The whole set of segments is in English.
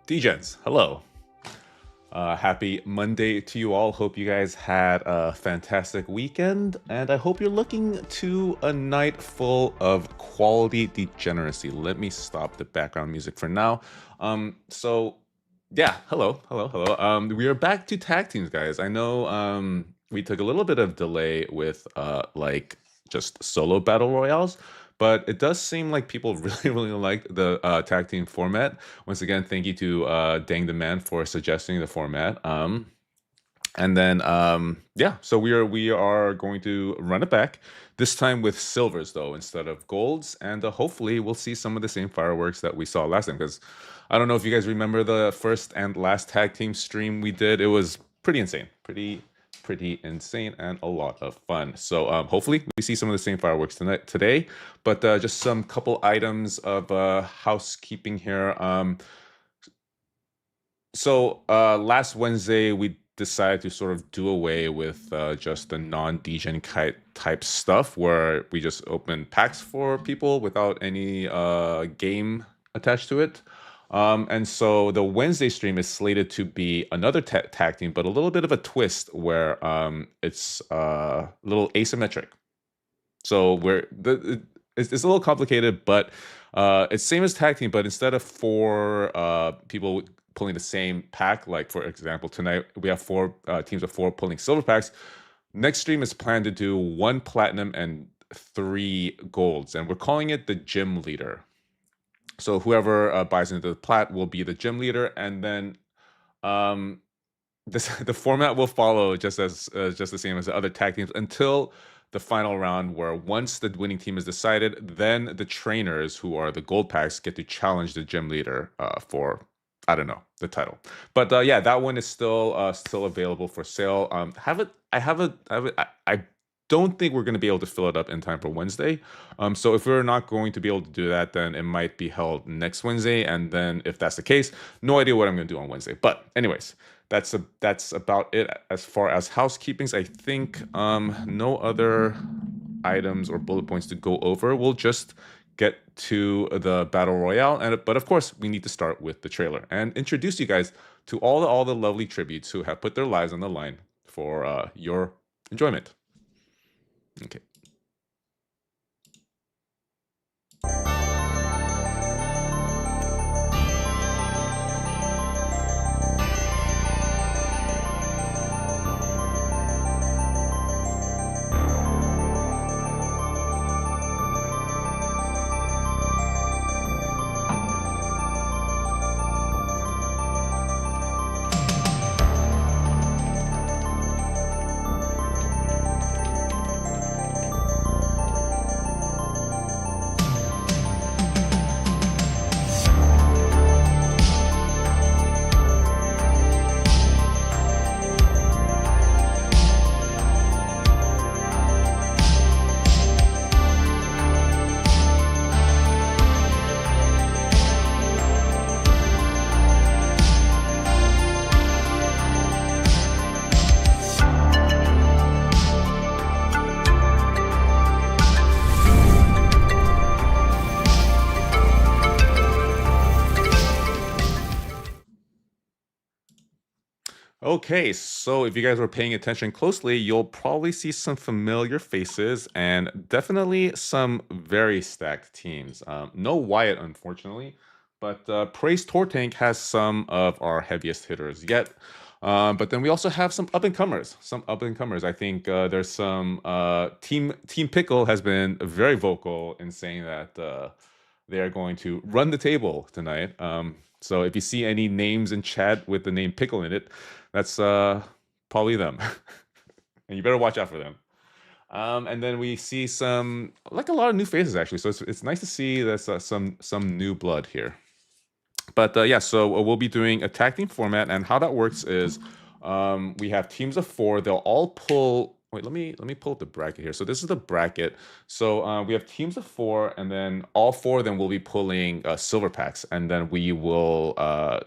Degens, hello. Happy Monday to you all. Hope you guys had a fantastic weekend, and I hope you're looking to a night full of quality degeneracy. Let me stop the background music for now. So yeah, hello. We are back to tag teams, guys. I know we took a little bit of delay with like just solo battle royales, but it does seem like people really like the tag team format. Once again, thank you to Dang the Man for suggesting the format. And then yeah, so we are going to run it back this time with silvers though instead of golds, and hopefully we'll see some of the same fireworks that we saw last time. Because I don't know if you guys remember the first and last tag team stream we did. It was pretty insane, pretty insane and a lot of fun. So hopefully we see some of the same fireworks today. But just some couple items of housekeeping here. So last Wednesday we decided to sort of do away with just the non-degen type stuff where we just open packs for people without any game attached to it. And so the Wednesday stream is slated to be another tag team, but a little bit of a twist where it's a little asymmetric. So it's a little complicated, but it's same as tag team, but instead of four people pulling the same pack, like for example tonight we have four teams of four pulling silver packs. Next stream is planned to do 1 platinum and 3 golds, and we're calling it the gym leader. So whoever buys into the plat will be the gym leader, and then the format will follow just the same as the other tag teams until the final round, where once the winning team is decided, then the trainers, who are the gold packs, get to challenge the gym leader for, I don't know, the title. But yeah, that one is still available for sale. I don't think we're going to be able to fill it up in time for Wednesday. So if we're not going to be able to do that, then it might be held next Wednesday. And then if that's the case, no idea what I'm going to do on Wednesday. But anyways, that's about it as far as housekeepings. I think no other items or bullet points to go over. We'll just get to the battle royale, but of course we need to start with the trailer and introduce you guys to all the lovely tributes who have put their lives on the line for your enjoyment. Okay. Okay, so if you guys were paying attention closely, you'll probably see some familiar faces and definitely some very stacked teams. No Wyatt, unfortunately, but Praise Tortank has some of our heaviest hitters yet. But then we also have some up and comers. I think there's some Team Pickle has been very vocal in saying that they are going to run the table tonight. So if you see any names in chat with the name Pickle in it, that's probably them. And you better watch out for them. And then we see some, like a lot of new faces actually. So it's nice to see there's some new blood here. But yeah, so we'll be doing a tag team format, and how that works is we have teams of 4. They'll all pull. Wait, let me pull up the bracket here. So this is the bracket. So we have teams of 4, and then all 4 of them will be pulling silver packs, and then we will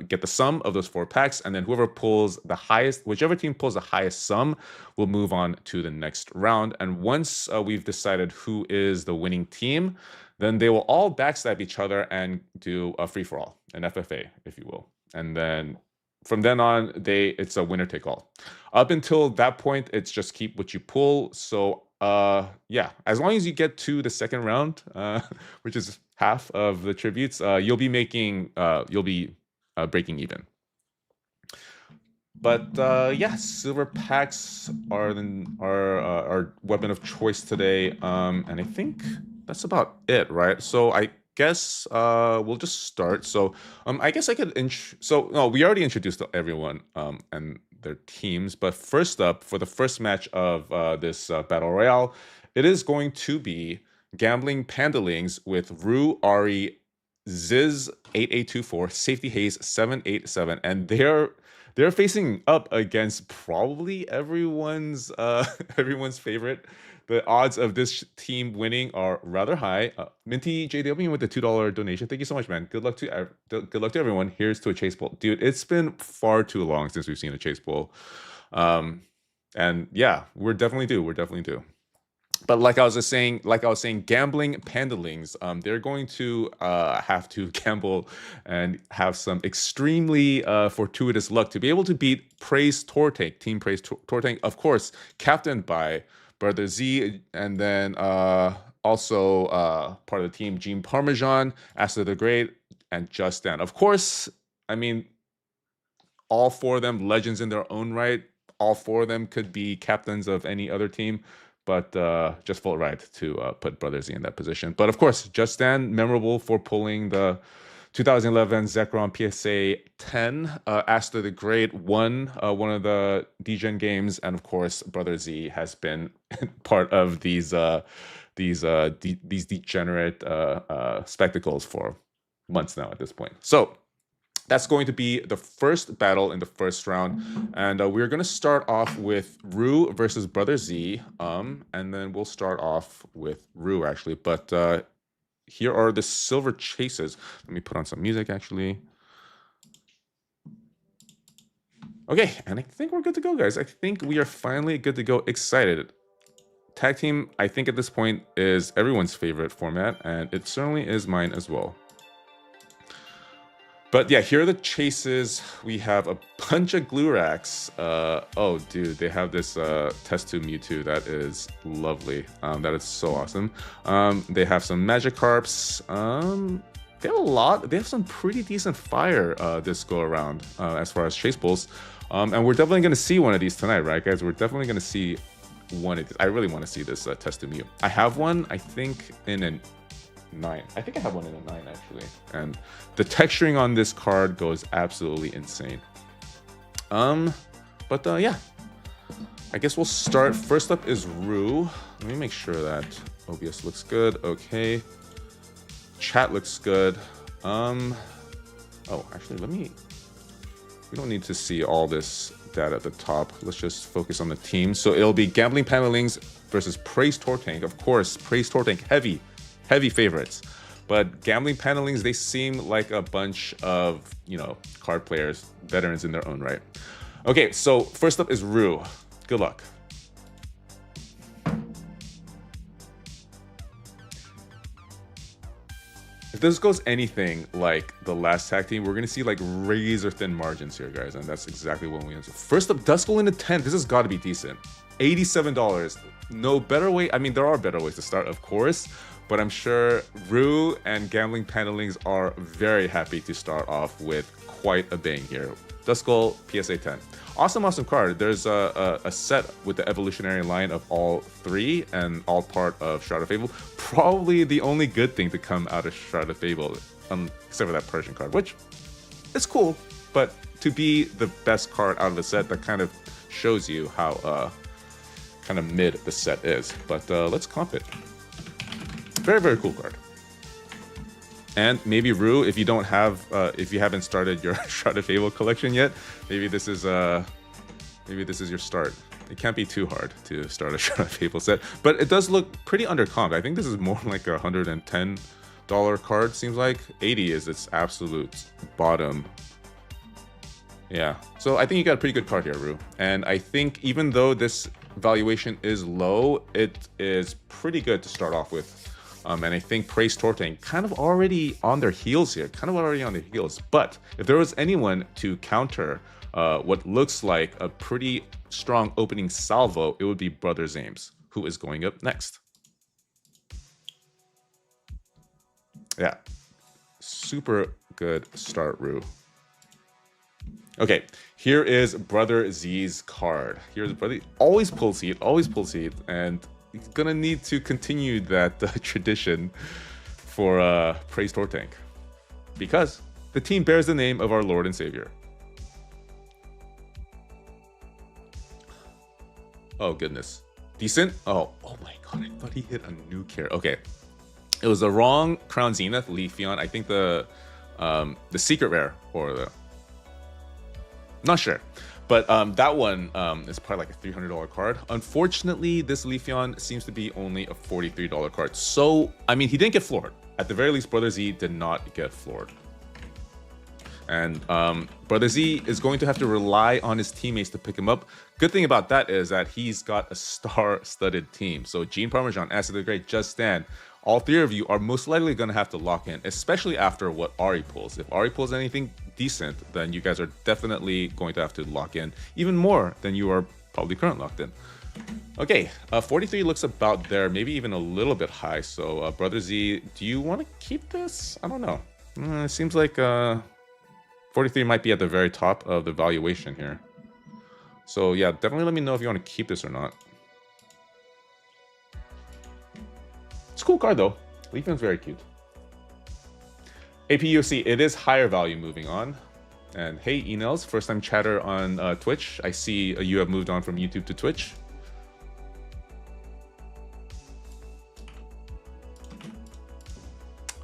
get the sum of those 4 packs, and then whoever pulls the highest, whichever team pulls the highest sum, will move on to the next round. And once we've decided who is the winning team, then they will all backstab each other and do a free-for-all, an FFA, if you will. And then from then on, it's a winner take all. Up until that point, it's just keep what you pull. So yeah, as long as you get to the second round, which is half of the tributes, you'll be breaking even. But yeah, silver packs are our weapon of choice today, and I think that's about it, right? So I guess we'll just start. So I guess I could so no, we already introduced everyone and their teams, but first up for the first match of this battle royale, it is going to be Gambling Pandelings with Rue, Ari, Ziz 8824, Safety Haze 787, and they're facing up against probably everyone's everyone's favorite. The odds of this team winning are rather high. Minty JW with the $2 donation. Thank you so much, man. Good luck to everyone. Here's to a chase bowl, dude. It's been far too long since we've seen a chase bowl, and yeah, we're definitely due. We're definitely due. But like I was saying, Gambling Pandelings, they're going to have to gamble and have some extremely fortuitous luck to be able to beat Praise Tortank, Team Praise Tortank, of course, captained by Brother Z, and then also part of the team, Gene Parmesan, Alistair the Great, and Just Dan. Of course, I mean, all four of them legends in their own right. All four of them could be captains of any other team. But just felt right to put Brother Z in that position. But of course, Just Dan, memorable for pulling the 2011 Zekrom PSA 10. Alistair the Great won one of the Degen games, and of course, Brother Z has been part of these degenerate spectacles for months now at this point. So that's going to be the first battle in the first round, and we're going to start off with Rue versus Brother Z, and then we'll start off with Rue actually. But here are the silver chases. Let me put on some music actually. Okay, and I think we're good to go, guys. I think we are finally good to go. Excited. Tag team, I think at this point is everyone's favorite format, and it certainly is mine as well. But yeah, here are the chases. We have a bunch of Gluraks. Oh, dude, they have this test tube Mewtwo that is lovely. That is so awesome. They have some Magikarps. They have a lot. They have some pretty decent fire this go around as far as chase pulls. And we're definitely going to see one of these tonight, right, guys? We're definitely going to see one of these. I really want to see this test tube Mew. I have one, I think, in an 9. I think I have one in a 9 actually, and the texturing on this card goes absolutely insane. But yeah, I guess we'll start. First up is Rue. Let me make sure that OBS looks good. Okay, chat looks good. Oh, actually, we don't need to see all this data at the top. Let's just focus on the team. So it'll be Gambling Panelings versus Praise Tortank. Of course, Praise Tortank, heavy favorites. But Gambling Panelings, they seem like a bunch of, card players, veterans in their own right. Okay, so first up is Rue. Good luck. If this goes anything like the last tag team, we're going to see like razor thin margins here, guys. And that's exactly what we want. First up, Duskull in a 10. This has got to be decent. $87. No better way. I mean, there are better ways to start, of course. But I'm sure Rue and Gambling Panelings are very happy to start off with quite a bang here. Duskull, PSA 10. Awesome card. There's a set with the evolutionary line of all 3 and all part of Shroud of Fable. Probably the only good thing to come out of Shroud of Fable, except for that Persian card, which is cool. But to be the best card out of the set, that kind of shows you how kind of mid the set is. But let's comp it. Very cool card. And maybe Rue, if you don't have, if you haven't started your Shroud of Fable collection yet, maybe this is your start. It can't be too hard to start a Shroud of Fable set, but it does look pretty undercomped. I think this is more like a $110 card. Seems like 80 is its absolute bottom. Yeah, so I think you got a pretty good card here, Rue. And I think even though this valuation is low, it is pretty good to start off with. And I think Praise Tortank kind of already on their heels here, But if there was anyone to counter what looks like a pretty strong opening salvo, it would be Brother Zames, who is going up next. Yeah, super good start, Rue. Okay, here is Brother Z's card. Here's Brother, always pull seed, and he's gonna need to continue that tradition for Praise Tortank, because the team bears the name of our Lord and Savior. Oh goodness, decent. Oh my god, I thought he hit a nuke here. Okay, it was the wrong Crown Zenith Leafeon. I think the secret rare or the, not sure, but that one is probably like a $300 card. Unfortunately, this Leafeon seems to be only a $43 card. So I mean, he didn't get floored. At the very least, Brother Z did not get floored. And Brother Z is going to have to rely on his teammates to pick him up. Good thing about that is that he's got a star-studded team. So Gene Parmesan, Acid the Great, Just Stand, all three of you are most likely going to have to lock in, especially after what Ari pulls. If Ari pulls anything decent, then you guys are definitely going to have to lock in even more than you are probably currently locked in. Okay, 43 looks about there, maybe even a little bit high. So Brother Z, do you want to keep this? I don't know. It seems like 43 might be at the very top of the valuation here. So yeah, definitely let me know if you want to keep this or not. It's a cool card though. Leafeon's very cute. APUC, it is higher value moving on. And hey, Enels, first time chatter on Twitch. I see you have moved on from YouTube to Twitch.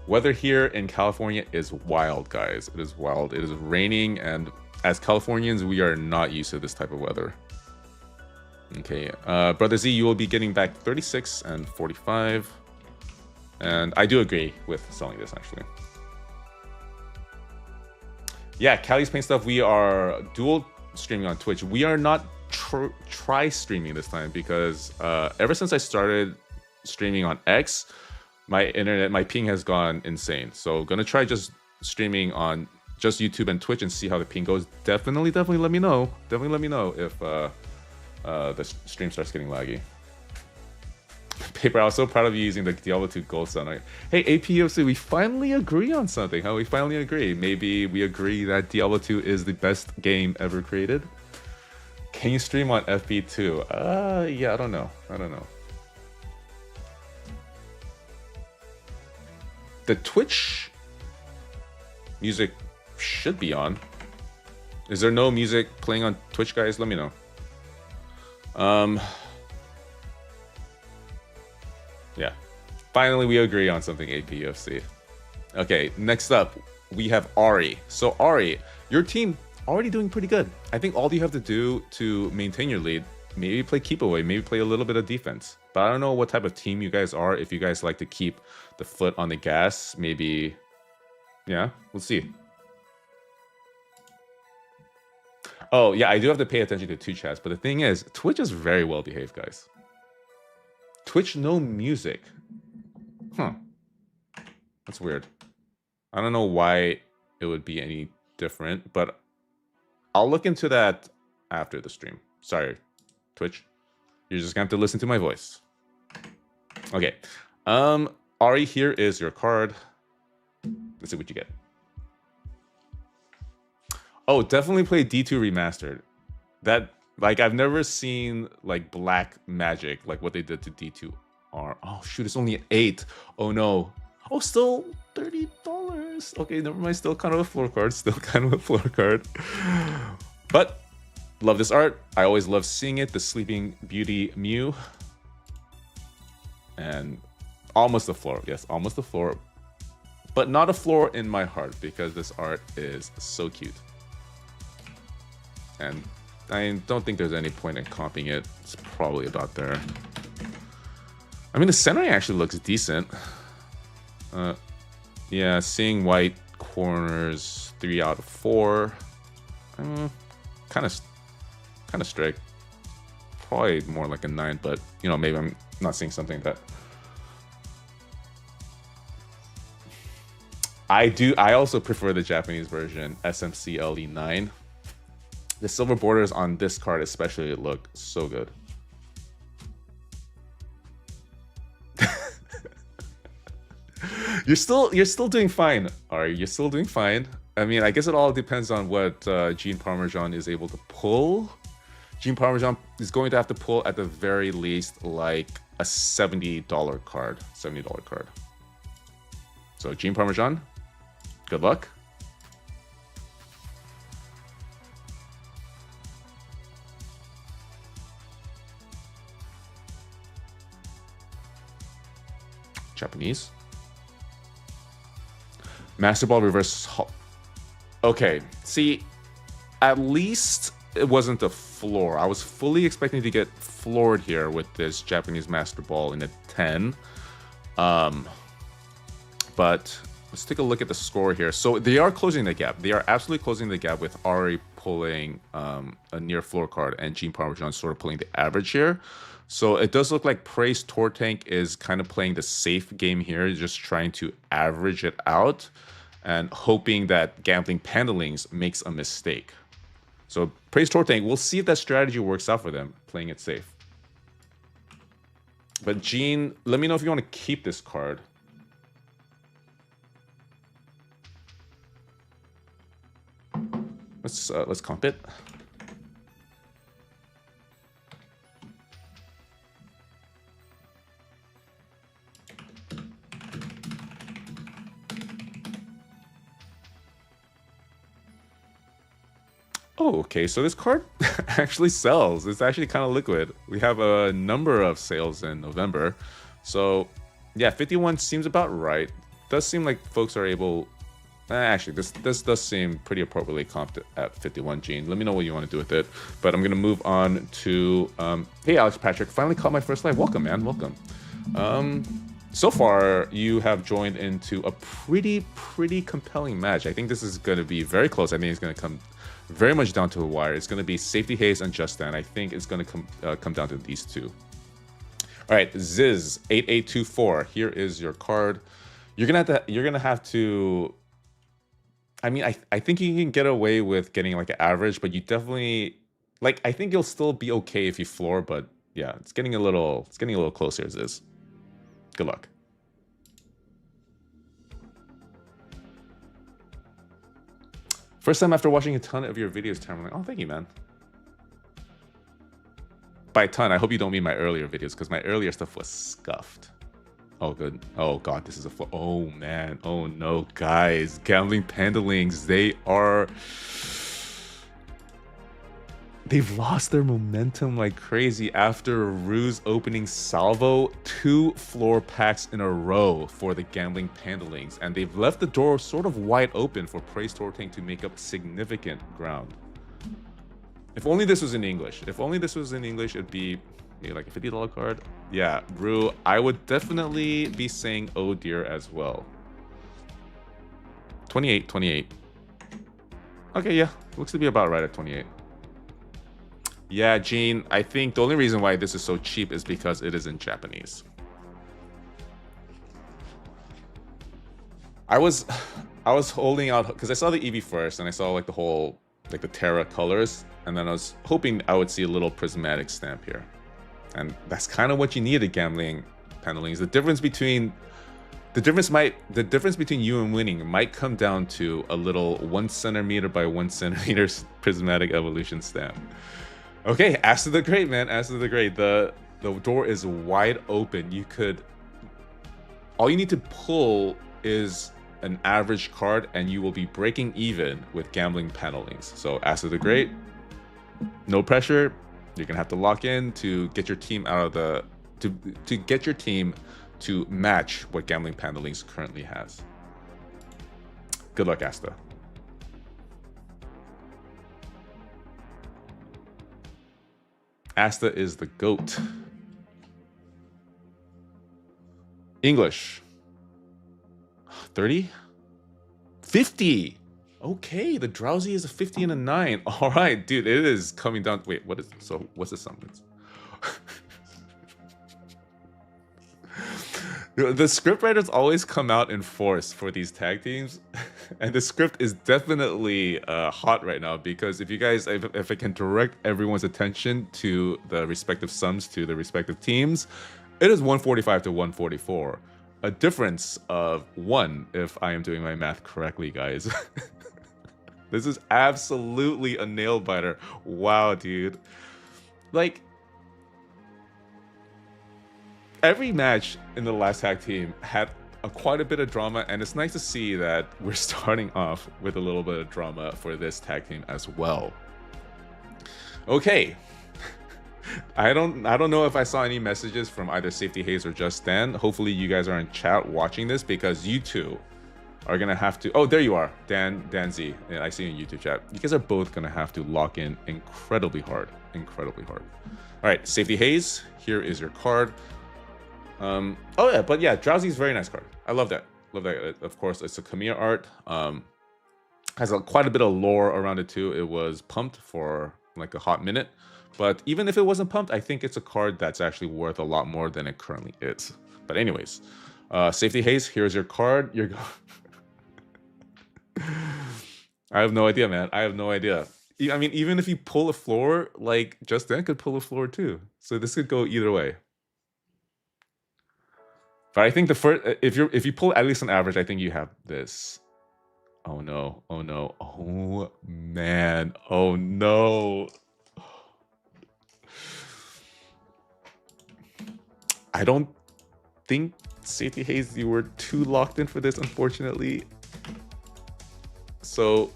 Weather here in California is wild, guys. It is wild. It is raining, and as Californians, we are not used to this type of weather. Okay, Brother Z, you will be getting back 36 and 45. And I do agree with selling this, actually. Yeah, Cali's Paint Stuff, we are dual streaming on Twitch. We are not tri-streaming this time because ever since I started streaming on X, my internet, my ping has gone insane. So gonna try just streaming on just YouTube and Twitch and see how the ping goes. Definitely let me know. Definitely let me know if the stream starts getting laggy. Paper, I was so proud of you using the Diablo 2 Gold Sun. Hey, APOC, we finally agree on something. How we finally agree? Maybe we agree that Diablo 2 is the best game ever created. Can you stream on FB2? Yeah, I don't know. The Twitch music should be on. Is there no music playing on Twitch, guys? Let me know. Yeah. Finally, we agree on something, APUFC. Okay, next up, we have Ari. So Ari, your team already doing pretty good. I think all you have to do to maintain your lead, maybe play keep away, maybe play a little bit of defense. But I don't know what type of team you guys are. If you guys like to keep the foot on the gas, maybe, yeah, we'll see. Oh, yeah, I do have to pay attention to two chats. But the thing is, Twitch is very well behaved, guys. Twitch, no music. Huh. That's weird. I don't know why it would be any different, but I'll look into that after the stream. Sorry, Twitch. You're just gonna have to listen to my voice. Okay. Ari, here is your card. Let's see what you get. Oh, definitely play D2 Remastered. That, like, I've never seen, like, black magic, like what they did to D2R. Oh, shoot, it's only an 8. Oh, no. Oh, still $30. Okay, never mind. Still kind of a floor card. But, love this art. I always love seeing it. The Sleeping Beauty Mew. And almost a floor. Yes, almost a floor. But not a floor in my heart because this art is so cute. And I don't think there's any point in comping it. It's probably about there. I mean, the centering actually looks decent. Yeah, seeing white corners 3 out of 4. Kind of straight. Probably more like a 9, but you know, maybe I'm not seeing something that I also prefer the Japanese version, SMCLE9. The silver borders on this card especially look so good. You're still doing fine, Ari. You're still doing fine. I mean, I guess it all depends on what Gene Parmesan is able to pull. Gene Parmesan is going to have to pull at the very least like a $70 card. $70 card. So Gene Parmesan, good luck. Japanese. Master Ball reverse. Okay, see, at least it wasn't a floor. I was fully expecting to get floored here with this Japanese Master Ball in a 10. But let's take a look at the score here. So they are closing the gap. They are absolutely closing the gap with Ari pulling a near floor card and Gene Parmesan sort of pulling the average here. So it does look like Praise Tortank is kind of playing the safe game here, just trying to average it out and hoping that Gambling Pandelings makes a mistake. So Praise Tortank, we'll see if that strategy works out for them, playing it safe. But Gene, let me know if you want to keep this card. Let's comp it. Oh, okay, so this card actually sells. It's actually kind of liquid. We have a number of sales in November. So, yeah, 51 seems about right. Does seem like folks are able... Actually, this does seem pretty appropriately comped at 51, Gene. Let me know what you want to do with it. But I'm going to move on to... hey, Alex Patrick. Finally caught my first live. Welcome, man. Welcome. So far, you have joined into a pretty compelling match. I think this is going to be very close. I think it's going to come very much down to the wire. It's going to be Safety Haze and Just Stand. I think it's going to come down to these two. All right, Ziz 8824. Here is your card. You're gonna have to. I mean, I think you can get away with getting like an average, but you definitely like. I think you'll still be okay if you floor, but yeah, it's getting a little closer. Ziz. Good luck. First time after watching a ton of your videos, Tam. I'm like, oh, thank you, man. By a ton, I hope you don't mean my earlier videos, because my earlier stuff was scuffed. Oh, good. Oh, God, this is a... Oh, man. Oh, no, guys. Gambling Pandelings, they've lost their momentum like crazy after Rue's opening salvo 2 floor packs in a row for the Gambling Pandelings, and they've left the door sort of wide open for Praise Tortank to make up significant ground. If only this was in English. If only this was in English, it'd be maybe like a $50 card. Yeah, Rue, I would definitely be saying oh dear as well. 28. Okay, yeah, looks to be about right at 28. Yeah, Gene, I think the only reason why this is so cheap is because it is in Japanese. I was holding out because I saw the EV first and I saw like the whole like the Terra colors, and then I was hoping I would see a little prismatic stamp here. And that's kind of what you need at Gambling Pandelings. The difference between you and winning might come down to a little 1 centimeter by 1 centimeter prismatic evolution stamp. Okay, Aster the Great, man. Aster the Great. The door is wide open. All you need to pull is an average card, and you will be breaking even with Gambling Panelings. So Aster the Great, no pressure. You're gonna have to lock in to get your team out of the to get your team to match what Gambling Panelings currently has. Good luck, Asta. Asta is the GOAT. English. 30? 50! Okay, the Drowsy is a 50 and a 9. Alright, dude, it is coming down. Wait, what's the summons? The script writers always come out in force for these tag teams, and the script is definitely hot right now because if you guys, if I can direct everyone's attention to the respective sums to the respective teams, it is 145 to 144. A difference of 1 if I am doing my math correctly, guys. This is absolutely a nail biter. Wow, dude. Like, every match in the last tag team had quite a bit of drama, and it's nice to see that we're starting off with a little bit of drama for this tag team as well. Okay. I don't know if I saw any messages from either Safety Haze or Just Dan. Hopefully you guys are in chat watching this because you two are gonna have to. Oh, there you are, Dan Z. Yeah, I see you in YouTube chat. You guys are both gonna have to lock in incredibly hard. All right, Safety Haze. Here is your card. Oh yeah, but yeah, Drowsy is a very nice card. I love that. Of course, it's a Kamiya art. Has quite a bit of lore around it too. It was pumped for like a hot minute, but even if it wasn't pumped, I think it's a card that's actually worth a lot more than it currently is. But anyways, Safety Haze. Here's your card. You're going. I have no idea, man. I have no idea. I mean, even if you pull a floor, like Just Dan could pull a floor too. So this could go either way. But I think the first, if you pull at least an average, I think you have this. Oh no! Oh no! Oh man! Oh no! I don't think Safety Haze, you were too locked in for this, unfortunately. So,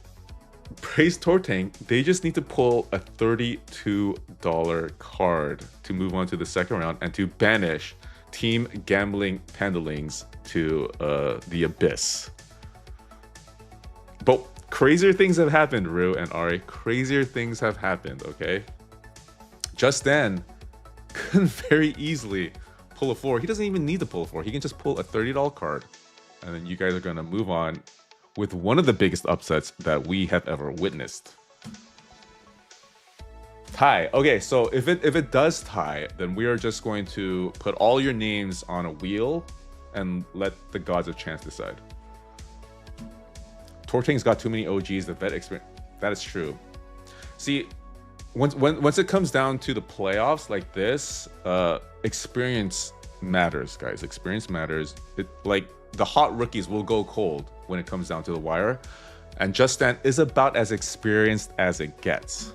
Praise Tortank, they just need to pull a $32 card to move on to the second round and to banish Team Gambling Pandelings to the Abyss. But crazier things have happened, Rue and Ari. Crazier things have happened, okay? Just Dan could very easily pull a 4. He doesn't even need to pull a 4. He can just pull a $30 card. And then you guys are going to move on with one of the biggest upsets that we have ever witnessed. Tie. Okay, so if it does tie, then we are just going to put all your names on a wheel and let the gods of chance decide. Tortank's got too many OGs, the vet experience. That is true. See, once it comes down to the playoffs like this, experience matters, guys. Experience matters. Like the hot rookies will go cold when it comes down to the wire, and Just Dan is about as experienced as it gets.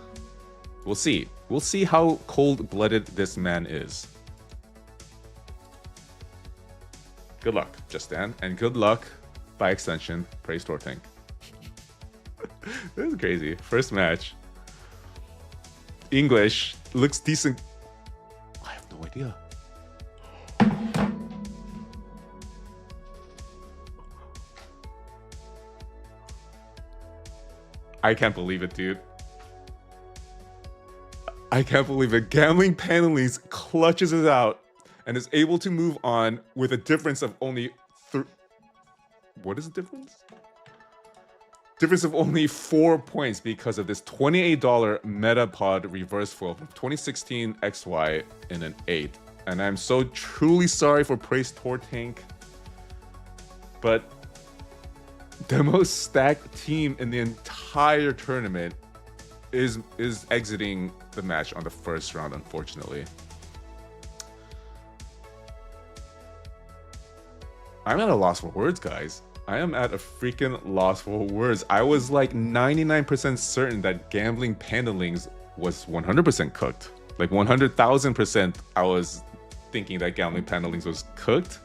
We'll see. We'll see how cold-blooded this man is. Good luck, Just Dan, and good luck, by extension, Praise Tortank. This is crazy. First match. English looks decent. I have no idea. I can't believe it, dude. I can't believe it. Gambling Panelings clutches it out and is able to move on with a difference of only what is the difference? Difference of only 4 points because of this $28 Metapod reverse foil from 2016 XY in an 8. And I'm so truly sorry for Praise Tortank, but the most stacked team in the entire tournament is exiting the match on the first round, unfortunately. I'm at a loss for words, guys. I am at a freaking loss for words. I was like 99% certain that Gambling Pandelings was 100% cooked. Like 100,000% I was thinking that Gambling Pandelings was cooked.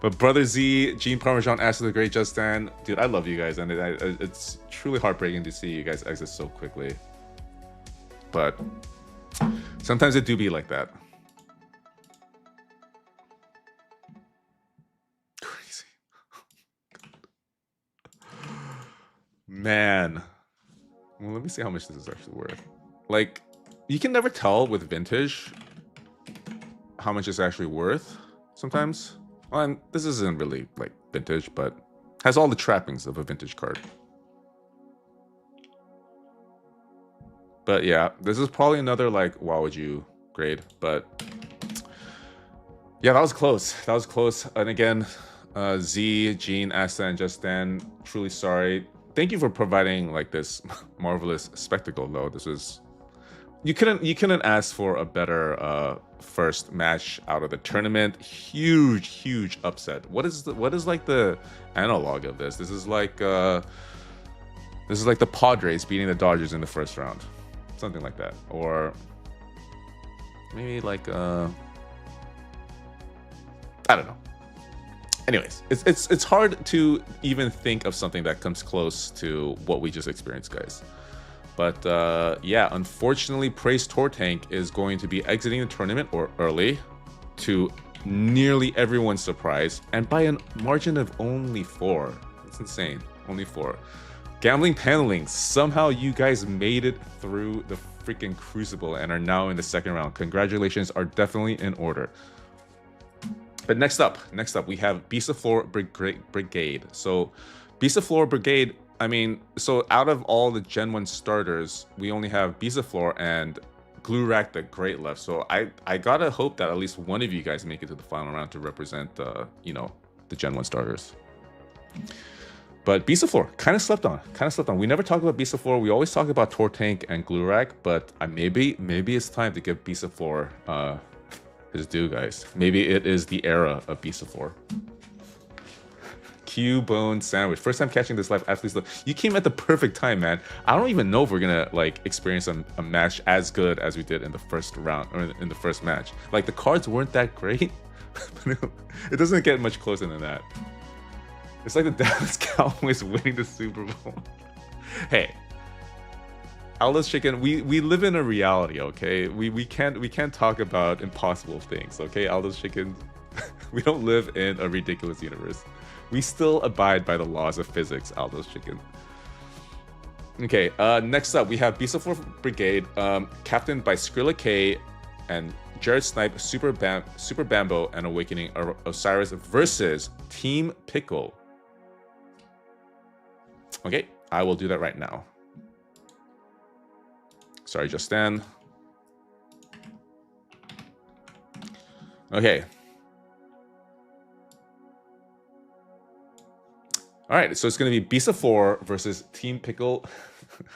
But Brother Z, Gene Parmesan, Ashley the Great, Just Dan, dude, I love you guys, and it's truly heartbreaking to see you guys exit so quickly. But sometimes it do be like that. Crazy. Man. Well, let me see how much this is actually worth. Like, you can never tell with vintage how much it's actually worth sometimes. Well, and this isn't really like vintage, but has all the trappings of a vintage card. But yeah, this is probably another like, why would you grade? But Yeah, that was close. That was close. And again, Z, Gene, Asta, and Just Dan, truly sorry. Thank you for providing like this marvelous spectacle, though. This was you couldn't ask for a better first match out of the tournament. Huge upset. What is like the analog of this? This is like the Padres beating the Dodgers in the first round, something like that, or maybe like I don't know. Anyways, it's hard to even think of something that comes close to what we just experienced, guys. But yeah, unfortunately, Praise Tour Tank is going to be exiting the tournament or early, to nearly everyone's surprise, and by a margin of only 4. It's insane. Only 4. Gambling Pandelings, somehow you guys made it through the freaking crucible and are now in the second round. Congratulations are definitely in order. But next up, we have Beast of Floor Brigade. So Beast of Floor Brigade, I mean, so out of all the Gen 1 starters, we only have Beast of Floor and Glurak the Great left. So I gotta hope that at least one of you guys make it to the final round to represent you know, the Gen 1 starters. But Beast of Floor, kind of slept on. We never talk about Beast of Floor. We always talk about Tour Tank and Glurak, but maybe it's time to give Beast of Floor his due, guys. Maybe it is the era of Beast of Floor. Q-Bone Sandwich. First time catching this live, absolutely slow. You came at the perfect time, man. I don't even know if we're gonna like experience a match as good as we did in the first round, or in the first match. Like, the cards weren't that great. It doesn't get much closer than that. It's like the Dallas Cowboys winning the Super Bowl. Hey, Aldo's Chicken, we live in a reality, okay? We can't talk about impossible things, okay? Aldo's Chicken, we don't live in a ridiculous universe. We still abide by the laws of physics, Aldo's Chicken. Okay, next up we have Beast of Floor Brigade, captained by Skrilla K and Jared Snipe, Super Bambo, and Awakening Osiris versus Team Pickle. Okay, I will do that right now. Sorry, Justin. Okay. All right, so it's going to be Beast of Floor versus Team Pickle.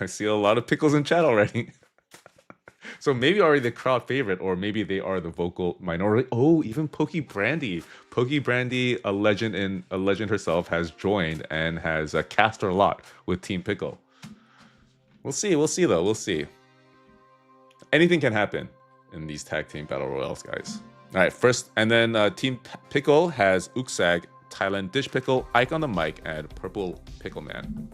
I see a lot of pickles in chat already. So maybe already the crowd favorite, or maybe they are the vocal minority. Oh, even Pokey Brandy. Pokey Brandy, a legend herself, has joined and has cast her lot with Team Pickle. We'll see though. We'll see. Anything can happen in these tag team battle royals, guys. All right, first, and then Team Pickle has Uksag, Thailand Dish Pickle, Ike on the mic, and Purple Pickle Man.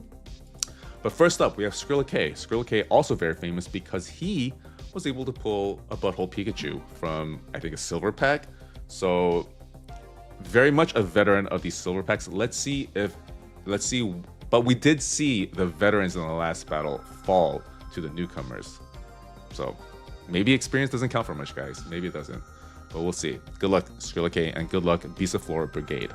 But first up, we have Skrilla K. Skrilla K, also very famous because he was able to pull a Butthole Pikachu from, I think, a silver pack. So very much a veteran of these silver packs. Let's see, but we did see the veterans in the last battle fall to the newcomers. So maybe experience doesn't count for much, guys. Maybe it doesn't, but we'll see. Good luck, Skrilla K, and good luck, Beast of Floor Brigade.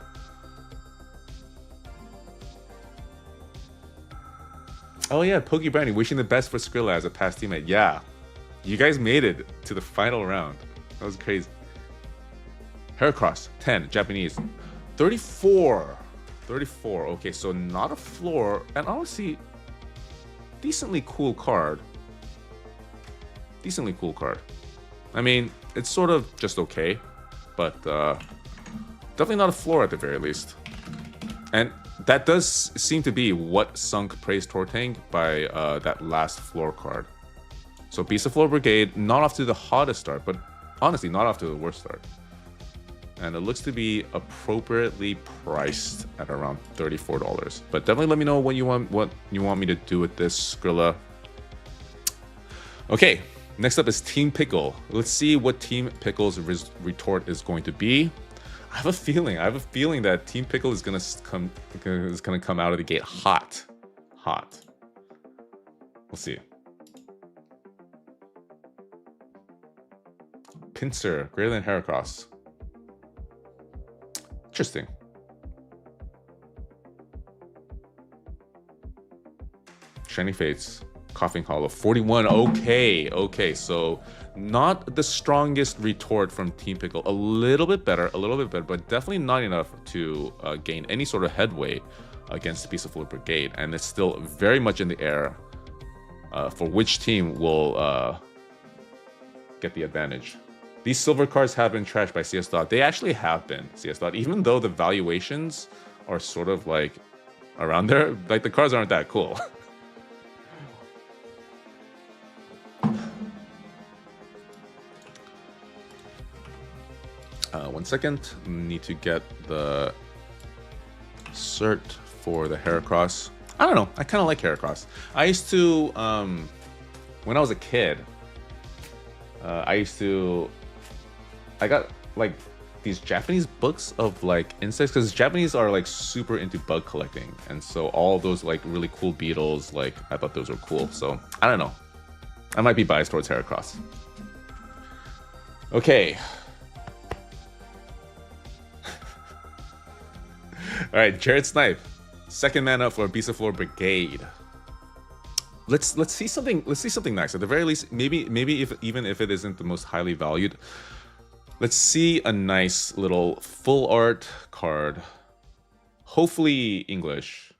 Oh yeah, Pokey Brandy, wishing the best for Skrilla as a past teammate. Yeah, you guys made it to the final round. That was crazy. Heracross, 10, Japanese. 34. Okay, so not a floor, and honestly, decently cool card. I mean, it's sort of just okay, but definitely not a floor at the very least. And that does seem to be what sunk Praise Tour Tank by that last floor card. So Beast of Floor Brigade, not off to the hottest start, but honestly, not off to the worst start. And it looks to be appropriately priced at around $34. But definitely let me know what you want me to do with this, Skrilla. Okay, next up is Team Pickle. Let's see what Team Pickle's retort is going to be. I have a feeling that Team Pickle is gonna come out of the gate hot. We'll see. Pincer, greater than Heracross. Interesting. Shiny Fates, Coughing Hollow, 41. Okay, so Not the strongest retort from Team Pickle. A little bit better, but definitely not enough to gain any sort of headway against the Piece of Floor Brigade. And it's still very much in the air for which team will get the advantage. These silver cards have been trashed by CS Dot. They actually have been, CS Dot, even though the valuations are sort of like around there. Like, the cards aren't that cool. 1 second. Need to get the cert for the Heracross. I don't know. I kind of like Heracross. I used to, when I was a kid, I got like these Japanese books of like insects, because Japanese are like super into bug collecting, and so all those like really cool beetles, like I thought those were cool. So I don't know. I might be biased towards Heracross. Okay. All right, Jared Snipe, second man up for Beast of Floor Brigade. Let's see something. Let's see something nice. At the very least, maybe even if it isn't the most highly valued, let's see a nice little full art card. Hopefully English.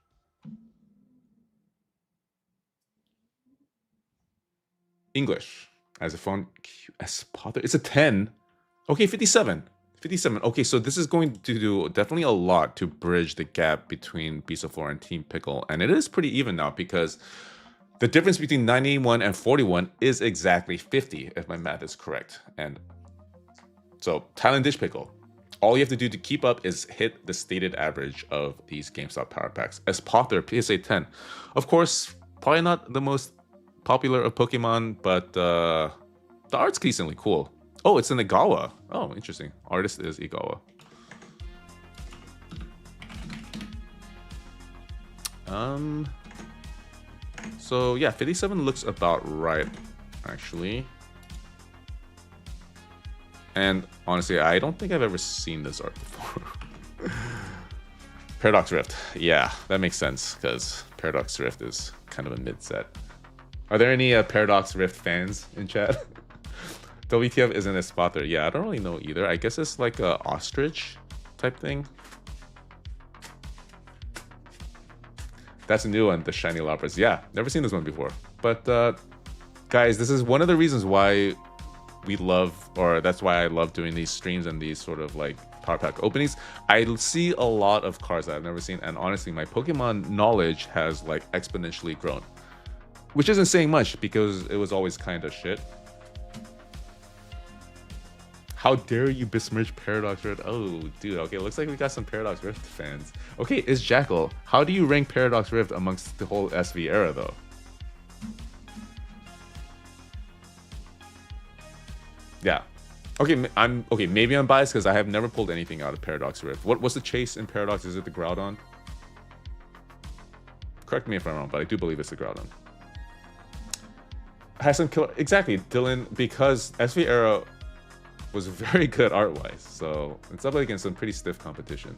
English as a font as Potter. It's a 10. Okay, 57. 57. Okay, so this is going to do definitely a lot to bridge the gap between Beast of Floor and Team Pickle. And it is pretty even now, because the difference between 91 and 41 is exactly 50, if my math is correct. And so, Thailand Dish Pickle, all you have to do to keep up is hit the stated average of these GameStop Power Packs. As Potter, PSA 10. Of course, probably not the most popular of Pokemon, but the art's decently cool. Oh, it's an Igawa. Oh, interesting. Artist is Igawa. So yeah, 57 looks about right, actually. And honestly, I don't think I've ever seen this art before. Paradox Rift. Yeah, that makes sense, because Paradox Rift is kind of a mid-set. Are there any Paradox Rift fans in chat? WTF isn't a spotter. Yeah, I don't really know either. I guess it's like a ostrich type thing. That's a new one, the Shiny Lapras. Yeah, never seen this one before. But guys, this is one of the reasons why we love, or that's why I love doing these streams and these sort of like power pack openings. I see a lot of cards that I've never seen, and honestly, my Pokemon knowledge has like exponentially grown. Which isn't saying much, because it was always kind of shit. How dare you besmirch Paradox Rift? Oh, dude. Okay, looks like we got some Paradox Rift fans. Okay, it's Jackal. How do you rank Paradox Rift amongst the whole SV era, though? Yeah. Okay, maybe I'm biased because I have never pulled anything out of Paradox Rift. What's the chase in Paradox? Is it the Groudon? Correct me if I'm wrong, but I do believe it's the Groudon. Has some killer... Exactly, Dylan, because SV era was very good art-wise, so it's up against some pretty stiff competition.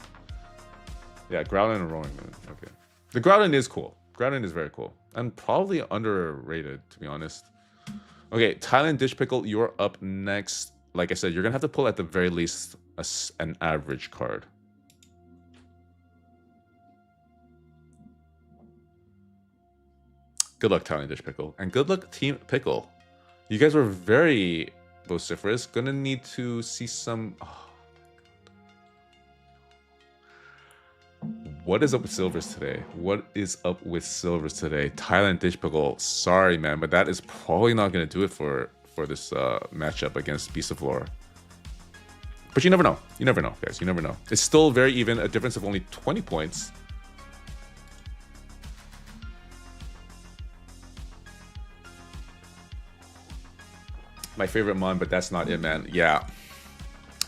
Yeah, Groudon and Roaring Moon. Okay. The Groudon is cool. Groudon is very cool. And probably underrated, to be honest. Okay, Thailand Dish Pickle, you're up next. Like I said, you're going to have to pull at the very least an average card. Good luck, Thailand Dish Pickle. And good luck, Team Pickle. You guys were very vociferous. Gonna need to see some... Oh. What is up with Silvers today? What is up with Silvers today? Thailand Dish Pickle. Sorry, man, but that is probably not going to do it for this matchup against Beast of Floor. But you never know. You never know, guys. You never know. It's still very even. A difference of only 20 points. My favorite mon, but that's not it, man. Yeah.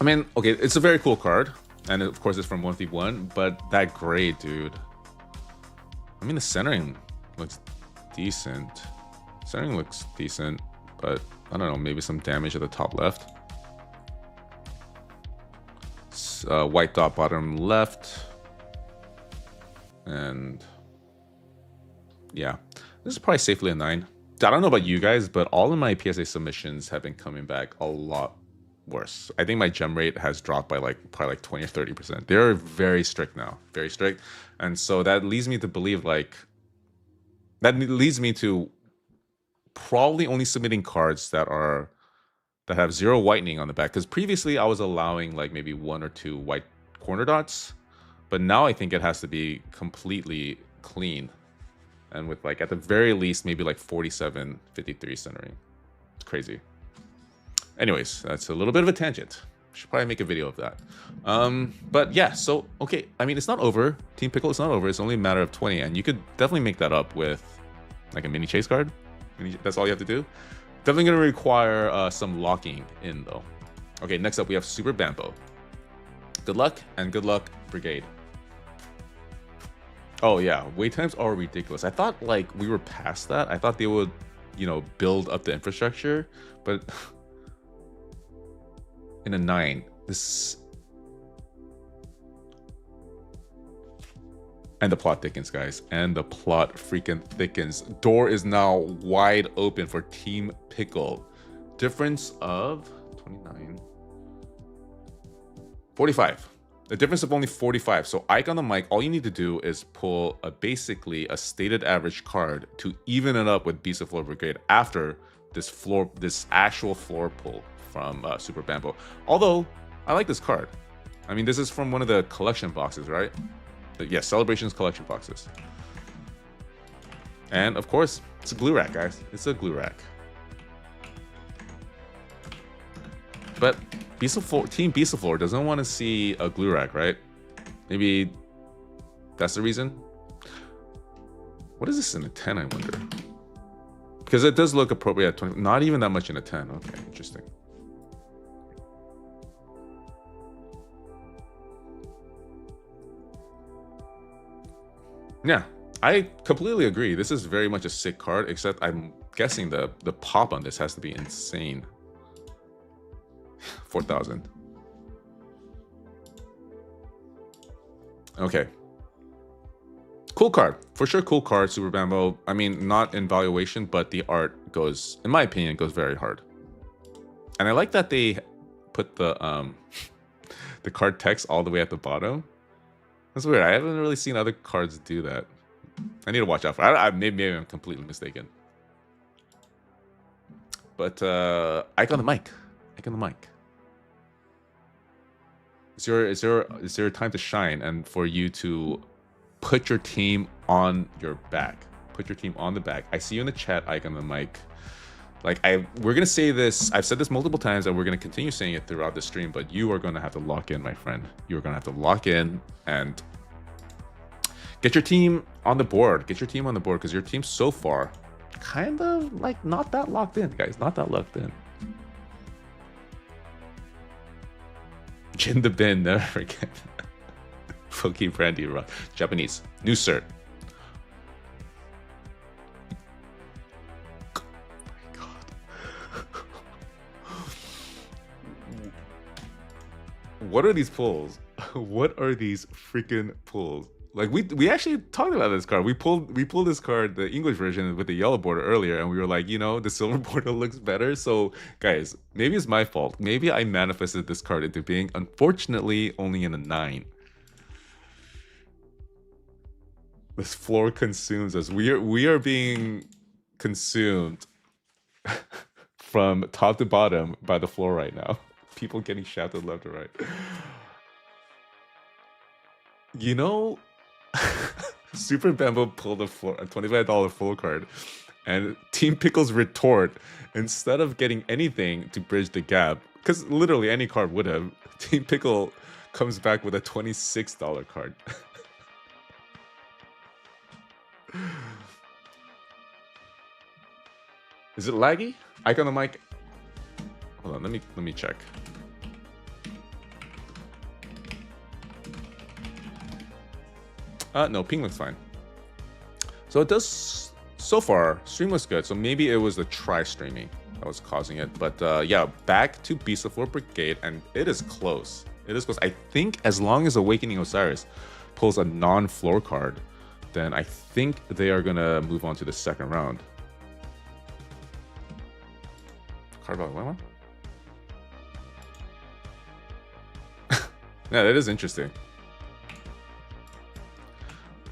I mean, okay, it's a very cool card. And of course, it's from 1v1, but that gray, dude. I mean, the centering looks decent. Centering looks decent, but I don't know, maybe some damage at the top left. White dot bottom left. And yeah, this is probably safely a 9. I don't know about you guys, but all of my PSA submissions have been coming back a lot worse. I think my gem rate has dropped by probably 20 or 30%. They're very strict now, very strict. And so that leads me to believe that leads me to probably only submitting cards that have 0 whitening on the back. Because previously I was allowing like maybe 1 or 2 white corner dots, but now I think it has to be completely clean. And with like at the very least maybe like 47, 53 centering. It's crazy. Anyways, that's a little bit of a tangent. Should probably make a video of that. But yeah, so okay, I mean it's not over. Team Pickle, it's not over. It's only a matter of 20, and you could definitely make that up with like a mini chase card. That's all you have to do. Definitely gonna require some locking in though. Okay, next up we have Super Bambo. Good luck, and good luck, Brigade. Oh yeah, wait times are ridiculous. I thought like we were past that. I thought they would, you know, build up the infrastructure, but in a 9, this, and the plot thickens, guys, and the plot freaking thickens. Door is now wide open for Team Pickle. Difference of 29, 45. The difference of only 45. So Ike on the mic, all you need to do is pull basically a stated average card to even it up with Beast of Floor Brigade after this actual floor pull from Super Bambo. Although I like this card. I mean, this is from one of the collection boxes, right? Yes, Celebrations collection boxes. And of course, it's a Glurak, guys. It's a Glurak. But Team Beast of Floor doesn't want to see a Glurak, right? Maybe that's the reason. What is this in a 10, I wonder? Because it does look appropriate at 20. Not even that much in a 10. Okay, interesting. Yeah, I completely agree. This is very much a sick card, except I'm guessing the pop on this has to be insane. 4,000. Okay. Cool card. For sure, cool card, Super Bambo. I mean, not in valuation, but the art goes, in my opinion, goes very hard. And I like that they put the the card text all the way at the bottom. That's weird. I haven't really seen other cards do that. I need to watch out for it. Maybe I'm completely mistaken. But Ike on the mic. Ike on the mic. It's your time to shine and for you to put your team on your back. Put your team on the back. I see you in the chat, Ike on the mic. Like we're gonna say this. I've said this multiple times, and we're gonna continue saying it throughout the stream. But you are gonna have to lock in, my friend. You are gonna have to lock in and get your team on the board. Get your team on the board because your team so far, kind of like not that locked in, guys. Not that locked in. Jin the bin, never forget. Funky brandy run. Japanese. New cert. Oh my god. What are these pulls? What are these freaking pulls? Like we actually talked about this card. We pulled this card, the English version with the yellow border earlier, and we were like, you know, the silver border looks better. So guys, maybe it's my fault. Maybe I manifested this card into being, unfortunately, only in a 9. This floor consumes us. We are being consumed from top to bottom by the floor right now. People getting shouted left or right. You know, Super Bambo pulled a $25 full card, and Team Pickle's retort, instead of getting anything to bridge the gap, because literally any card would have, Team Pickle comes back with a $26 card. Is it laggy? Ike on the mic. Hold on, let me check. No, ping looks fine. So it does, so far, stream looks good. So maybe it was the streaming that was causing it. But yeah, back to Beast of War Brigade, and it is close. It is close. I think as long as Awakening Osiris pulls a non-floor card, then I think they are gonna move on to the second round. card value 1-1. Yeah, that is interesting.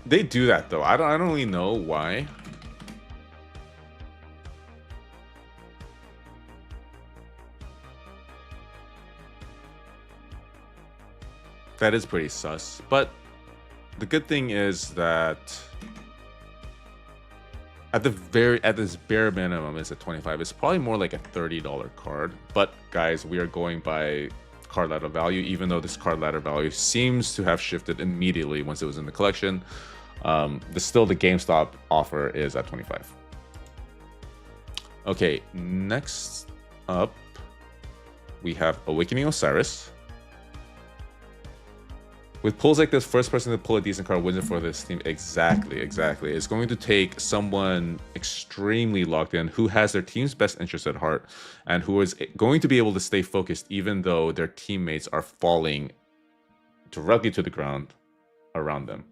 They do that though. I don't really know why. That is pretty sus. But the good thing is that at this bare minimum is at 25. It's probably more like a $30 card. But guys, we are going by card ladder value, even though this card ladder value seems to have shifted immediately once it was in the collection. Still the GameStop offer is at 25. Okay, next up we have Awakening Osiris. With pulls like this, first person to pull a decent card wins it for this team. Exactly. It's going to take someone extremely locked in who has their team's best interest at heart and who is going to be able to stay focused even though their teammates are falling directly to the ground around them.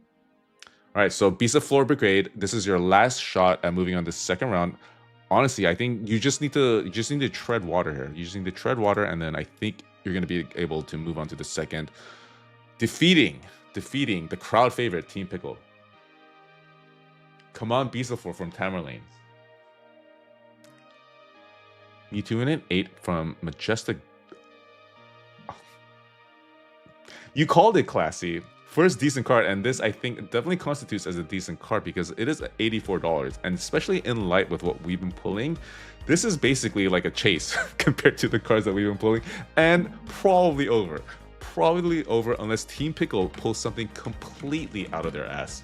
All right, so Beast of Floor Brigade, this is your last shot at moving on to the second round. Honestly, I think you just need to tread water here. You just need to tread water, and then I think you're going to be able to move on to the second. Defeating the crowd favorite Team Pickle. Come on, Beast of Floor from Tamerlane. Mewtwo in it, 8 from Majestic. You called it classy. First decent card, and this I think definitely constitutes as a decent card because it is $84, and especially in light with what we've been pulling, this is basically like a chase compared to the cards that we've been pulling, and probably over unless Team Pickle pulls something completely out of their ass.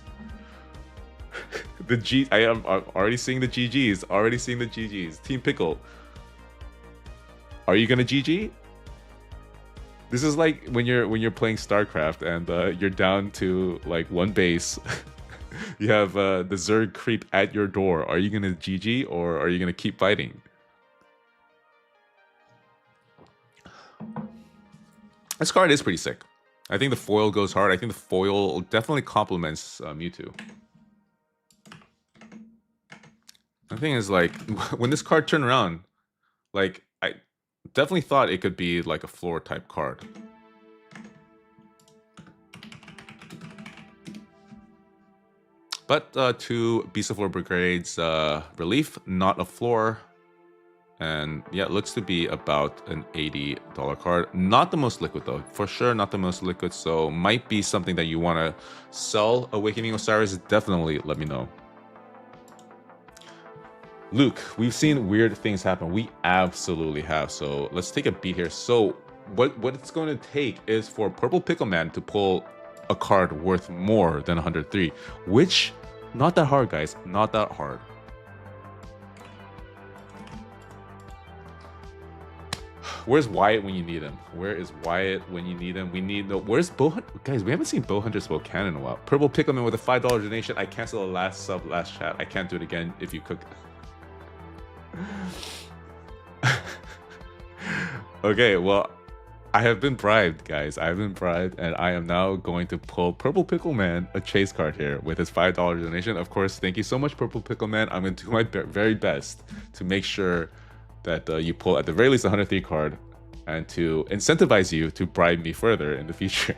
I am already seeing the GGs. Team Pickle, are you gonna GG? This is like when you're playing StarCraft and you're down to like one base. You have the Zerg creep at your door. Are you gonna GG or are you gonna keep fighting? This card is pretty sick. I think the foil goes hard. I think the foil definitely complements Mewtwo. The thing is, like, when this card turned around, like, I definitely thought it could be like a floor type card. But to Beast of Floor Brigade's relief, not a floor. And yeah, it looks to be about an $80 card. Not the most liquid though, for sure not the most liquid. So might be something that you want to sell. Awakening Osiris, definitely let me know. Luke, we've seen weird things happen. We absolutely have. So let's take a beat here. So what it's going to take is for Purple Pickle Man to pull a card worth more than 103, which not that hard, guys. Not that hard. Where's Wyatt when you need him? Where is Wyatt when you need him? We need no. Where's Bowhunter? Guys, we haven't seen Bowhunter Spokane in a while. Purple Pickleman with a $5 donation. I canceled the last sub, last chat. I can't do it again if you cook. Okay, well, I have been bribed, guys. I have been bribed, and I am now going to pull Purple Pickle Man a chase card here with his $5 donation. Of course, thank you so much, Purple Pickle Man. I'm going to do my very best to make sure that you pull at the very least 103 card and to incentivize you to bribe me further in the future.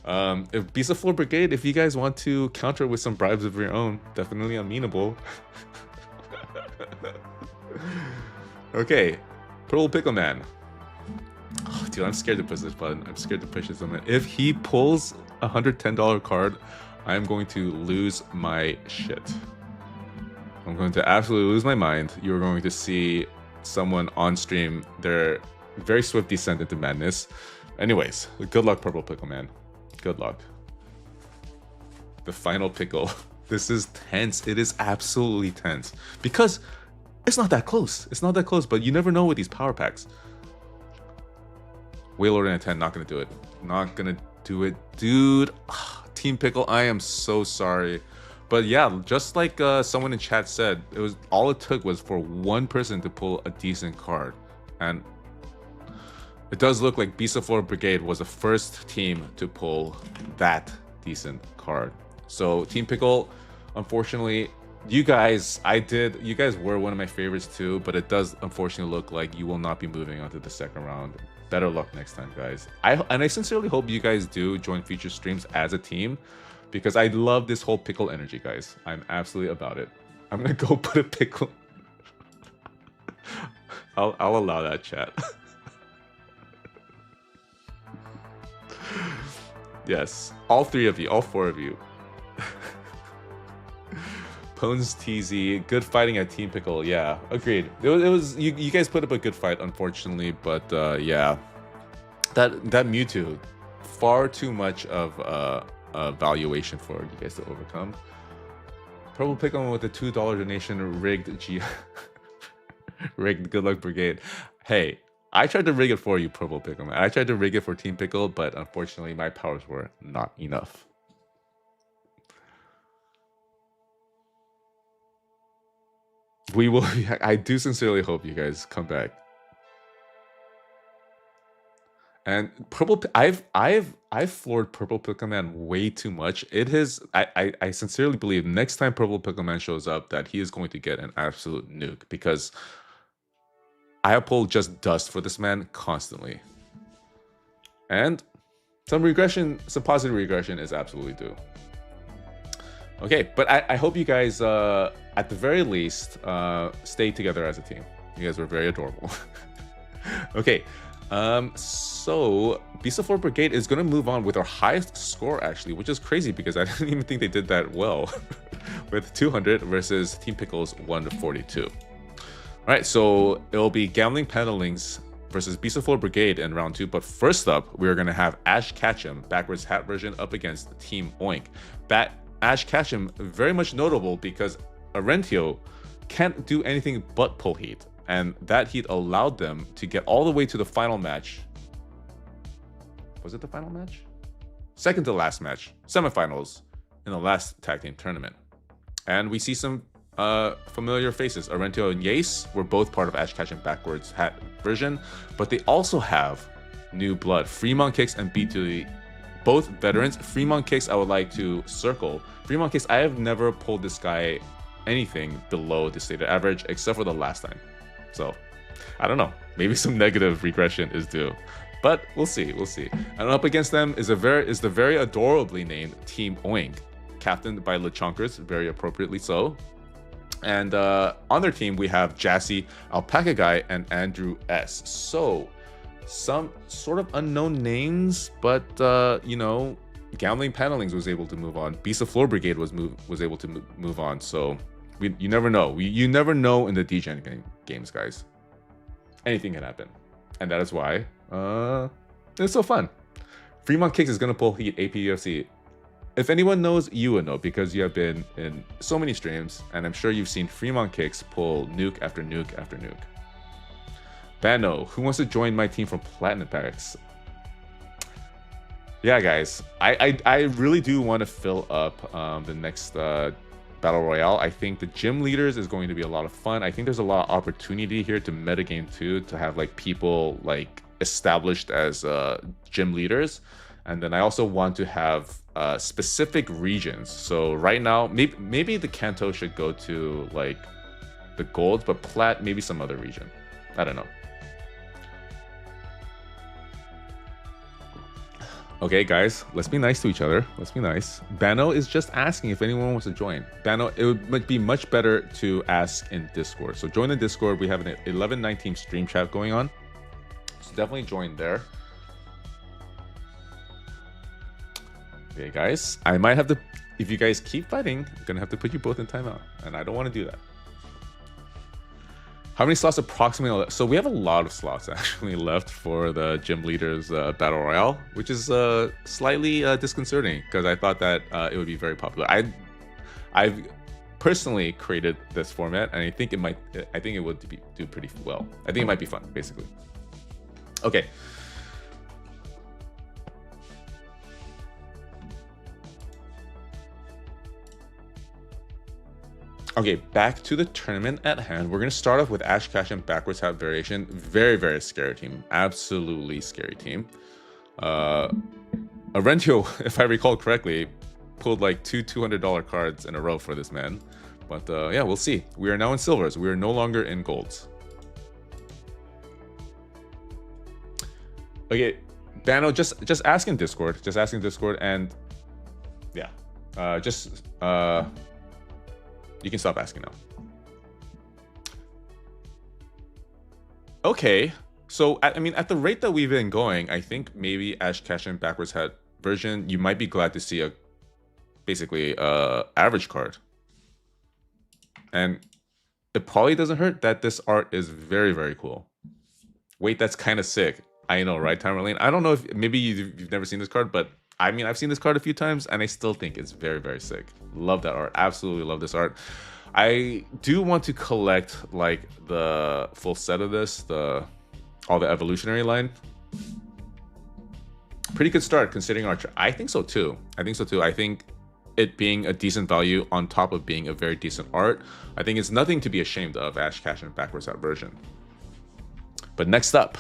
If Beast of Floor Brigade, if you guys want to counter with some bribes of your own, definitely amenable. Okay, Purple Pickle Man. Oh, dude, I'm scared to push this button. I'm scared to push this button. If he pulls a $110 card, I'm going to lose my shit. I'm going to absolutely lose my mind. You're going to see someone on stream their very swift descent into madness. Anyways, good luck, Purple Pickle Man. Good luck. The final pickle. This is tense. It is absolutely tense because it's not that close. It's not that close, but you never know with these power packs. Waylord in a 10, not gonna do it. Not gonna do it, dude. Team Pickle, I am so sorry. But yeah, just like someone in chat said, it was all it took was for one person to pull a decent card, and it does look like Beast of Floor Brigade was the first team to pull that decent card. So Team Pickle, unfortunately, You guys, you guys were one of my favorites too, but it does unfortunately look like you will not be moving on to the second round. Better luck next time, guys. I sincerely hope you guys do join future streams as a team, because I love this whole Pickle energy, guys. I'm absolutely about it. I'm gonna go put a Pickle. I'll allow that, chat. Yes, all three of you, all four of you. Pones TZ, good fighting at Team Pickle. Yeah, agreed. It was you guys put up a good fight, unfortunately, but yeah, that Mewtwo, far too much of a valuation for you guys to overcome. Purple Pickle with a $2 donation rigged rigged. Good luck, Brigade. Hey, I tried to rig it for you, Purple Pickle, man. I tried to rig it for Team Pickle, but unfortunately, my powers were not enough. We will. I do sincerely hope you guys come back. And purple, I've floored Purple Pickleman way too much. It is. I sincerely believe next time Purple Pickleman shows up that he is going to get an absolute nuke, because I have pulled just dust for this man constantly, and some regression, some positive regression is absolutely due. Okay, but I hope you guys, at the very least, stay together as a team. You guys were very adorable. Okay, so Beast of 4 Brigade is going to move on with our highest score, actually, which is crazy because I didn't even think they did that well. With 200 versus Team Pickle's 142. All right, so it'll be Gambling Pandelings versus Beast of 4 Brigade in round 2. But first up, we're going to have Ash Ketchum, backwards hat version, up against Team Oink. Ash Ketchum, very much notable because Arentio can't do anything but pull heat, and that heat allowed them to get all the way to the final match. Was it the final match? Second to last match, semifinals in the last tag team tournament. And we see some familiar faces. Arentio and Yace were both part of Ash Ketchum backwards hat version, but they also have new blood. Fremont Kicks and B2, both veterans. Fremont Kicks, I would like to circle. Fremont Kicks, I have never pulled this guy anything below the stated average, except for the last time. So, I don't know. Maybe some negative regression is due. But we'll see, we'll see. And up against them is the very adorably named Team Oink, captained by LeChonkers, very appropriately so. And on their team, we have Jassy, Alpaca Guy, and Andrew S. So, some sort of unknown names, but you know, Gambling Pandelings was able to move on. Beast of 4 Brigade was able to move on. So you never know. You never know in the degen games, guys. Anything can happen, and that is why it's so fun. Fremont Kicks is gonna pull heat APUFC. If anyone knows, you would know, because you have been in so many streams, and I'm sure you've seen Fremont Kicks pull nuke after nuke after nuke. Bano, who wants to join my team from Platinum Packs? Yeah, guys, I really do want to fill up the next Battle Royale. I think the gym leaders is going to be a lot of fun. I think there's a lot of opportunity here to metagame too, to have like people like established as gym leaders. And then I also want to have specific regions. So right now, maybe the Kanto should go to like the gold, but plat, maybe some other region. I don't know. Okay, guys, let's be nice to each other. Let's be nice. Bano is just asking if anyone wants to join. Bano, it would be much better to ask in Discord. So join the Discord. We have an 11-19 stream chat going on. So definitely join there. Okay, guys, I might have to, if you guys keep fighting, I'm gonna have to put you both in timeout, and I don't want to do that. How many slots approximately? So we have a lot of slots actually left for the gym leaders battle royale, which is slightly disconcerting because I thought that it would be very popular. I've personally created this format, and I think it would do pretty well. I think it might be fun, basically. Okay. Okay, back to the tournament at hand. We're going to start off with Ash Ketchum backwards hat variation. Very, very scary team. Absolutely scary team. Arentio, if I recall correctly, pulled like two $200 cards in a row for this man. But yeah, we'll see. We are now in silvers. We are no longer in golds. Okay, Bano, just ask in Discord. Just ask in Discord, and yeah, you can stop asking now. Okay, so I mean, at the rate that we've been going, I think maybe Ash Ketchum backwards hat version, you might be glad to see a basically average card. And it probably doesn't hurt that this art is very, very cool. Wait, that's kind of sick. I know, right, Tamerlane? I don't know if maybe you've never seen this card, but I mean, I've seen this card a few times, and I still think it's very, very sick. Love that art. Absolutely love this art. I do want to collect like the full set of this, all the evolutionary line. Pretty good start considering our. I think so too. I think it being a decent value on top of being a very decent art, I think it's nothing to be ashamed of. Ash Ketchum backwards out version. But next up,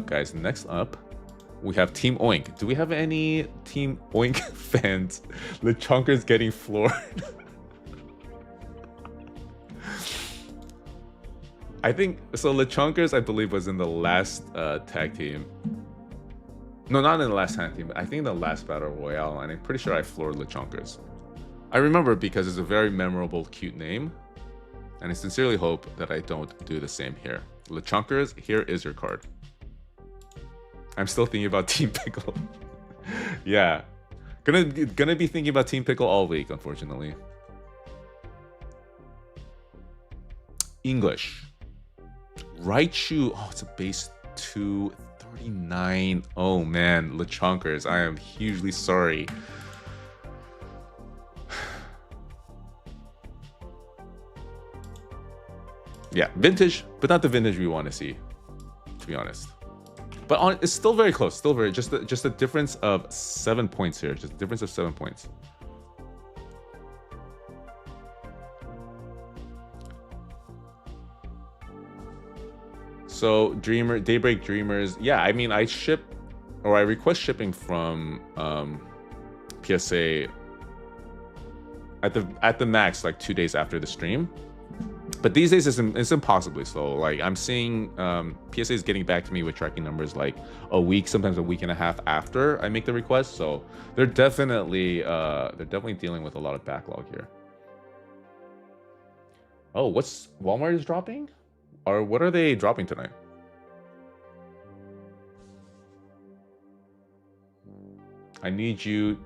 guys. Next up, we have Team Oink. Do we have any Team Oink fans? Lechonker's getting floored. I think so. Lechonkers, I believe, was in the last tag team. No, not in the last tag team, but I think in the last battle royale, and I'm pretty sure I floored Lechonkers. I remember because it's a very memorable, cute name, and I sincerely hope that I don't do the same here. Lechonkers, here is your card. I'm still thinking about Team Pickle. Yeah, gonna be thinking about Team Pickle all week, unfortunately. English. Raichu. Oh, it's a base 239. Oh man, Lechonkers, I am hugely sorry. Yeah, vintage, but not the vintage we want to see, to be honest. But it's still very close. Still very just a difference of 7 points here. Just a difference of 7 points. So Daybreak Dreamers, yeah, I mean I request shipping from PSA at the max like 2 days after the stream. But these days it's impossibly slow. Like I'm seeing PSA is getting back to me with tracking numbers like a week, sometimes a week and a half after I make the request. So they're definitely dealing with a lot of backlog here. Oh, what's Walmart is dropping? Or what are they dropping tonight? I need to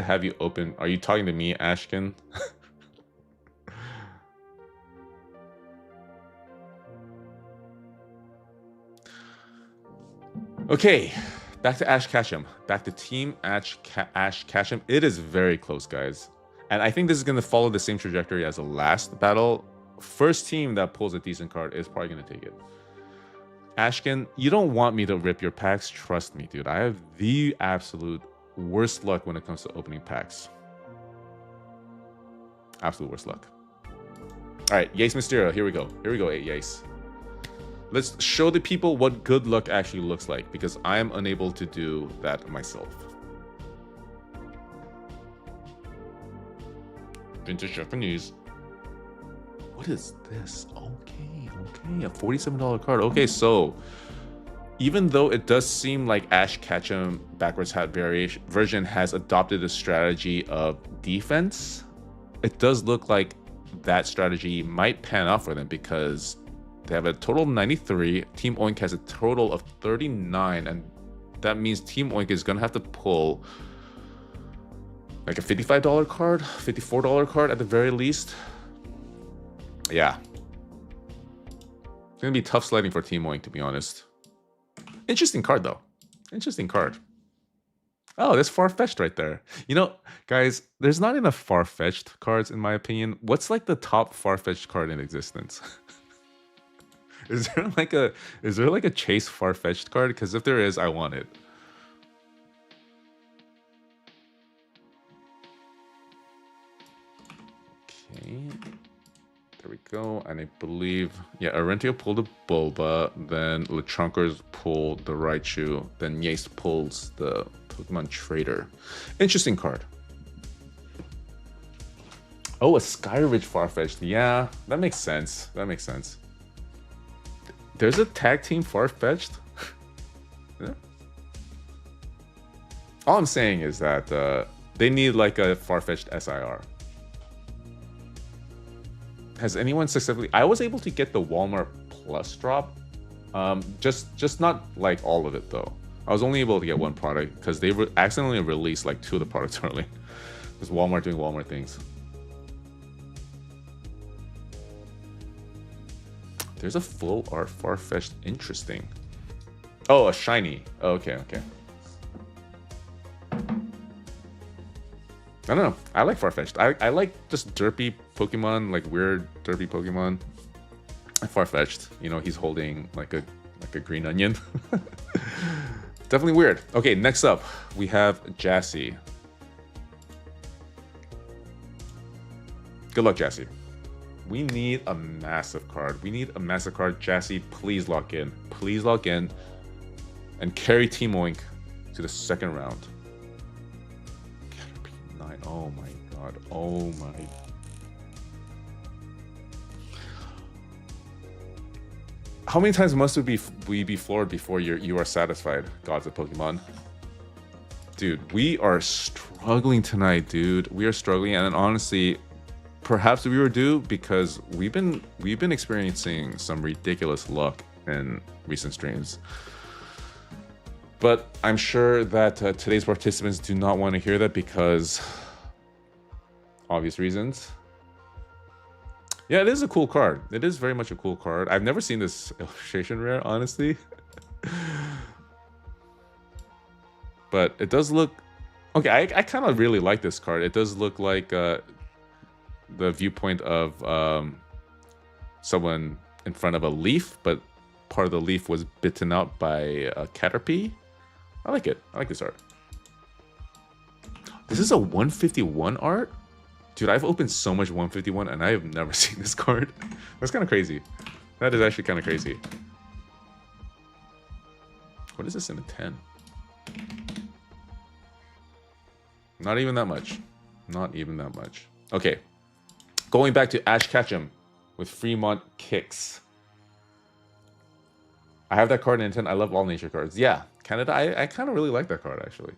have you open. Are you talking to me, Ashkin? Okay, back to Ash Ketchum. Back to Team Ash Ketchum. It is very close, guys. And I think this is going to follow the same trajectory as the last battle. First team that pulls a decent card is probably going to take it. Ashkin, you don't want me to rip your packs. Trust me, dude. I have the absolute worst luck when it comes to opening packs. Absolute worst luck. All right, Yace Mysterio. Here we go. Here we go, Yace. Let's show the people what good luck actually looks like, because I am unable to do that myself. Vintage Japanese. What is this? Okay, a $47 card. Okay, so even though it does seem like Ash Ketchum backwards hat version has adopted a strategy of defense, it does look like that strategy might pan out for them because they have a total of 93. Team Oink has a total of 39, and that means Team Oink is gonna have to pull like a $55 card, $54 card at the very least. Yeah. It's gonna be tough sledding for Team Oink, to be honest. Interesting card, though. Interesting card. Oh, there's Far-Fetched right there. You know, guys, there's not enough Far-Fetched cards, in my opinion. What's like the top Far-Fetched card in existence? Is there like a Chase Far-Fetched card? Because if there is, I want it. Okay. There we go. And I believe, yeah, Arentio pulled the Bulba, then Lechonkers pulled the Raichu, then Yace pulls the Pokemon Trader. Interesting card. Oh, a Skyridge Farfetch'd. Yeah, that makes sense. That makes sense. There's a tag team Farfetch'd? Yeah. All I'm saying is that they need like a Farfetch'd SIR. Has anyone successfully... I was able to get the Walmart Plus drop. Just not like all of it though. I was only able to get one product because they accidentally released like 2 of the products early. Just Walmart doing Walmart things. There's a full art Farfetch'd. Interesting. Oh, a shiny. Oh, okay, okay. I don't know. I like Farfetch'd. I like just derpy Pokemon, like weird derpy Pokemon. Farfetch'd. You know, he's holding like a green onion. Definitely weird. Okay, next up we have Jassy. Good luck, Jassy. We need a massive card. We need a massive card. Jassy, please lock in. Please lock in and carry Team Oink to the second round. Caterpie 9. Oh my god. Oh my. How many times must we be floored before you are satisfied, gods of Pokemon? Dude, we are struggling tonight, dude. We are struggling, and honestly, perhaps we were due because we've been experiencing some ridiculous luck in recent streams. But I'm sure that today's participants do not want to hear that because obvious reasons. Yeah, it is a cool card. It is very much a cool card. I've never seen this illustration rare, honestly. But it does look... Okay, I kind of really like this card. It does look like the viewpoint of someone in front of a leaf, but part of the leaf was bitten out by a Caterpie. I like it. I like this art. This is a 151 art? Dude, I've opened so much 151 and I have never seen this card. That's kind of crazy. That is actually kind of crazy. What is this in a 10? Not even that much. Not even that much. Okay. Going back to Ash Ketchum with Fremont Kicks. I have that card in 10. I love all nature cards. Yeah, Canada. I kind of really like that card, actually.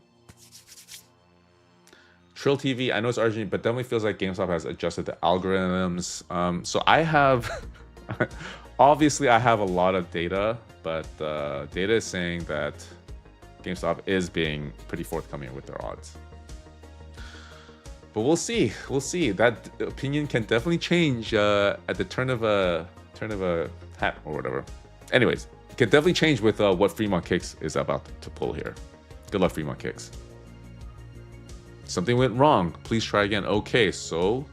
Trill TV, I know it's Argentine, but definitely feels like GameStop has adjusted the algorithms. So I have, obviously I have a lot of data, but data is saying that GameStop is being pretty forthcoming with their odds. But we'll see. We'll see. That opinion can definitely change at the turn of a hat or whatever. Anyways, it can definitely change with what Fremont Kicks is about to pull here. Good luck, Fremont Kicks. Something went wrong. Please try again. Okay, so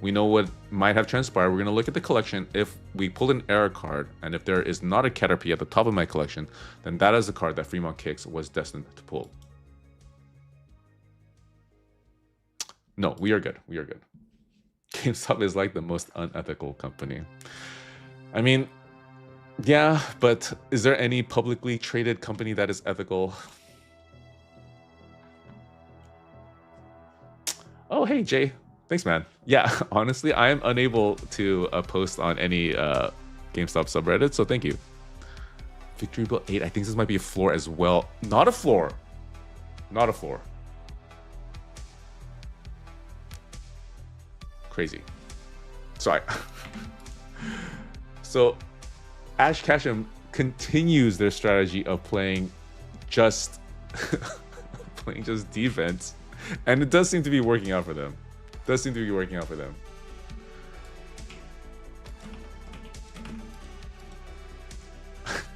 we know what might have transpired. We're going to look at the collection. If we pulled an error card, and if there is not a Caterpie at the top of my collection, then that is the card that Fremont Kicks was destined to pull. No, we are good. We are good. GameStop is like the most unethical company. I mean, yeah, but is there any publicly traded company that is ethical? Oh, hey, Jay. Thanks, man. Yeah, honestly, I am unable to post on any GameStop subreddit, so thank you. Victory Bell 8. I think this might be a floor as well. Not a floor. Not a floor. Crazy. Sorry. So, Ash Ketchum continues their strategy of playing just defense. And it does seem to be working out for them.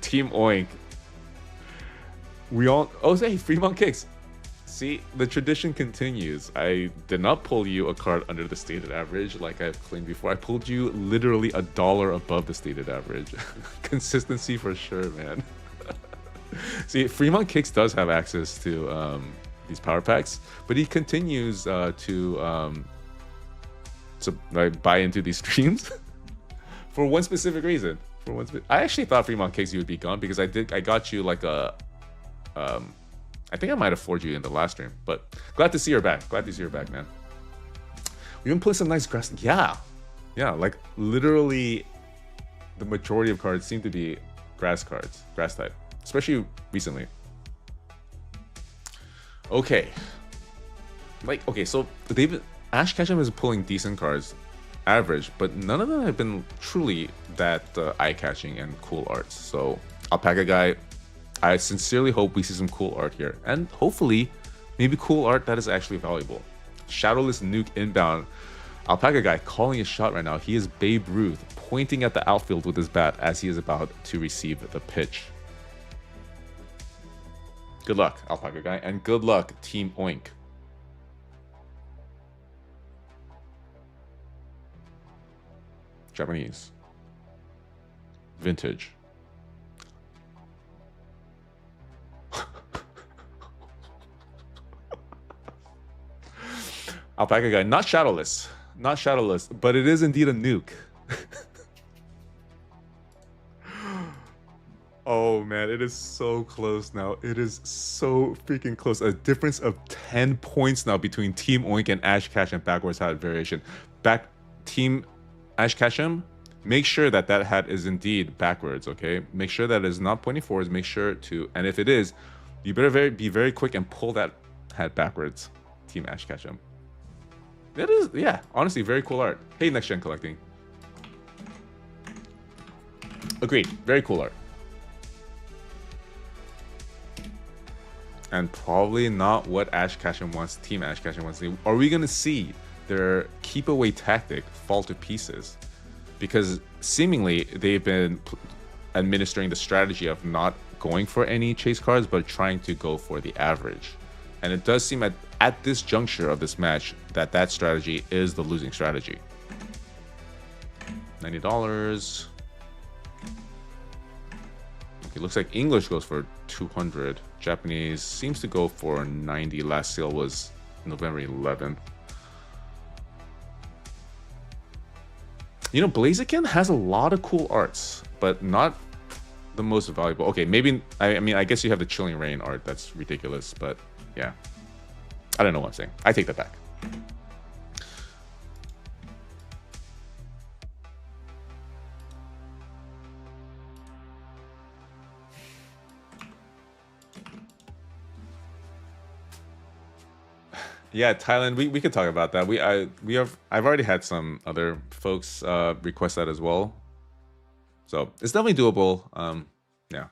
Team Oink. We all... Oh, say, Fremont Kicks. See, the tradition continues. I did not pull you a card under the stated average like I've claimed before. I pulled you literally $1 above the stated average. Consistency for sure, man. See, Fremont Kicks does have access to... these power packs, but he continues to like, buy into these streams for one specific reason. I actually thought Fremont Kicks you would be gone because I got you like a I think I might have floored you in the last stream, but glad to see her back. Glad to see her back, man. You've been pulling some nice grass. Yeah. Yeah, like literally the majority of cards seem to be grass cards, grass type, especially recently. Okay. Like, okay, so Ash Ketchum is pulling decent cards, average, but none of them have been truly that eye-catching and cool arts. So, Alpaca Guy, I sincerely hope we see some cool art here, and hopefully, maybe cool art that is actually valuable. Shadowless Nuke inbound. Alpaca Guy calling a shot right now. He is Babe Ruth, pointing at the outfield with his bat as he is about to receive the pitch. Good luck, Alpaca Guy, and good luck, Team Oink. Japanese. Vintage. Alpaca Guy, not shadowless. Not shadowless, but it is indeed a nuke. Oh man, it is so close now. It is so freaking close. A difference of 10 points now between Team Oink and Ash Ketchum backwards hat variation. Back Team Ash Ketchum, make sure that that hat is indeed backwards, okay? Make sure that it is not pointing forwards. Make sure to, and if it is, you better be very quick and pull that hat backwards, Team Ash Ketchum. That is, yeah, honestly, very cool art. Hey, Next Gen Collecting. Agreed, very cool art. And probably not what Ash Ketchum wants, Team Ash Ketchum wants to do. Are we going to see their keep away tactic fall to pieces? Because seemingly they've been administering the strategy of not going for any chase cards, but trying to go for the average. And it does seem at this juncture of this match that that strategy is the losing strategy. $90. Okay, looks like English goes for 200. Japanese seems to go for 90. Last sale was November 11th. You know, Blaziken has a lot of cool arts, but not the most valuable. Okay, maybe, I mean, I guess you have the Chilling Rain art. That's ridiculous, but yeah. I don't know what I'm saying. I take that back. Yeah, Thailand. We could talk about that. I've already had some other folks request that as well. So it's definitely doable. Yeah.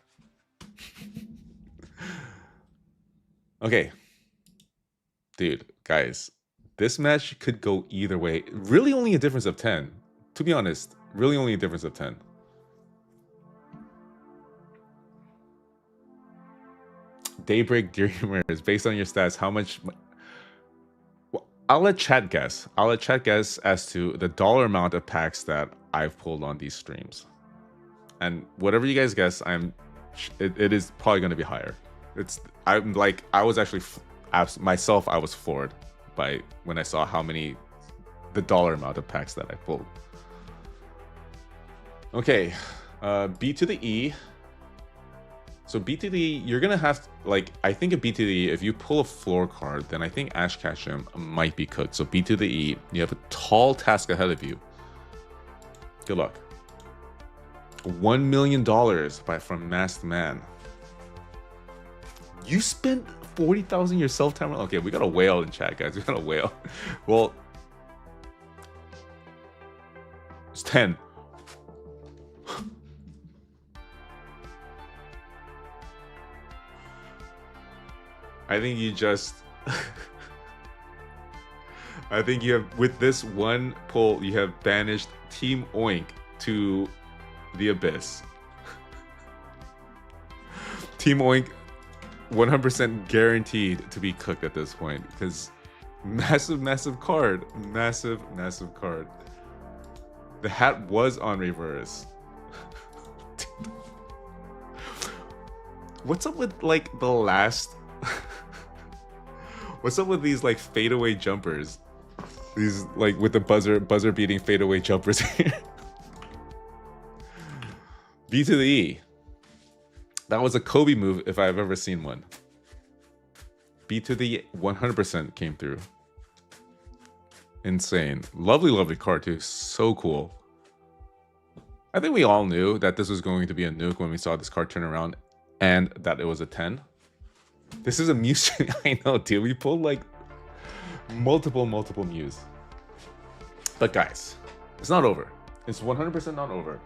Okay. Dude, guys, this match could go either way. Really only a difference of 10. To be honest, really only a difference of 10. Daybreak Dreamers, based on your stats, how much... Well, I'll let chat guess. I'll let chat guess as to the dollar amount of packs that I've pulled on these streams. And whatever you guys guess, it is probably going to be higher. I'm like, I was actually... myself, I was floored by when I saw the dollar amount of packs that I pulled. Okay, B to the E. So B to the E, you're gonna have, like, I think a B to the E, if you pull a floor card, then I think Ash Ketchum might be cooked. So B to the E, you have a tall task ahead of you. Good luck. $1 million from Masked Man. You spent 40,000 yourself, timer. Okay, we got a whale in chat, guys. We got a whale. Well, it's 10. I think you just... I think you have, with this one pull, you have banished Team Oink to the abyss. Team Oink 100% guaranteed to be cooked at this point, because massive card. Massive card. The hat was on reverse. What's up with, like, the last... What's up with these, like, fadeaway jumpers? These, like, with the buzzer beating fadeaway jumpers here. B to the E. That was a Kobe move if I've ever seen one. B to the 100% came through. Insane. Lovely, lovely card too. So cool. I think we all knew that this was going to be a nuke when we saw this card turn around and that it was a 10. This is a Muse. I know, dude. We pulled like multiple Muse. But guys, it's not over. It's 100% not over.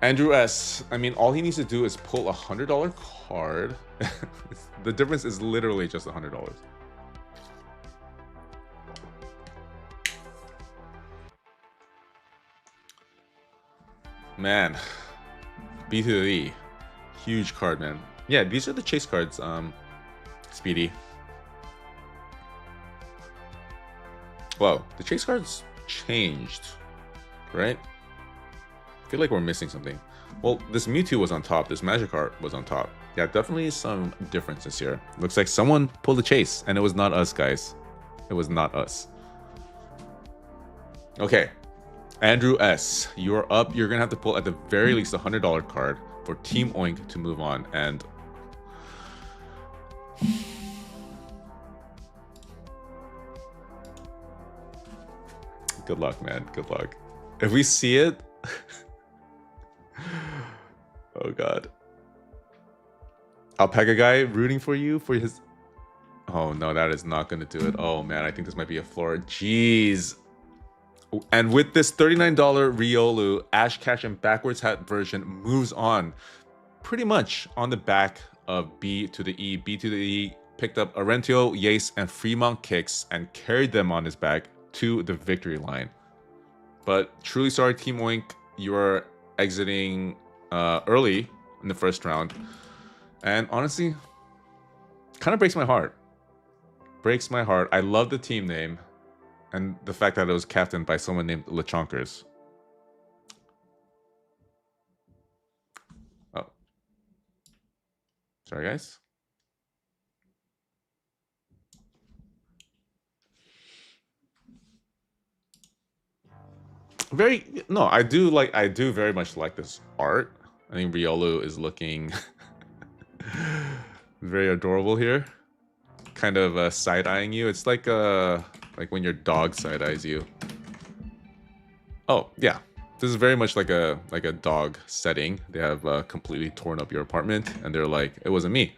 Andrew S. I mean, all he needs to do is pull a $100 card. The difference is literally just $100. Man, B to the E. Huge card, man. Yeah, these are the chase cards, Speedy. Whoa, the chase cards changed, right? I feel like we're missing something. Well, this Mewtwo was on top. This Magikarp was on top. Yeah, definitely some differences here. Looks like someone pulled a chase, and it was not us, guys. It was not us. Okay. Andrew S., you're up. You're going to have to pull at the very least a $100 card for Team Oink to move on. And good luck, man. Good luck. If we see it... Oh, God. Alpaca guy rooting for you for his... Oh, no, that is not going to do it. Oh, man, I think this might be a floor. Jeez. And with this $39 Riolu, Ash Catch and backwards hat version moves on pretty much on the back of B to the E. B to the E picked up Arentio, Yace, and Fremont kicks and carried them on his back to the victory line. But truly sorry, Team Oink, you are exiting early in the first round. And honestly, kind of breaks my heart. Breaks my heart. I love the team name. And the fact that it was captained by someone named LeChonkers. Oh. Sorry, guys. I do very much like this art. I think Riolu is looking very adorable here. Kind of side-eyeing you. It's like when your dog side-eyes you. Oh, yeah. This is very much like a dog setting. They have completely torn up your apartment, and they're like, it wasn't me.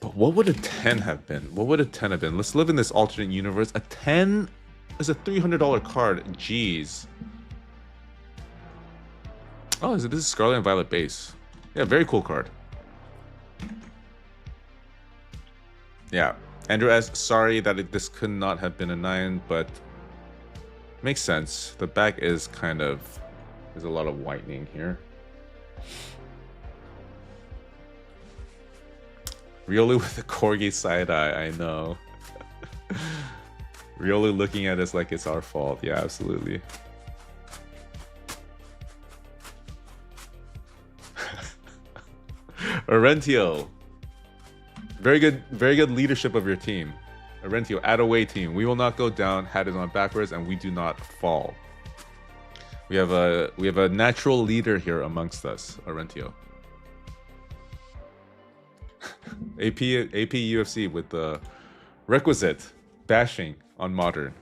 But what would a 10 have been? What would a 10 have been? Let's live in this alternate universe. A 10 is a $300 card. Jeez. Oh, this is Scarlet and Violet base. Yeah, very cool card. Yeah. Andrew S., sorry that this could not have been a 9, but makes sense. The back is there's a lot of whitening here. Riolu with the corgi side eye, I know. Riolu looking at us like it's our fault. Yeah, absolutely. Arentio. Very good leadership of your team. Arentio, add away team. We will not go down, hat is on backwards, and we do not fall. We have a natural leader here amongst us, Arentio. AP UFC with the requisite bashing on modern.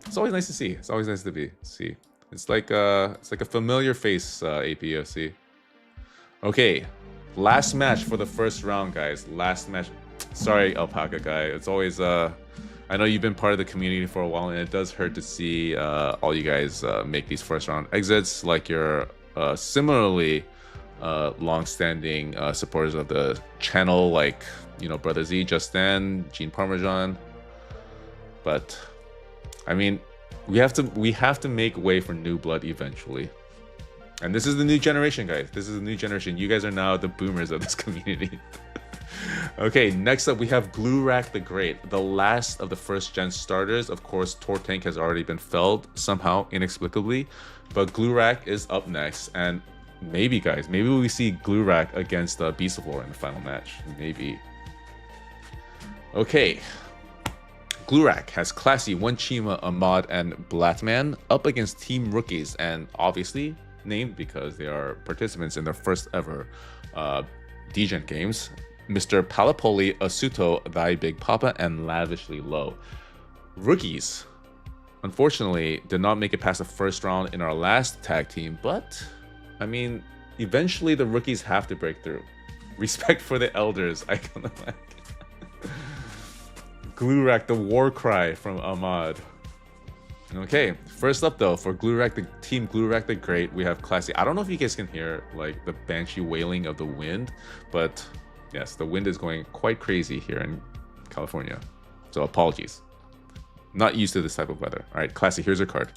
It's always nice to see. It's always nice to see. It's like a familiar face, AP UFC. Okay. Last match for the first round, guys. Last match. Sorry, Alpaca guy. It's always I know you've been part of the community for a while, and it does hurt to see all you guys make these first round exits. Like you're similarly long-standing supporters of the channel, like Brother Z, Justin, Gene Parmesan. But I mean, we have to make way for new blood eventually. And this is the new generation, guys. This is the new generation. You guys are now the boomers of this community. Okay, next up we have Glurak the Great, the last of the first gen starters. Of course, Tortank has already been felled somehow, inexplicably. But Glurak is up next. And maybe, guys, maybe we see Glurak against Beaslivore in the final match. Maybe. Okay. Glurak has Classy, One Chima, Ahmad, and Blatman up against Team Rookies. And obviously named because they are participants in their first ever Degen games. Mr. Palapoli, Asuto, Thy Big Papa, and Lavishly Low. Rookies, unfortunately, did not make it past the first round in our last tag team, but, I mean, eventually the rookies have to break through. Respect for the elders, I kind of like. Glurak, the war cry from Ahmad. Okay, first up though, for Glurak, the team Glurak the Great, we have Classy. I don't know if you guys can hear like the banshee wailing of the wind, but yes, the wind is going quite crazy here in California. So apologies. Not used to this type of weather. All right, Classy, here's your card.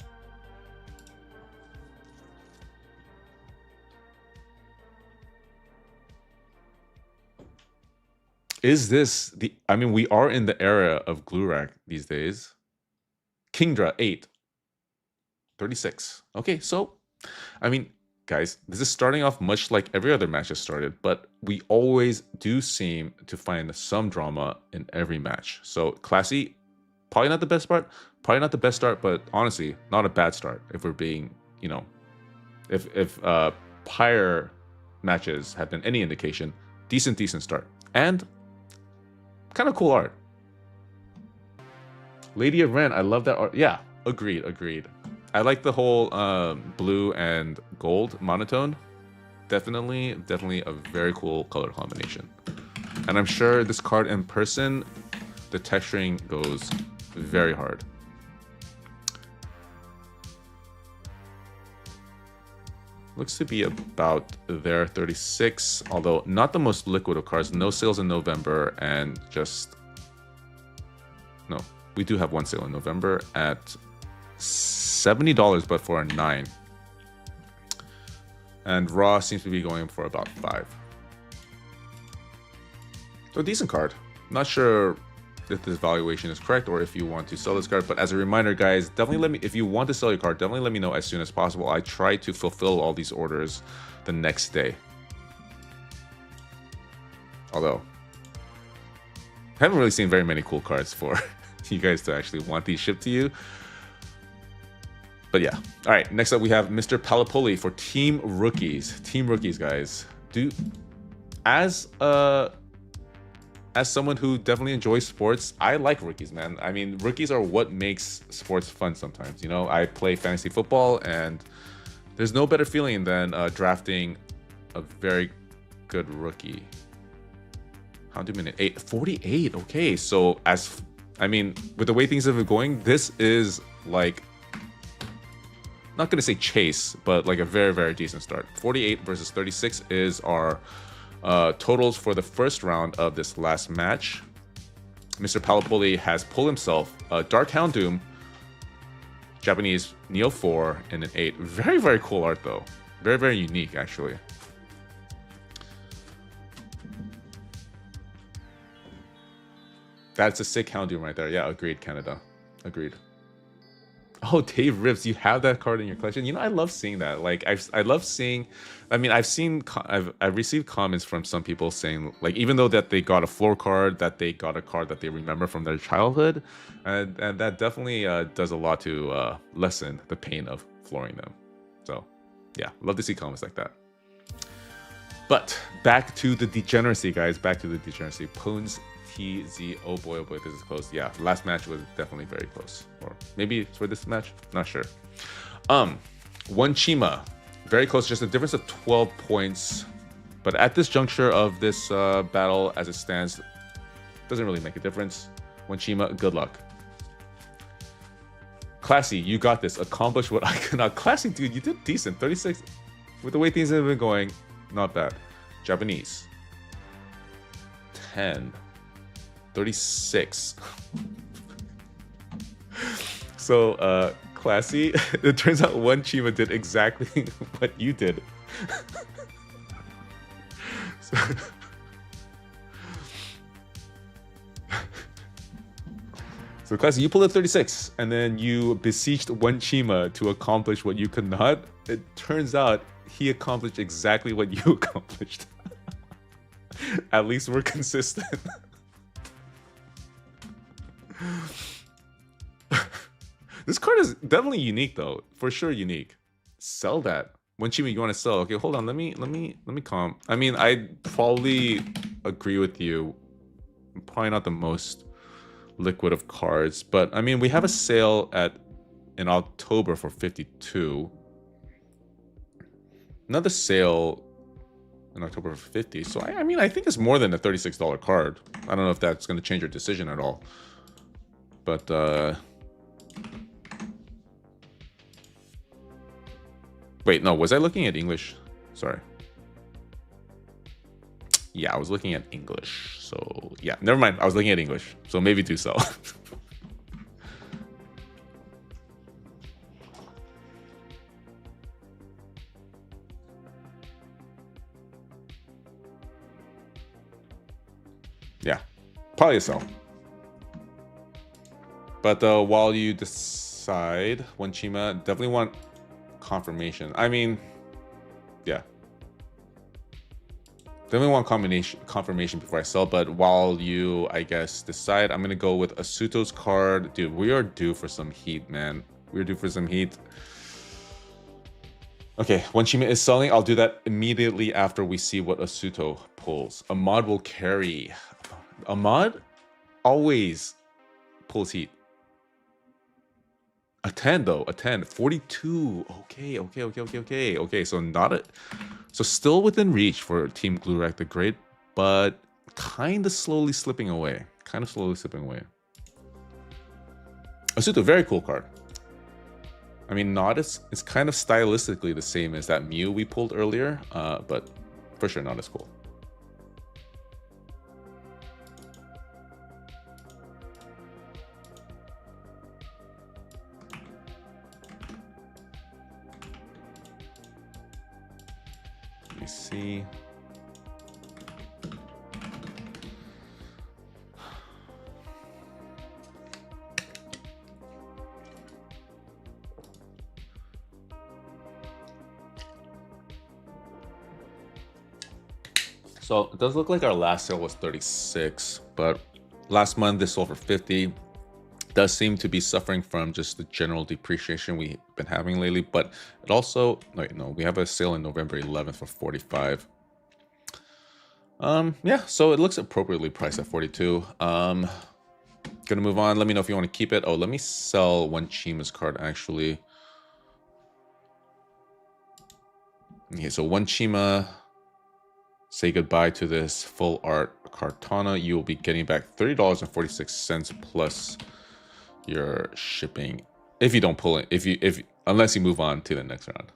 Is this the, I mean, we are in the era of Glurak these days. Kingdra, 8. 36. Okay, so, I mean, guys, this is starting off much like every other match has started, but we always do seem to find some drama in every match. So, Classy, probably not the best start, but honestly, not a bad start if we're being, you know, if prior matches have been any indication, decent start. And kind of cool art. Lady of Ren, I love that art. Yeah, agreed. I like the whole blue and gold monotone. Definitely a very cool color combination. And I'm sure this card in person, the texturing goes very hard. Looks to be about there, 36, although not the most liquid of cards. No sales in November, and just... No, we do have one sale in November at $70, but for a 9. And Raw seems to be going for about 5. So a decent card. Not sure if this valuation is correct or if you want to sell this card, but as a reminder, guys, definitely let me, if you want to sell your card, definitely let me know as soon as possible. I try to fulfill all these orders the next day. Although, I haven't really seen very many cool cards for you guys to actually want these shipped to you. But yeah. All right, next up we have Mr. Palapoli for Team Rookies. Team Rookies, guys. As someone who definitely enjoys sports, I like rookies, man. I mean, rookies are what makes sports fun sometimes. You know, I play fantasy football, and there's no better feeling than drafting a very good rookie. How do minute 8? 48. Okay, so I mean, with the way things have been going, this is like, not gonna say chase, but like a very decent start. 48 versus 36 is our totals for the first round of this last match. Mr. Palapoli has pulled himself a Dark Houndoom, Japanese Neo 4, and an 8. Very cool art though. Very unique actually. That's a sick Houndoom right there. Yeah, agreed, Canada. Agreed. Oh, Dave Rips, you have that card in your collection. You know, I love seeing that. Like, I love seeing. I mean, I've received comments from some people saying, like, even though that they got a floor card, that they got a card that they remember from their childhood, and that definitely does a lot to lessen the pain of flooring them. So, yeah, love to see comments like that. But back to the degeneracy, guys. Back to the degeneracy. Poons TZ. Oh boy, this is close. Yeah, last match was definitely very close. Or maybe it's for this match, not sure. One Chima, very close, just a difference of 12 points. But at this juncture of this battle, as it stands, doesn't really make a difference. One Chima, good luck. Classy, you got this. Accomplish what I cannot. Classy, dude, you did decent. 36. With the way things have been going, not bad. Japanese. 10. 36. So, Classy, it turns out one Chima did exactly what you did. So Classy, you pulled a 36, and then you beseeched one Chima to accomplish what you could not. It turns out he accomplished exactly what you accomplished. At least we're consistent. This card is definitely unique though, for sure unique. Sell that. One Chima you want to sell? Okay, hold on. Let me calm. I mean, I probably agree with you. Probably not the most liquid of cards, but I mean, we have a sale in October for 52. Another sale in October for 50. So I mean, I think it's more than a $36 card. I don't know if that's going to change your decision at all. But wait, no, was I looking at English? Sorry. Yeah, I was looking at English. So yeah, never mind. I was looking at English. So maybe do so. Yeah, probably a sell. But while you decide, one Chima, definitely want confirmation. I mean, yeah. Definitely want confirmation before I sell, but while you, I guess, decide, I'm going to go with Asuto's card. Dude, we are due for some heat, man. We're due for some heat. Okay, when Chima is selling, I'll do that immediately after we see what Asuto pulls. Ahmad will carry. Ahmad always pulls heat. A 10 though, a 10. 42. Okay. So still within reach for Team Glurak the Great, but kind of slowly slipping away. Asuto, very cool card. I mean, not as, it's kind of stylistically the same as that Mew we pulled earlier, but for sure not as cool. Let me see. So it does look like our last sale was 36, but last month this sold for 50. Does seem to be suffering from just the general depreciation we've been having lately, but it also, wait, no, we have a sale in November 11th for 45. Yeah, so it looks appropriately priced at 42. Gonna move on. Let me know if you want to keep it. Oh, let me sell one Chima's card actually. Okay, so one Chima. Say goodbye to this full art Kartana. You will be getting back $30.46 plus your shipping if you don't pull it. Unless you move on to the next round.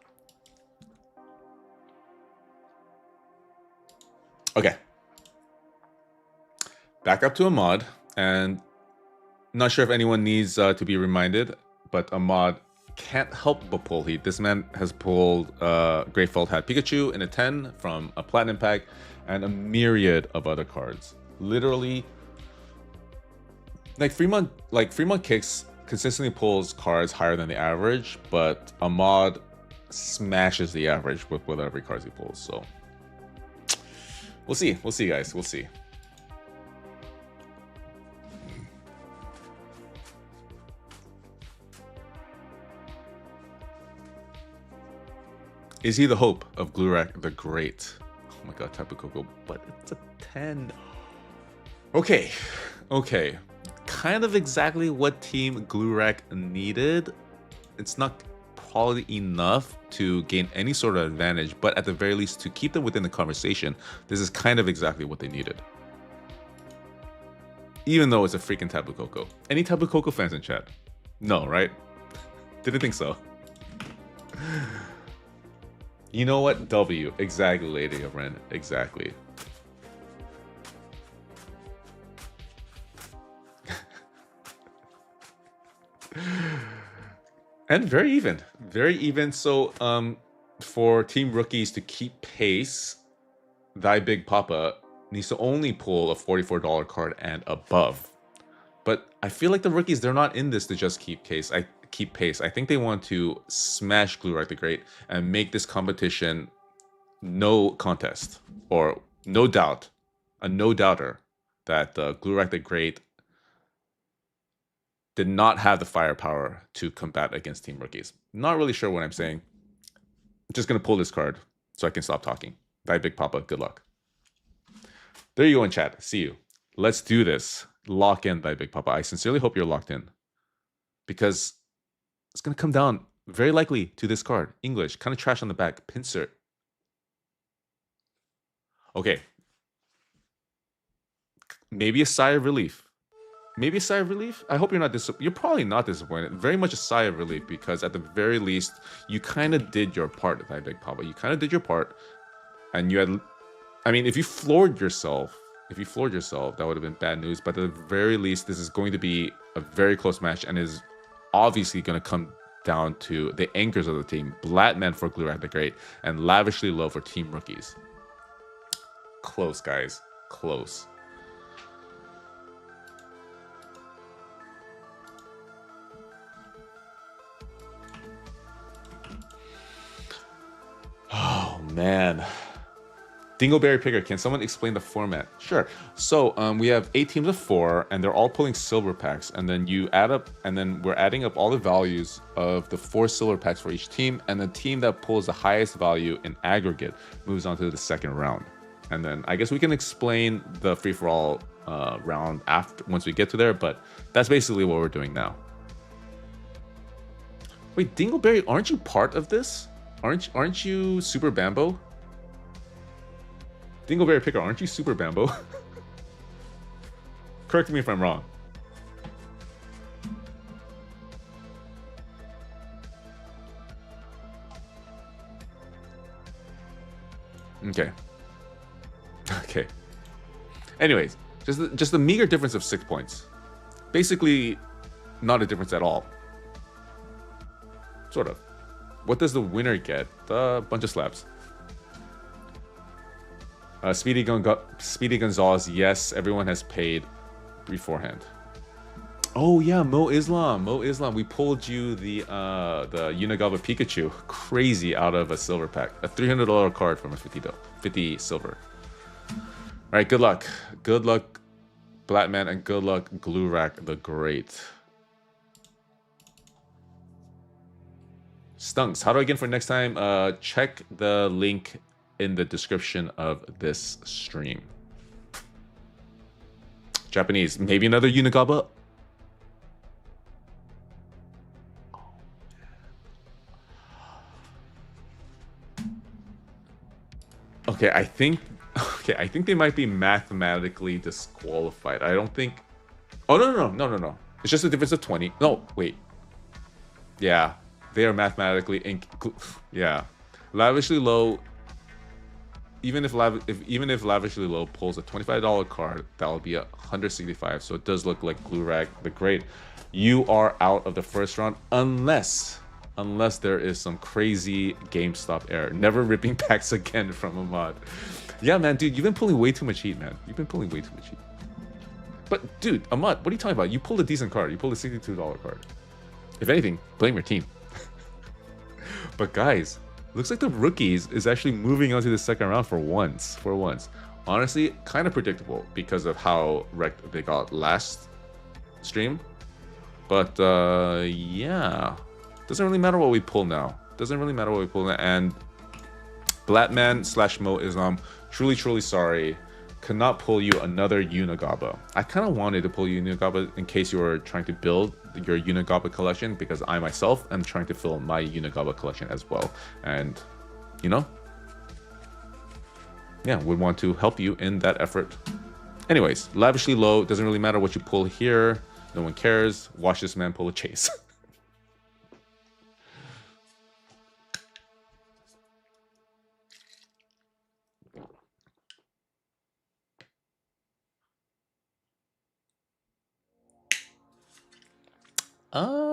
Okay. Back up to Ahmad, and not sure if anyone needs to be reminded, but Ahmad can't help but pull heat. This man has pulled Greyfeld had Pikachu in a 10 from a Platinum pack and a myriad of other cards. Literally, like Fremont Kicks consistently pulls cards higher than the average, but Ahmad smashes the average with every card he pulls. So we'll see, guys. We'll see. Is he the hope of Glurak the Great? Oh my god, Tapu Koko, but it's a 10. Okay. Kind of exactly what Team Glurak needed. It's not probably enough to gain any sort of advantage, but at the very least to keep them within the conversation, this is kind of exactly what they needed. Even though it's a freaking Tapu Koko. Any Tapu Koko fans in chat? No, right? Didn't think so. You know what? W. Exactly, Lady of Ren. Exactly. And very even. Very even. So, for Team Rookies to keep pace, Thy Big Papa needs to only pull a $44 card and above. But I feel like the rookies, they're not in this to just keep pace. I think they want to smash Glurak the Great and make this competition no contest or no doubt, a no doubter that Glurak the Great did not have the firepower to combat against Team Rookies. Not really sure what I'm saying. I'm just gonna pull this card so I can stop talking. Thy Big Papa, good luck. There you go in chat. See you. Let's do this. Lock in, thy big papa. I sincerely hope you're locked in. Because it's going to come down very likely to this card. English, kind of trash on the back. Pincer. Okay. Maybe a sigh of relief. Maybe a sigh of relief? I hope you're not disappointed. You're probably not disappointed. Very much a sigh of relief because at the very least, you kind of did your part, thy big papa. You kind of did your part. And you had... I mean, if you floored yourself, that would have been bad news. But at the very least, this is going to be a very close match and is obviously going to come down to the anchors of the team. Blatman for Glurak the Great and Lavishly Low for Team Rookies. Close, guys. Close. Oh, man. Dingleberry Picker, can someone explain the format? Sure. So we have 8 teams of 4, and they're all pulling silver packs. And then you add up, and then we're adding up all the values of the 4 silver packs for each team. And the team that pulls the highest value in aggregate moves on to the second round. And then I guess we can explain the free-for-all round after once we get to there. But that's basically what we're doing now. Wait, Dingleberry, aren't you part of this? Aren't you Super Bambo? Dingleberry Picker, aren't you Super Bambo? Correct me if I'm wrong. Okay. Okay. Anyways, just a meager difference of 6 points. Basically, not a difference at all. Sort of. What does the winner get? A bunch of slaps. Speedy Gonzalez, yes, everyone has paid beforehand. Oh yeah, Mo Islam, we pulled you the Unigaba Pikachu, crazy, out of a silver pack, a $300 card from a 50 silver. All right, good luck, Blatman, and good luck, Glurak the Great. Stunks, how do I get in for next time? Check the link in the description of this stream. Japanese, maybe another Unigaba. Okay, I think they might be mathematically disqualified. I don't think. Oh no. It's just a difference of 20. No, wait. Yeah, they are mathematically yeah. Lavishly Low. Even if Lavishly Low pulls a $25 card, that will be 165. So it does look like Glurak the Great. You are out of the first round unless there is some crazy GameStop error. Never ripping packs again from a mod. Yeah, man, dude, you've been pulling way too much heat, man. You've been pulling way too much heat. But dude, Ahmad, what are you talking about? You pulled a decent card. You pulled a $62 card. If anything, blame your team. But guys, looks like the Rookies is actually moving on to the second round for once. Honestly, kind of predictable because of how wrecked they got last stream. But yeah, doesn't really matter what we pull now. And Blatman / Mo Islam, truly sorry. Cannot pull you another Unigaba. I kind of wanted to pull you Unigaba in case you were trying to build your Unigaba collection, because I myself am trying to fill my Unigaba collection as well. And, you know, yeah, would want to help you in that effort. Anyways, Lavishly Low, doesn't really matter what you pull here. No one cares. Watch this man pull a chase.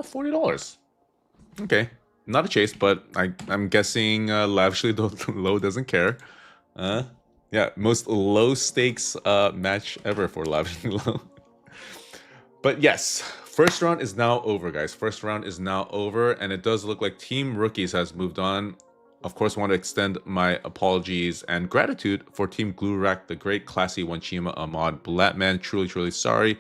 $40. Okay, not a chase, but I'm guessing Lavishly Low doesn't care. Yeah, most low stakes match ever for Lavishly Low. But yes, first round is now over, guys. First round is now over, and it does look like Team Rookies has moved on. Of course, want to extend my apologies and gratitude for Team Glurak, the Great, Classy, Wanchima, Ahmad, Blatman. Truly sorry.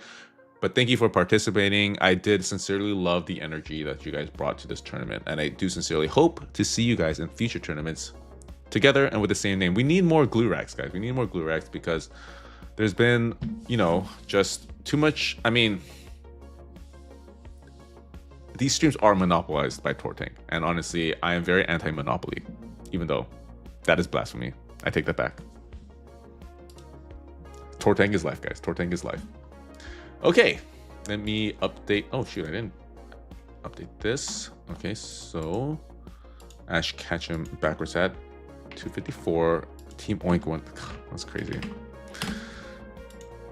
But thank you for participating. I did sincerely love the energy that you guys brought to this tournament. And I do sincerely hope to see you guys in future tournaments together and with the same name. We need more Gluraks, guys. We need more Gluraks because there's been, you know, just too much. I mean, these streams are monopolized by Tortank, and honestly, I am very anti-monopoly, even though that is blasphemy. I take that back. Tortank is life, guys. Tortank is life. Okay, let me update. Oh shoot, I didn't update this. Okay, so Ash Ketchum backwards at 254. Team Oink won. That's crazy.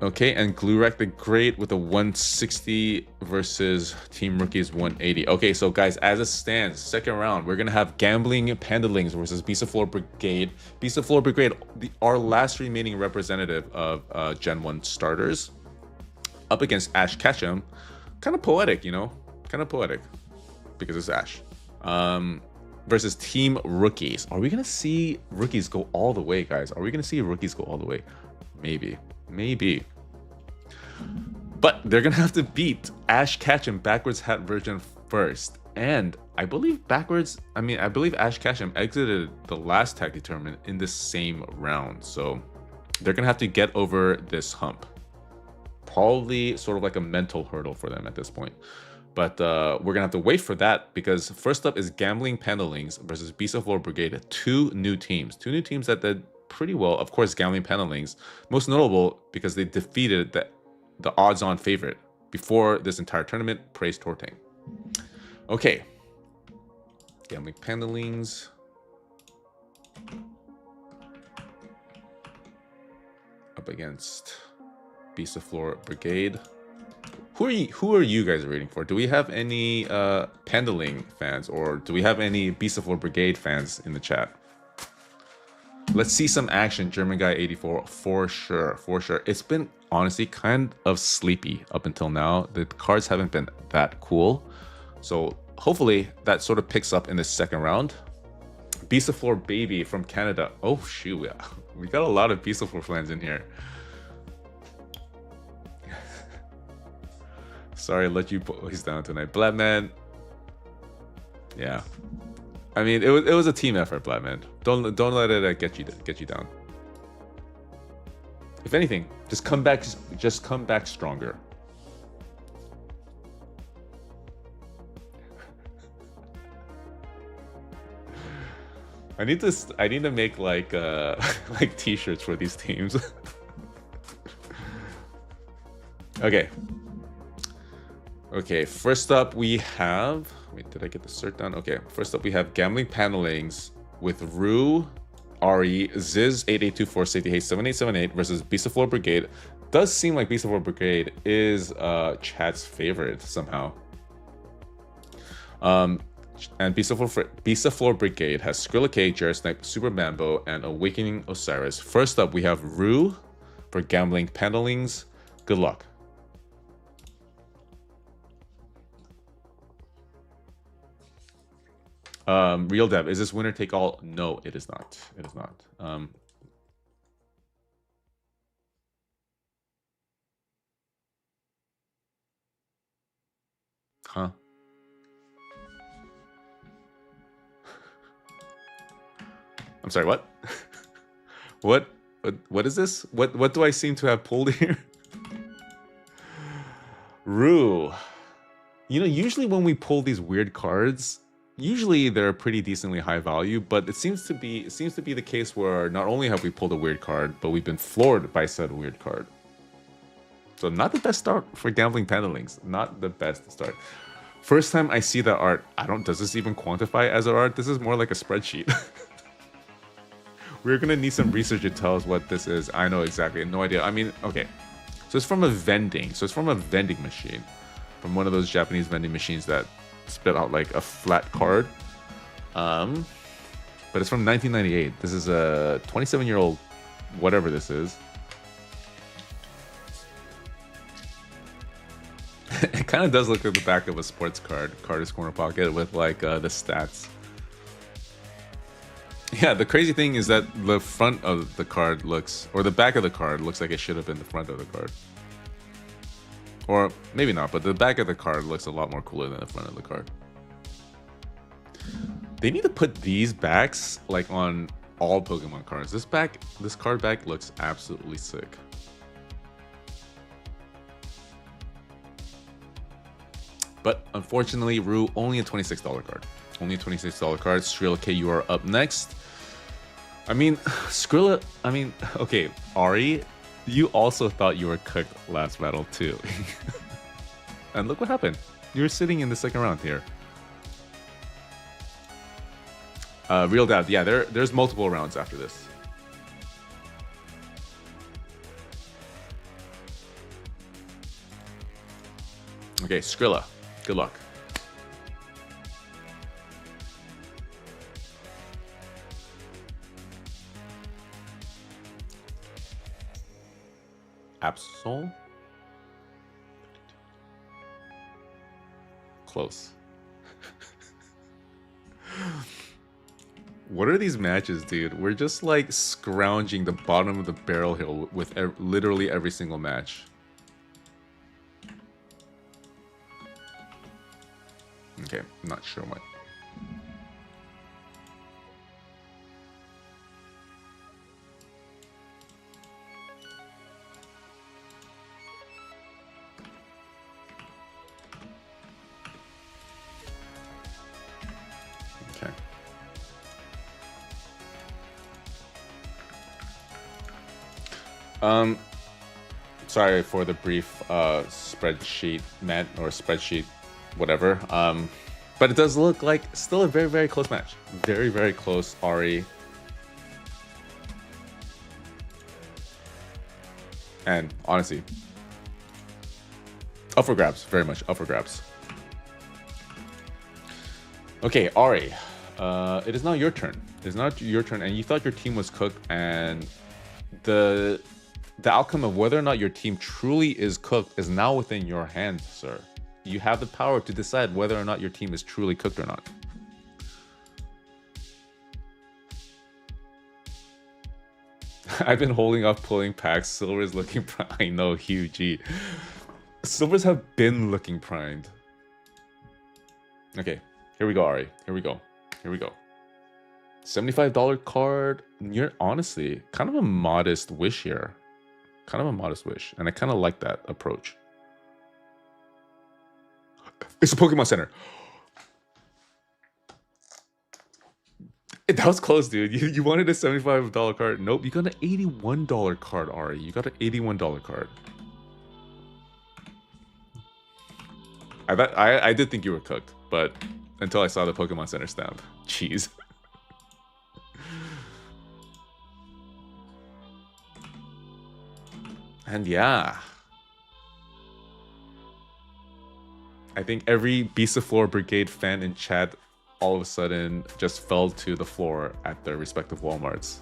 Okay, and Glurak the Great with a 160 versus Team Rookie's 180. Okay, so guys, as it stands, second round, we're gonna have Gambling Pandelings versus Beast of Floor Brigade. Beast of Floor Brigade, our last remaining representative of Gen 1 starters, up against Ash Ketchum. Kind of poetic, you know? Kind of poetic, because it's Ash. Versus Team Rookies. Are we gonna see Rookies go all the way, guys? Are we gonna see Rookies go all the way? Maybe. Maybe. But they're gonna have to beat Ash Ketchum backwards hat version first. And I believe I believe Ash Ketchum exited the last tag tournament in the same round. So they're gonna have to get over this hump. Probably sort of like a mental hurdle for them at this point. But we're gonna have to wait for that, because first up is Gambling Pandelings versus Beast of Floor Brigade. Two new teams that did pretty well. Of course, Gambling Pandelings, most notable because they defeated the odds-on favorite before this entire tournament, Praise Tortank. Okay, Gambling Pandelings. Up against Beast of Floor Brigade. Who are you guys rooting for? Do we have any Pandeling fans, or do we have any Beast of Floor Brigade fans in the chat? Let's see some action, German Guy 84, for sure, for sure. It's been honestly kind of sleepy up until now. The cards haven't been that cool. So hopefully that sort of picks up in the second round. Beast of Floor Baby from Canada. Oh shoot, we got a lot of Beast of Floor fans in here. Sorry, I let you boys down tonight. Bladman. Yeah. I mean, it was a team effort, Bladman. Don't let it get you down. If anything, just come back stronger. I need to make like like t-shirts for these teams. Okay, first up we have... Wait, did I get the cert down? Okay, first up we have Gambling Panelings with Rue, Ari, Ziz 8824, Safety Haste 7878 versus Beast of Floor Brigade. Does seem like Beast of Floor Brigade is chat's favorite somehow. And Beast of Floor Brigade has Skrilla K, Jared Snipe, Super Mambo, and Awakening Osiris. First up we have Rue for Gambling Panelings. Good luck. Real Dev, is this winner take all? No, it is not. It is not. Huh? I'm sorry, what? What is this? What do I seem to have pulled here? Rue. You know, usually when we pull these weird cards, usually they're pretty decently high value, but it seems to be the case where not only have we pulled a weird card, but we've been floored by said weird card. So not the best start for Gambling Panelings. Not the best start. First time I see that art, does this even quantify as an art? This is more like a spreadsheet. We're gonna need some research to tell us what this is. I know exactly, no idea. I mean, okay. So it's from a vending machine. From one of those Japanese vending machines that spit out like a flat card. But it's from 1998. This is a 27-year-old, whatever this is. It kind of does look like the back of a sports card, Carter's Corner Pocket, with like the stats. Yeah, the crazy thing is that the front of the card looks, or the back of the card looks like it should have been the front of the card. Or maybe not, but the back of the card looks a lot more cooler than the front of the card. They need to put these backs like on all Pokemon cards. This card back looks absolutely sick. But unfortunately, Rue, only a $26 card. Only a $26 card. Skrilla K, you are up next. I mean, Skrilla, I mean, okay, Ari, you also thought you were cooked last battle too. And look what happened. You were sitting in the second round here. Real Dad, yeah, there's multiple rounds after this. Okay, Skrilla, good luck. Absol? Close. What are these matches, dude? We're just like scrounging the bottom of the barrel here with literally every single match. Okay, I'm not sure what. Sorry for the brief spreadsheet whatever. But it does look like still a very, very close match. Very, very close, Ari. And honestly, up for grabs, very much up for grabs. Okay, Ari, it is now your turn. It is not your turn, and you thought your team was cooked, and the outcome of whether or not your team truly is cooked is now within your hands, sir. You have the power to decide whether or not your team is truly cooked or not. I've been holding off pulling packs. Silver's looking primed. I know, huge. Silvers have been looking primed. Okay, here we go, Ari. Here we go. Here we go. $75 card. You're honestly kind of a modest wish here. Kind of a modest wish. And I kind of like that approach. It's a Pokemon Center. That was close, dude. You wanted a $75 card. Nope, you got an $81 card, Ari. You got an $81 card. I did think you were cooked, but until I saw the Pokemon Center stamp. Jeez. And yeah, I think every Beast of Floor Brigade fan in chat all of a sudden just fell to the floor at their respective Walmarts.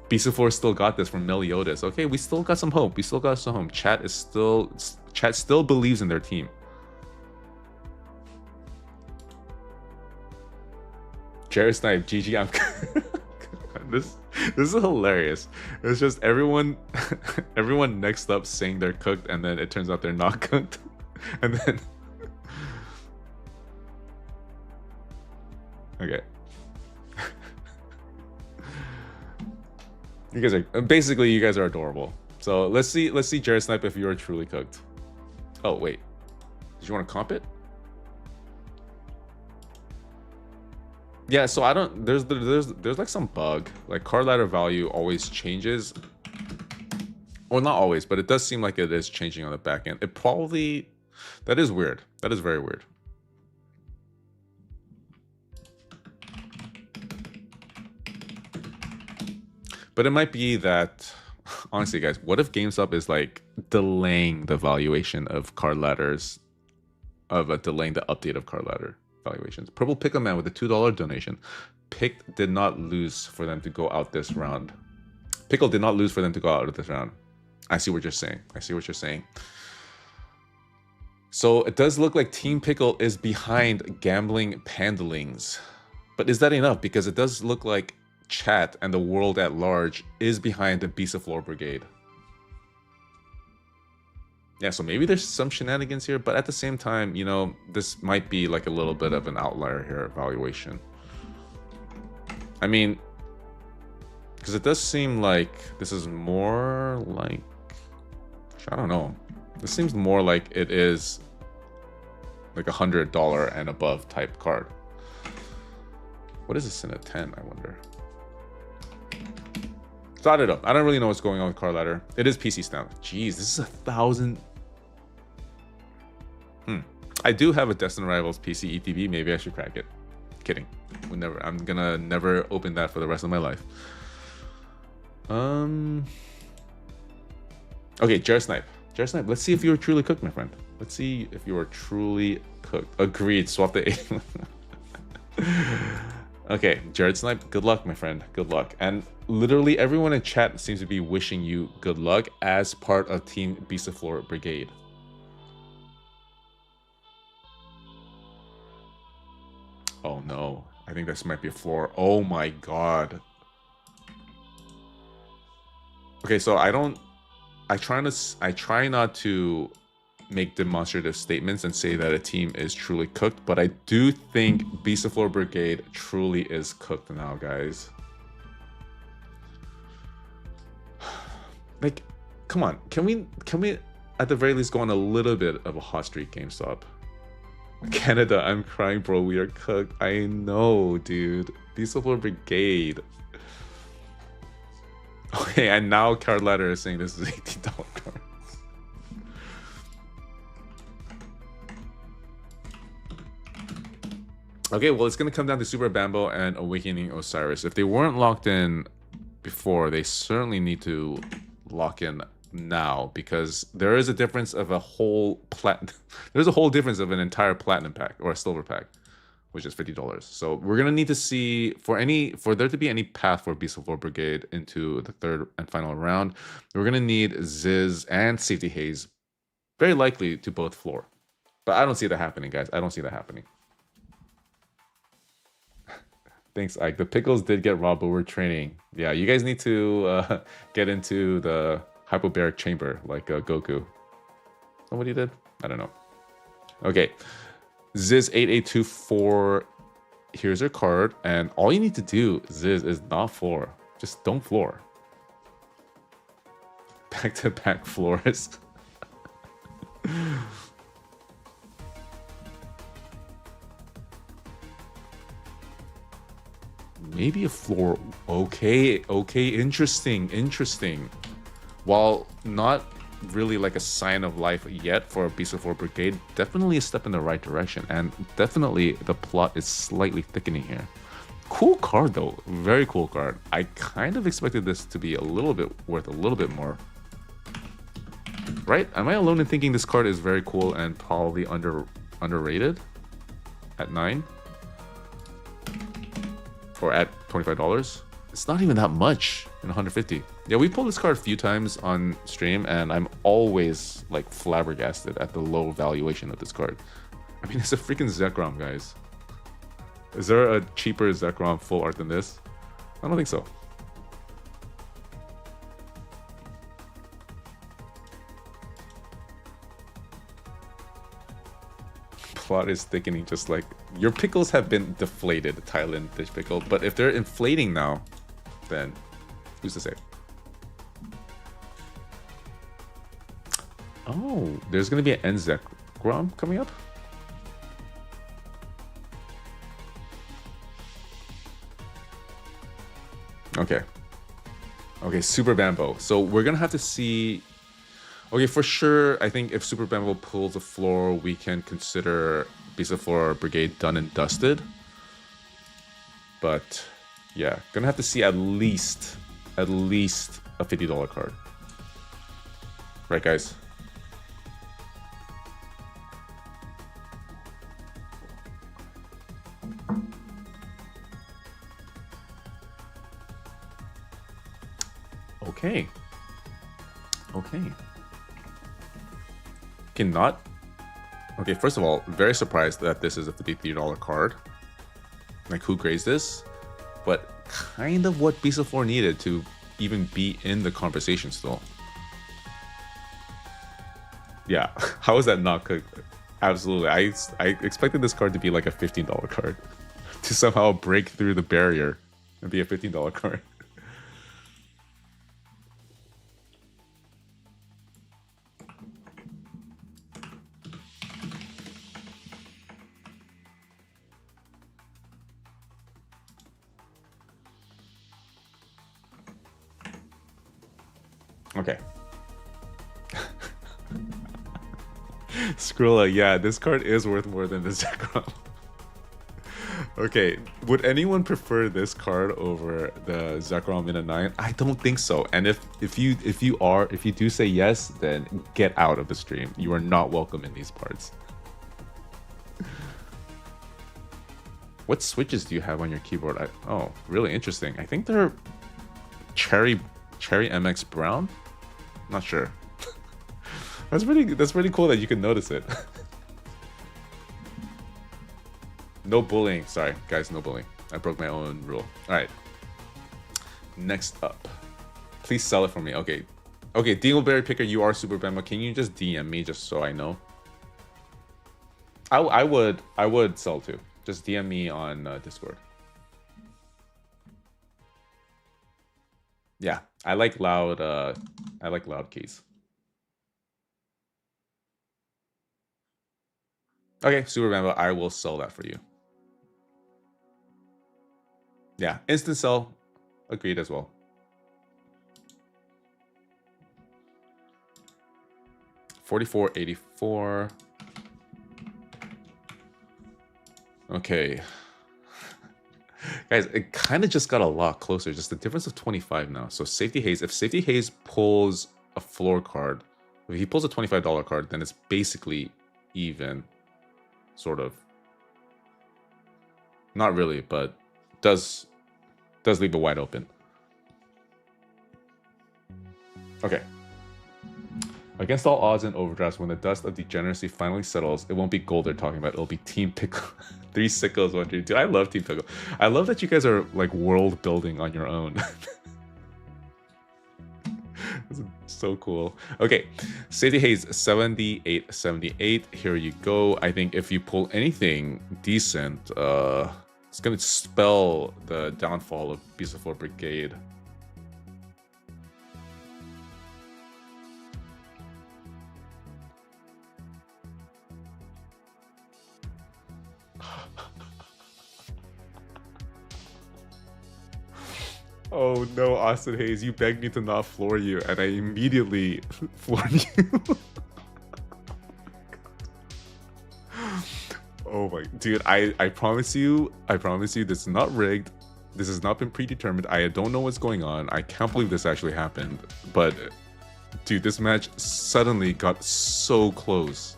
Beast of Floor still got this from Meliodas. Okay, we still got some hope. We still got some hope. Chat still believes in their team. Jared Snipe, GG, This is hilarious. It's just everyone next up saying they're cooked, and then it turns out they're not cooked. And then okay. You guys are adorable. So let's see Jared Snipe if you are truly cooked. Oh wait. Did you want to comp it? Yeah, so I don't. There's like some bug. Like card ladder value always changes. Well, not always, but it does seem like it is changing on the back end. It probably, that is weird. That is very weird. But it might be that, honestly, guys, what if Gamestop is like delaying the valuation of card ladders, delaying the update of card ladder valuations? Purple Pickle Man with a $2 donation. Pick did not lose for them to go out this round. Pickle did not lose for them to go out of this round. I see what you're saying. I see what you're saying. So it does look like Team Pickle is behind Gambling Pandelings. But is that enough? Because it does look like chat and the world at large is behind the Beast of Floor Brigade. Yeah, so maybe there's some shenanigans here, but at the same time, you know, this might be like a little bit of an outlier here, valuation. I mean, because it does seem like this is more like, I don't know. This seems more like it is like $100 and above type card. What is this in a 10, I wonder? So I don't know. I don't really know what's going on with card ladder. It is PC stamp. Jeez, this is 1,000. I do have a Destined Rivals PC ETB. Maybe I should crack it. Kidding. I'm gonna never open that for the rest of my life. Okay, Jared Snipe. Jared Snipe, let's see if you were truly cooked, my friend. Let's see if you are truly cooked. Agreed. Swap the 8. Okay, Jared Snipe, good luck, my friend. Good luck. And literally everyone in chat seems to be wishing you good luck as part of Team Beast of Floor Brigade. Oh no, I think this might be a floor. Oh my god. Okay, so I try not to make demonstrative statements and say that a team is truly cooked, but I do think Beast of Floor Brigade truly is cooked now, guys. Like, come on, can we at the very least go on a little bit of a hot streak, GameStop? Canada, I'm crying, bro. We are cooked. I know, dude. Beast of Floor Brigade. Okay, and now Card Ladder is saying this is $18 card. Okay, well, it's going to come down to Super Bambo and Awakening Osiris. If they weren't locked in before, they certainly need to lock in now, because there is a difference of a whole there's a whole difference of an entire platinum pack or a silver pack, which is $50. So we're gonna need to see for there to be any path for Beast of War Brigade into the third and final round, we're gonna need Ziz and Safety Haze, very likely to both floor. But I don't see that happening, guys. I don't see that happening. Thanks, Ike. The Pickles did get robbed, but we're training. Yeah, you guys need to get into the hyperbaric chamber like Goku. Somebody did? I don't know. Okay. Ziz 8824. Here's your card. And all you need to do, Ziz, is not floor. Just don't floor. Back-to-back floors. Maybe a floor. Okay, interesting. While not really like a sign of life yet for a Beast of War Brigade, definitely a step in the right direction, and definitely the plot is slightly thickening here. Cool card though, very cool card. I kind of expected this to be a little bit worth a little bit more. Right? Am I alone in thinking this card is very cool and probably underrated at 9? Or at $25? It's not even that much in 150. Yeah, we pulled this card a few times on stream, and I'm always like flabbergasted at the low valuation of this card. I mean, it's a freaking Zekrom, guys. Is there a cheaper Zekrom full art than this? I don't think so. Plot is thickening, just like your pickles have been deflated, Thailand dish pickle. But if they're inflating now, then who's to say? Oh, there's gonna be an Zekrom coming up. Okay. Okay, Super Bambo. So we're gonna have to see. Okay, for sure, I think if Super Bambo pulls the floor, we can consider Beast of Floor Brigade done and dusted. But yeah, gonna have to see at least a $50 card. Right, guys? Okay. Okay. Cannot. Okay, first of all, very surprised that this is a $53 card. Like, who grades this? But kind of what Beast of War needed to even be in the conversation still. Yeah, how is that not cooked? Absolutely. I expected this card to be like a $15 card. To somehow break through the barrier and be a $15 card. Okay. Skrilla, yeah, this card is worth more than the Zekrom. Okay, would anyone prefer this card over the Zekrom in a 9? I don't think so. And if you do say yes, then get out of the stream. You are not welcome in these parts. What switches do you have on your keyboard? Oh, really interesting. I think they're Cherry MX Brown. Not sure. That's pretty cool that you can notice it. No bullying. Sorry, guys, no bullying. I broke my own rule. All right. Next up. Please sell it for me. Okay. Okay, Dingleberry Picker, you are Super Bama. Can you just DM me just so I know? I would sell too. Just DM me on Discord. Yeah, I like loud keys. Okay, Super Bamba, I will sell that for you. Yeah, instant sell. Agreed as well. $44.84. Okay. Guys, it kind of just got a lot closer. Just the difference of 25 now. So Safety Haze, if Safety Haze pulls a floor card, if he pulls a $25 card, then it's basically even. Sort of. Not really, but does leave it wide open. Okay. Against all odds and overdrafts, when the dust of degeneracy finally settles, it won't be gold they're talking about. It'll be Team Pickle. 3 sickles, 1 dream. Dude, I love Team Pickle. I love that you guys are like world building on your own. This is so cool. Okay, Safety Haze 78. Here you go. I think if you pull anything decent, it's gonna spell the downfall of Beast of War Brigade. Oh no, Austin Hayes, you begged me to not floor you, and I immediately floored you. Oh my, dude, I promise you, this is not rigged. This has not been predetermined. I don't know what's going on. I can't believe this actually happened. But, dude, this match suddenly got so close.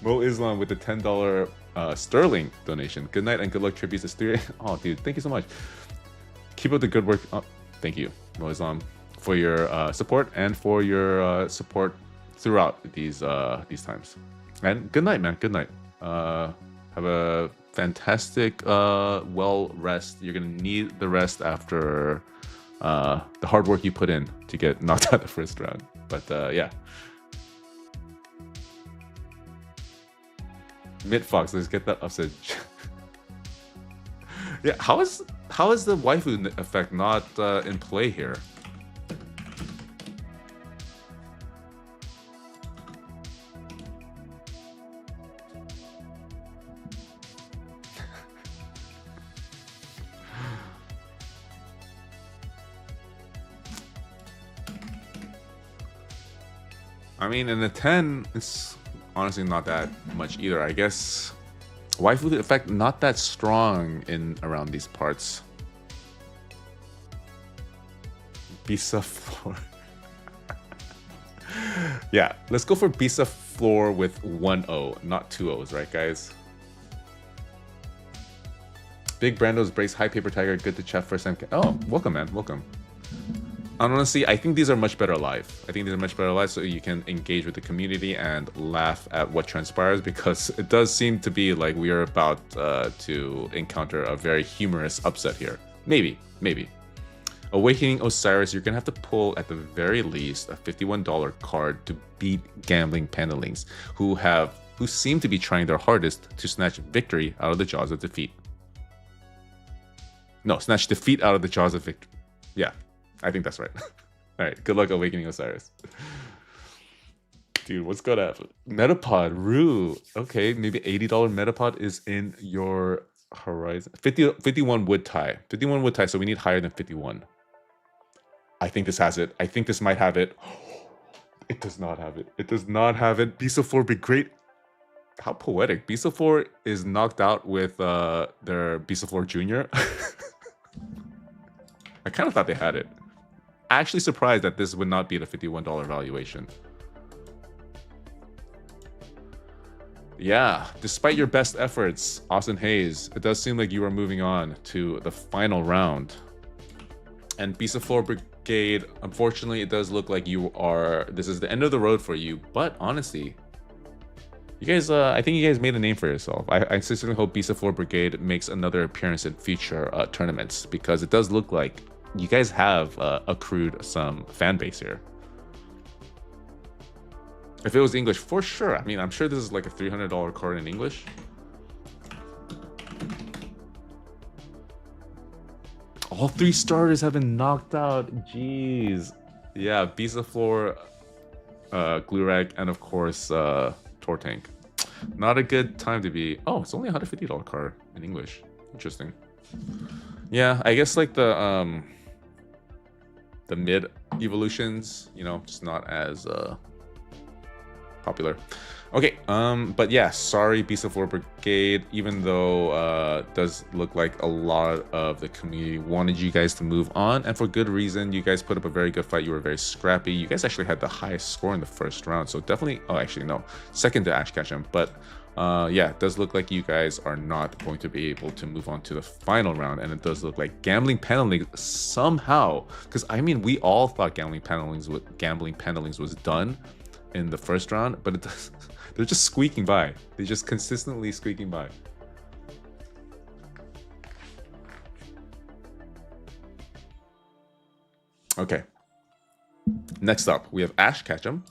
Mo Islam with the $10 Sterling donation. Good night and good luck, tributes to Sterling. Oh, dude, thank you so much. Keep up the good work. Oh, thank you, Mo Islam, for your support and for your support throughout these times. And good night, man. Good night. Have a fantastic well rest. You're gonna need the rest after the hard work you put in to get knocked out the first round. But yeah. Mid Fox, let's get that upset. Yeah, how is the waifu effect not in play here? I mean, in the 10, it's honestly not that much either. I guess waifu effect not that strong in around these parts. Bisa floor. Yeah, let's go for Bisa floor with 1 O, not 2 O's, right, guys? Big Brando's Brace, High Paper Tiger, good to chat first time. Oh, welcome, man, welcome. Honestly, I think these are much better live. So you can engage with the community and laugh at what transpires, because it does seem to be like we are about to encounter a very humorous upset here. Maybe. Awakening Osiris, you're gonna have to pull at the very least a $51 card to beat Gambling Pandelings, who seem to be trying their hardest to snatch victory out of the jaws of defeat. No, snatch defeat out of the jaws of victory. Yeah. I think that's right. All right, good luck Awakening Osiris. Dude, what's good at Metapod? Rue. Okay, maybe $80 Metapod is in your horizon. 51 would tie. 51 would tie, so we need higher than 51. I think this has it. I think this might have it. It does not have it. It does not have it. Beast of 4 would be great. How poetic. Beast of 4 is knocked out with their Beast of 4 Junior. I kind of thought they had it. Actually surprised that this would not be the $51 valuation. Yeah, despite your best efforts, Austin Hayes, it does seem like you are moving on to the final round. And Beast of 4 Brigade, unfortunately, it does look like you are... This is the end of the road for you, but honestly, you guys, I think you guys made a name for yourself. I sincerely hope Beast of 4 Brigade makes another appearance in future tournaments, because it does look like you guys have accrued some fan base here. If it was English, for sure. I mean, I'm sure this is like a $300 card in English. All 3 starters have been knocked out. Jeez. Yeah, Beast of 4, Glurak, and of course, Tortank. Not a good time to be... Oh, it's only a $150 card in English. Interesting. Yeah, I guess like the mid evolutions, you know, just not as popular. Okay, but yeah, sorry Beast of 4 Brigade, even though it does look like a lot of the community wanted you guys to move on, and for good reason. You guys put up a very good fight. You were very scrappy. You guys actually had the highest score in the first round, so definitely... Oh, actually, no. Second to Ash Ketchum, but yeah, it does look like you guys are not going to be able to move on to the final round, and it does look like Gambling Pandelings somehow... Because, I mean, we all thought Gambling Pandelings was done in the first round, but it does... They're just squeaking by. They're just consistently squeaking by. Okay. Next up, we have Ash Ketchum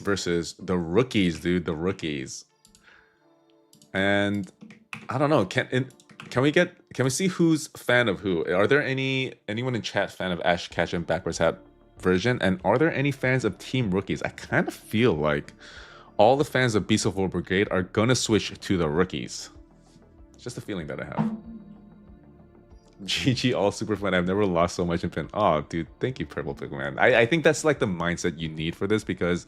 versus the rookies, dude. The rookies. And I don't know. Can we see who's fan of who? Are there anyone in chat fan of Ash Ketchum backwards hat version, and are there any fans of Team Rookies? I kind of feel like all the fans of Beast of 4 Brigade are gonna switch to the rookies. It's just a feeling that I have. GG all super fun. I've never lost so much in pin. Oh, dude, thank you, Purple Pickle Man. I think that's like the mindset you need for this, because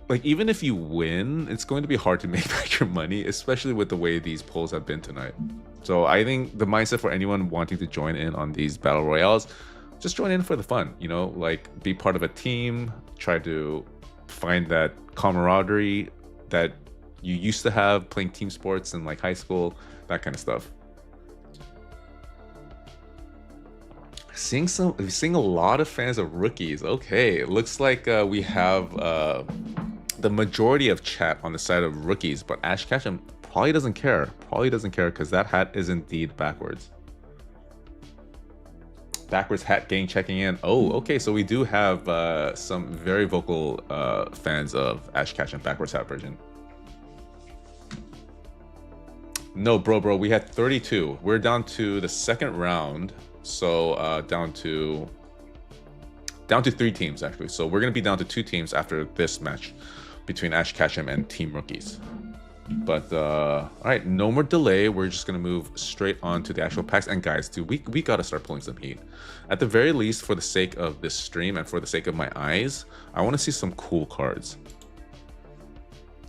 like even if you win, it's going to be hard to make back your money, especially with the way these polls have been tonight. So I think the mindset for anyone wanting to join in on these battle royales, just join in for the fun, you know, like be part of a team, try to find that camaraderie that you used to have playing team sports in like high school, that kind of stuff. Seeing a lot of fans of rookies. Okay, it looks like we have the majority of chat on the side of rookies, but Ash Ketchum probably doesn't care. Because that hat is indeed backwards. Backwards hat gang checking in. Oh, okay, so we do have some very vocal fans of Ash Ketchum backwards hat version. No, bro, we had 32. We're down to the second round, so down to 3 teams actually. So we're gonna be down to 2 teams after this match between Ash Ketchum and Team Rookies. But all right, no more delay. We're just gonna move straight on to the actual packs. And guys, dude, we gotta start pulling some heat. At the very least, for the sake of this stream and for the sake of my eyes, I want to see some cool cards.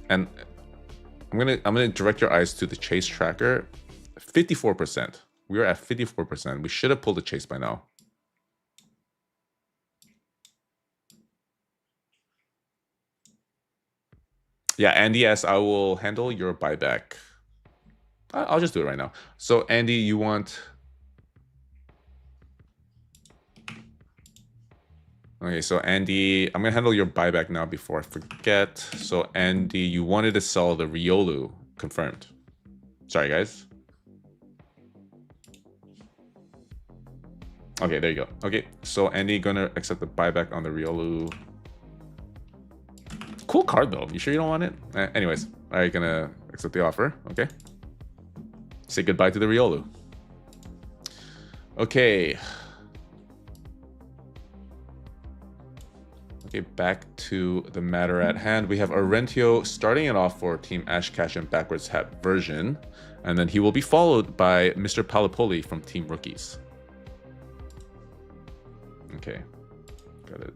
And I'm gonna direct your eyes to the chase tracker. 54%. We are at 54%. We should have pulled the chase by now. Yeah, Andy, yes, I will handle your buyback. I'll just do it right now. So, Andy, you want... Okay, so Andy, I'm going to handle your buyback now before I forget. So, Andy, you wanted to sell the Riolu. Confirmed. Sorry, guys. Okay, there you go. Okay, so Andy going to accept the buyback on the Riolu. Cool card though. You sure you don't want it? Anyways, are you gonna accept the offer? Okay. Say goodbye to the Riolu. Okay. Okay, back to the matter at hand. We have Arentio starting it off for Team Ash Ketchum backwards hat version, and then he will be followed by Mr. Palapoli from Team Rookies. Okay, got it.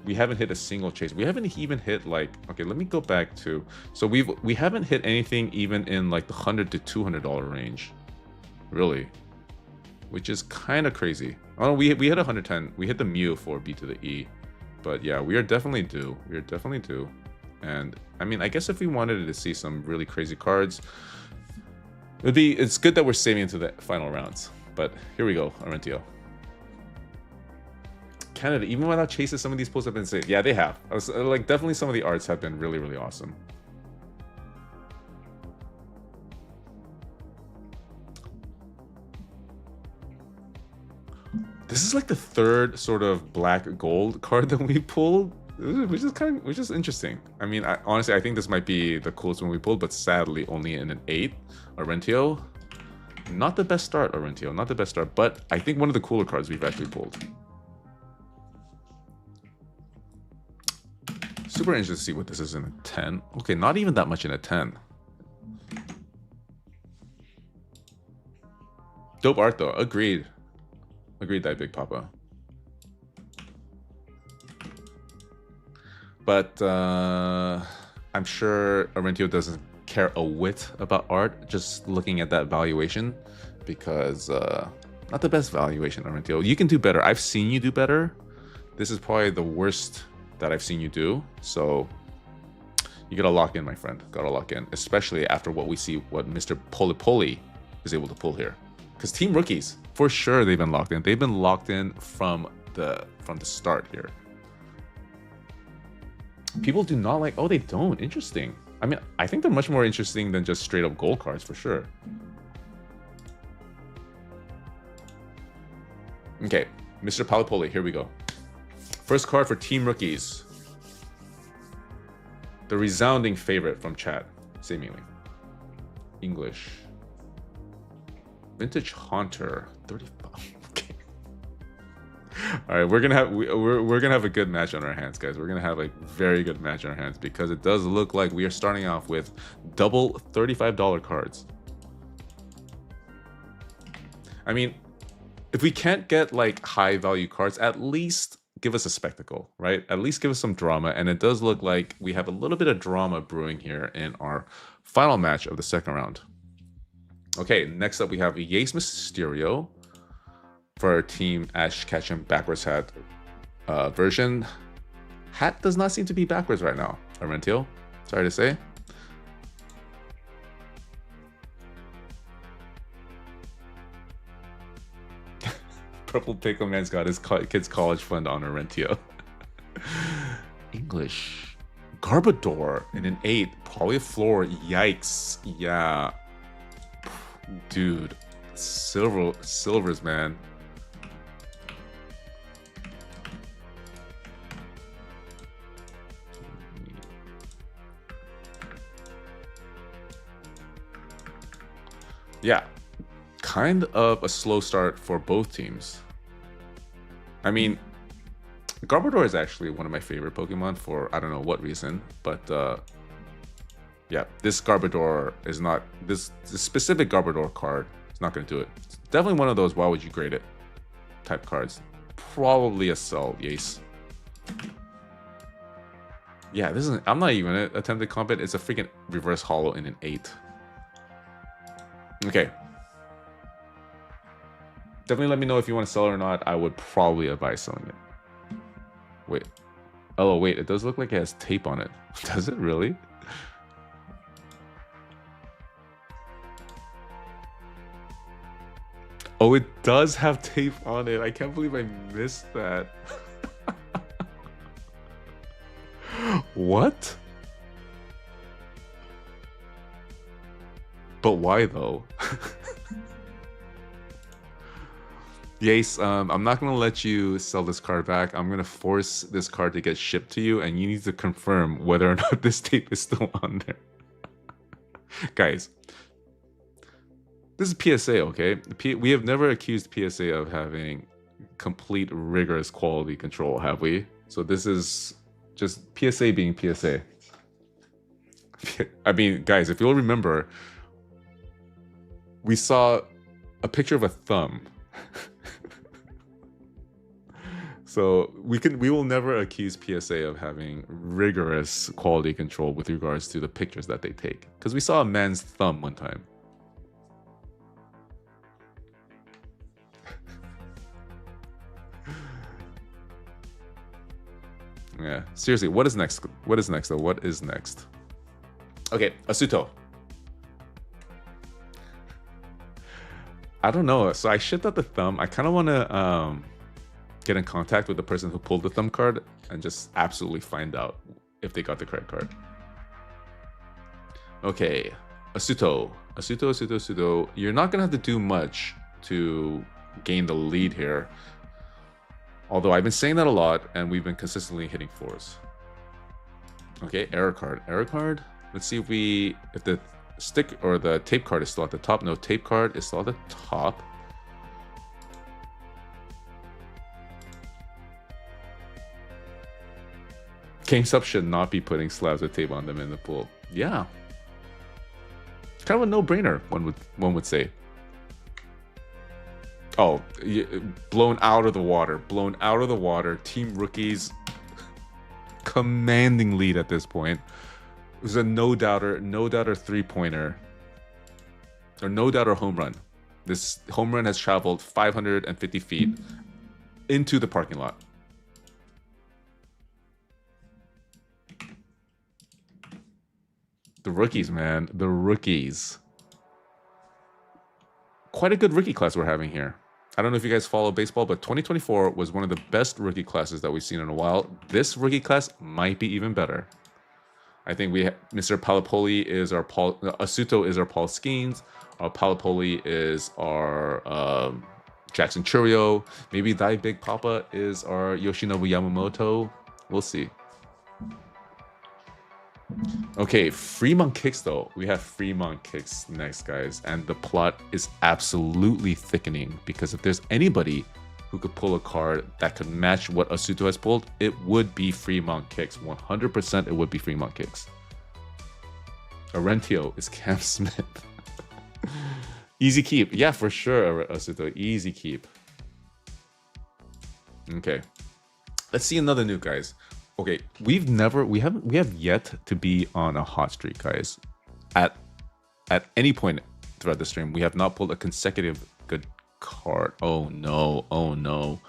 We haven't hit a single chase. We haven't even hit like, okay, let me go back to, so we haven't hit anything even in like the $100 to $200 range, really, which is kind of crazy. Oh, we hit 110. We hit the Mew for B to the E. But yeah, we are definitely due. We are definitely due. And I mean, I guess if we wanted to see some really crazy cards, it's good that we're saving into the final rounds. But here we go, Arentio. Canada, even without chases, some of these pulls have been safe. Yeah, they have. Like, definitely some of the arts have been really, really awesome. This is like the third sort of black gold card that we pulled, which is interesting. I mean, honestly, I think this might be the coolest one we pulled, but sadly only in an 8. Arentio, not the best start, Arentio, not the best start, but I think one of the cooler cards we've actually pulled. Super interested to see what this is in a 10. Okay, not even that much in a 10. Dope art though, agreed. Agreed that, Big Papa. But I'm sure Arentio doesn't care a whit about art, just looking at that valuation, because not the best valuation, Arentio. You can do better. I've seen you do better. This is probably the worst that I've seen you do. So you gotta lock in, my friend. Gotta lock in, especially after what we see, what Mr. Polipoli is able to pull here. Because Team Rookies, for sure, they've been locked in. They've been locked in from the start here. People do not like. Oh, they don't. Interesting. I mean, I think they're much more interesting than just straight up gold cards for sure. Okay, Mr. Palapoli, here we go. First card for Team Rookies. The resounding favorite from chat, seemingly. English. Vintage Haunter, 35. Okay. All right, we're gonna have a good match on our hands, guys. We're gonna have a very good match on our hands because it does look like we are starting off with double $35 cards. I mean, if we can't get like high value cards, at least give us a spectacle, right? At least give us some drama. And it does look like we have a little bit of drama brewing here in our final match of the second round. Okay, next up we have Yace Mysterio for our Team Ash Ketchum backwards hat version. Hat does not seem to be backwards right now, Arentio. Sorry to say. Purple Pickle Man's got his kid's college fund on Arentio. English. Garbodor in an 8. Probably a floor. Yikes. Yeah. Dude. Silvers, man. Yeah. Kind of a slow start for both teams. I mean, Garbodor is actually one of my favorite Pokemon for I don't know what reason, but yeah, this Garbodor is not, this specific Garbodor card is not going to do it. It's definitely one of those why would you grade it type cards. Probably a sell, Yace. Yeah, this isn't, I'm not even attempting to comp it. It's a freaking reverse holo in an 8. Okay. Definitely let me know if you want to sell it or not. I would probably advise selling it. Wait. Oh, wait. It does look like it has tape on it. Does it really? Oh, it does have tape on it. I can't believe I missed that. What? But why though? Yace, I'm not going to let you sell this card back. I'm going to force this card to get shipped to you, and you need to confirm whether or not this tape is still on there. Guys, this is PSA, okay? We have never accused PSA of having complete rigorous quality control, have we? So this is just PSA being PSA. I mean, guys, if you'll remember, we saw a picture of a thumb. So we will never accuse PSA of having rigorous quality control with regards to the pictures that they take, because we saw a man's thumb one time. Yeah, seriously, what is next? What is next though? What is next? Okay, Asuto. I don't know. So I shipped out the thumb. I kind of want to get in contact with the person who pulled the thumb card and just absolutely find out if they got the credit card. Okay, Asuto. You're not gonna have to do much to gain the lead here. Although I've been saying that a lot, and we've been consistently hitting floors. Okay, error card. Let's see if the stick or the tape card is still at the top. No, tape card is still at the top. Gamestop should not be putting slabs of tape on them in the pool. Yeah, it's kind of a no-brainer. One would say. Oh, blown out of the water. Team Rookies commanding lead at this point. It was a no-doubter three-pointer. Or no-doubter home run. This home run has traveled 550 feet into the parking lot. The rookies, man. The rookies. Quite a good rookie class we're having here. I don't know if you guys follow baseball, but 2024 was one of the best rookie classes that we've seen in a while. This rookie class might be even better. I think Mr. Palapoli is our Asuto is our Paul Skeens. Palapoli is our Jackson Churio. Maybe Thy Big Papa is our Yoshinobu Yamamoto. We'll see. Okay, Fremont Kicks though. We have Fremont Kicks next, guys. And the plot is absolutely thickening, because if there's anybody who could pull a card that could match what Asuto has pulled, it would be Fremont Kicks. 100% it would be Fremont Kicks. Arentio is Cam Smith. Easy keep. Yeah, for sure, Asuto. Easy keep. Okay. Let's see another nuke, guys. Okay, we have yet to be on a hot streak, guys. At any point throughout the stream, we have not pulled a consecutive good card. Oh no, oh no.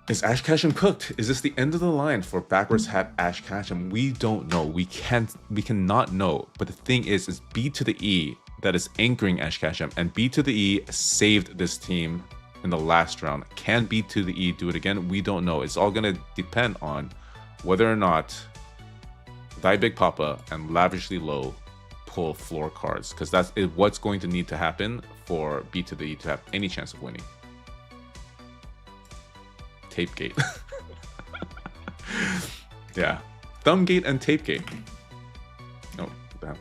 Is Ash Ketchum cooked? Is this the end of the line for backwards hat Ash Ketchum? We don't know. We cannot know. But the thing is B to the E that is anchoring Ash Ketchum, and B to the E saved this team in the last round. Can B to the E do it again? We don't know. It's all gonna depend on whether or not Thy Big Papa and Lavishly Low pull floor cards, because that's what's going to need to happen for B to the E to have any chance of winning. Tape gate. Yeah, thumb gate and tape gate. No, damn.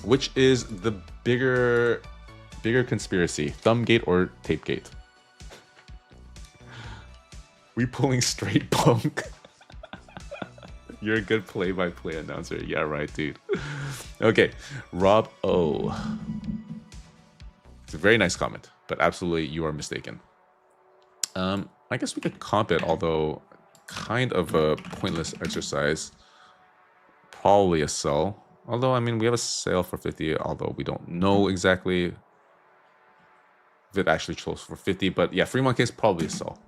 Which is the bigger conspiracy, thumb gate or tape gate? We pulling straight punk. You're a good play-by-play announcer. Yeah, right, dude. Okay, Rob O. It's a very nice comment, but absolutely you are mistaken. I guess we could comp it, although kind of a pointless exercise. Probably a sell. Although, I mean, we have a sale for 50, although we don't know exactly if it actually closed for 50. But yeah, Fremont case, probably a sell.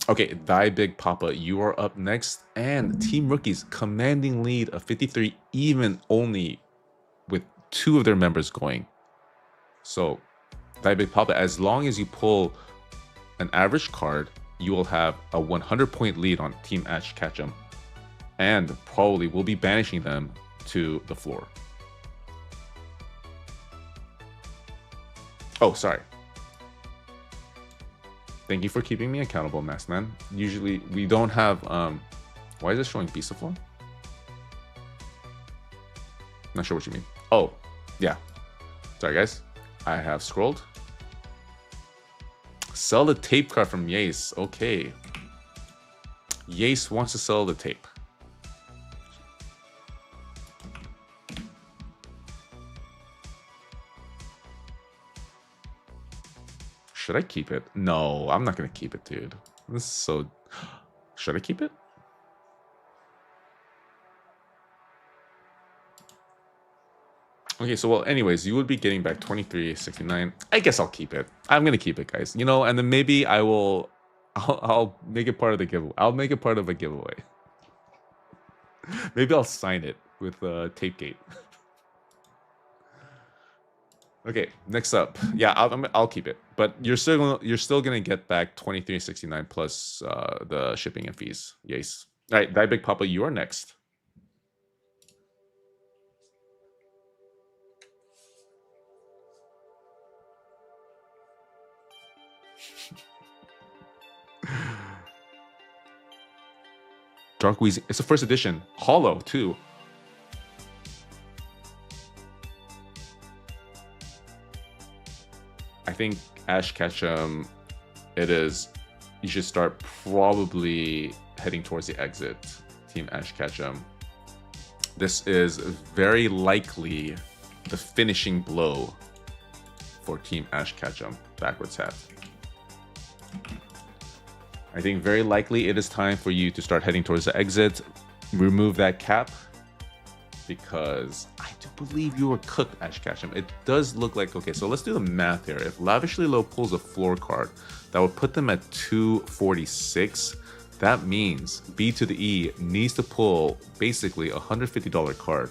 Okay, Thy Big Papa, you are up next. And Team Rookies, commanding lead of 53, even only with 2 of their members going. So, Thy Big Papa, as long as you pull an average card, you will have a 100-point lead on Team Ash Ketchum. And probably will be banishing them to the floor. Oh, sorry. Thank you for keeping me accountable, Masked Man. Usually we don't have why is it showing Beast of Floor? Not sure what you mean. Oh, yeah. Sorry guys. I have scrolled. Sell the tape card from Yace. Okay. Yace wants to sell the tape. Should I keep it? No, I'm not going to keep it, dude. This is so... Should I keep it? Okay, so well, anyways, you would be getting back 23.69. I guess I'll keep it. I'm going to keep it, guys. You know, and then maybe I will... I'll make it part of the giveaway. I'll make it part of a giveaway. Maybe I'll sign it with Tapegate. Okay, next up. Yeah, I'll keep it, but you're still gonna get back 23.69 plus the shipping and fees. Yes. All right, Die Big Papa, you are next. Dark Wheezing. It's the first edition. Hollow too. I think Ash Ketchum, it is, you should start probably heading towards the exit, Team Ash Ketchum. This is very likely the finishing blow for Team Ash Ketchum, backwards hat. I think very likely it is time for you to start heading towards the exit. Remove that cap, because I do believe you were cooked, Ash Ketchum. It does look like, okay, so let's do the math here. If Lavishly Low pulls a floor card, that would put them at 246. That means B to the E needs to pull basically a $150 card.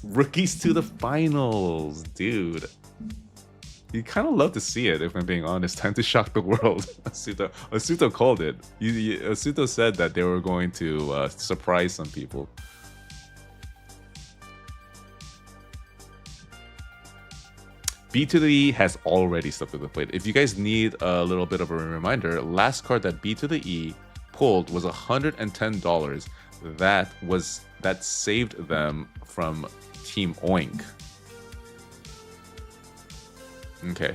Rookies to the finals, dude. You kind of love to see it, if I'm being honest. Time to shock the world. Asuto called it. Asuto said that they were going to surprise some people. B to the E has already stepped to the plate. If you guys need a little bit of a reminder, last card that B to the E pulled was $110. That saved them from Team Oink. Okay.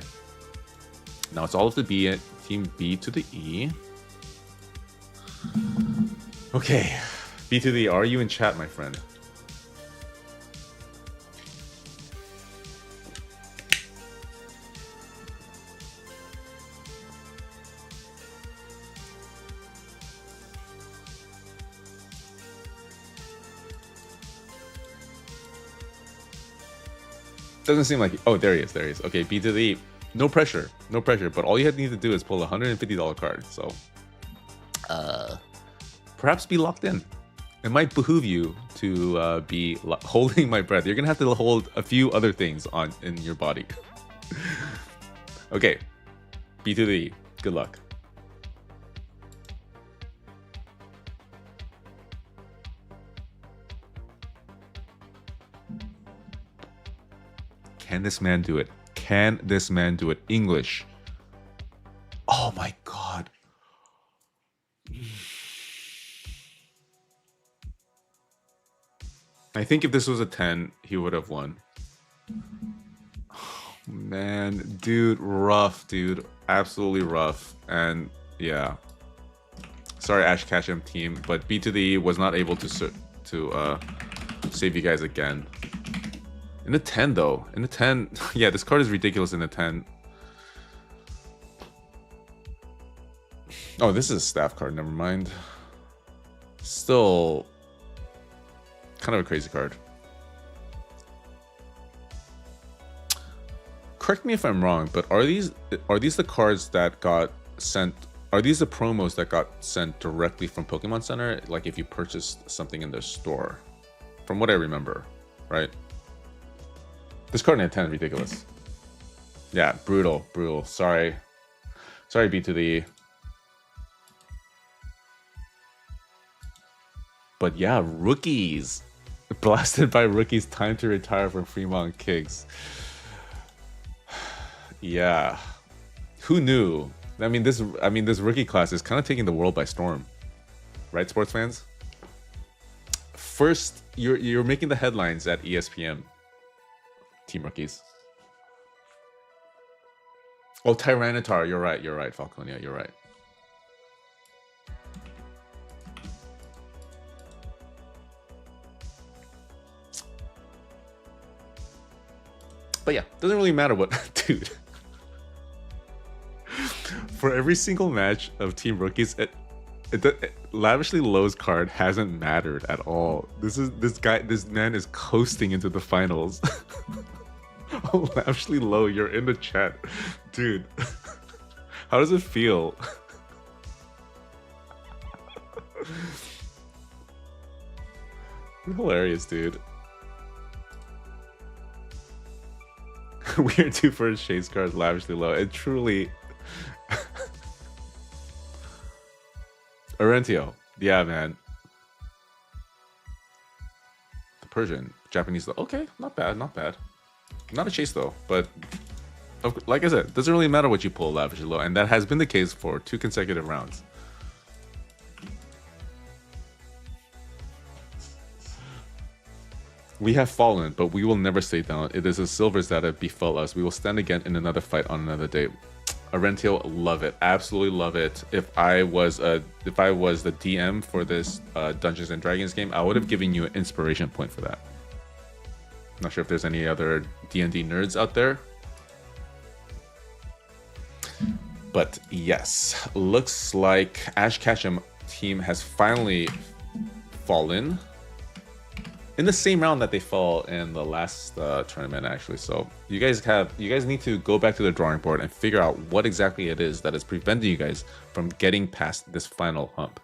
Now it's all of the B, Team B to the E. Okay. B to the E, are you in chat, my friend? Doesn't seem like... Oh, there he is. There he is. Okay, B to the E. No pressure. No pressure. But all you need to do is pull a $150 card. So, perhaps be locked in. It might behoove you to be holding my breath. You're going to have to hold a few other things in your body. Okay. B to the E. Good luck. Can this man do it? Can this man do it? English. Oh my god. I think if this was a 10, he would have won. Oh, man, dude, rough, dude. Absolutely rough. And yeah. Sorry, Ash Ketchum team, but B to the E was not able to save you guys again. In the 10, though. In the 10... Yeah, this card is ridiculous in the 10. Oh, this is a staff card. Never mind. Still... kind of a crazy card. Correct me if I'm wrong, but are these the cards that got sent... Are these the promos that got sent directly from Pokemon Center? Like if you purchased something in their store? From what I remember, right? This card in 10 is ridiculous. Yeah, brutal, brutal. Sorry. Sorry, B to the E. But yeah, rookies. Blasted by rookies, time to retire from Fremont Kicks. Yeah. Who knew? I mean, this rookie class is kind of taking the world by storm. Right, sports fans? first, you're making the headlines at ESPN. Team Rookies. Oh, Tyranitar. You're right, Falconia. You're right. But yeah, doesn't really matter what, dude. For every single match of Team Rookies, Lavishly Low's card hasn't mattered at all. This man is coasting into the finals. Oh, Lavishly Low, you're in the chat, dude. How does it feel? Hilarious, dude. We are due for a Chase card, Lavishly Low. It truly. Arentio. Yeah, man. The Persian. Japanese, though. Okay, not bad, not bad. Not a Chase, though, but like I said, it doesn't really matter what you pull, Lavishly Low, and that has been the case for 2 consecutive rounds. We have fallen, but we will never stay down. It is the silvers that have befell us. We will stand again in another fight on another day. Arentio, love it, absolutely love it. If I was the DM for this Dungeons and Dragons game, I would have given you an inspiration point for that. Not sure if there's any other D&D nerds out there. But yes, looks like Ash Ketchum team has finally fallen in the same round that they fell in the last tournament, actually. So you guys need to go back to the drawing board and figure out what exactly it is that is preventing you guys from getting past this final hump.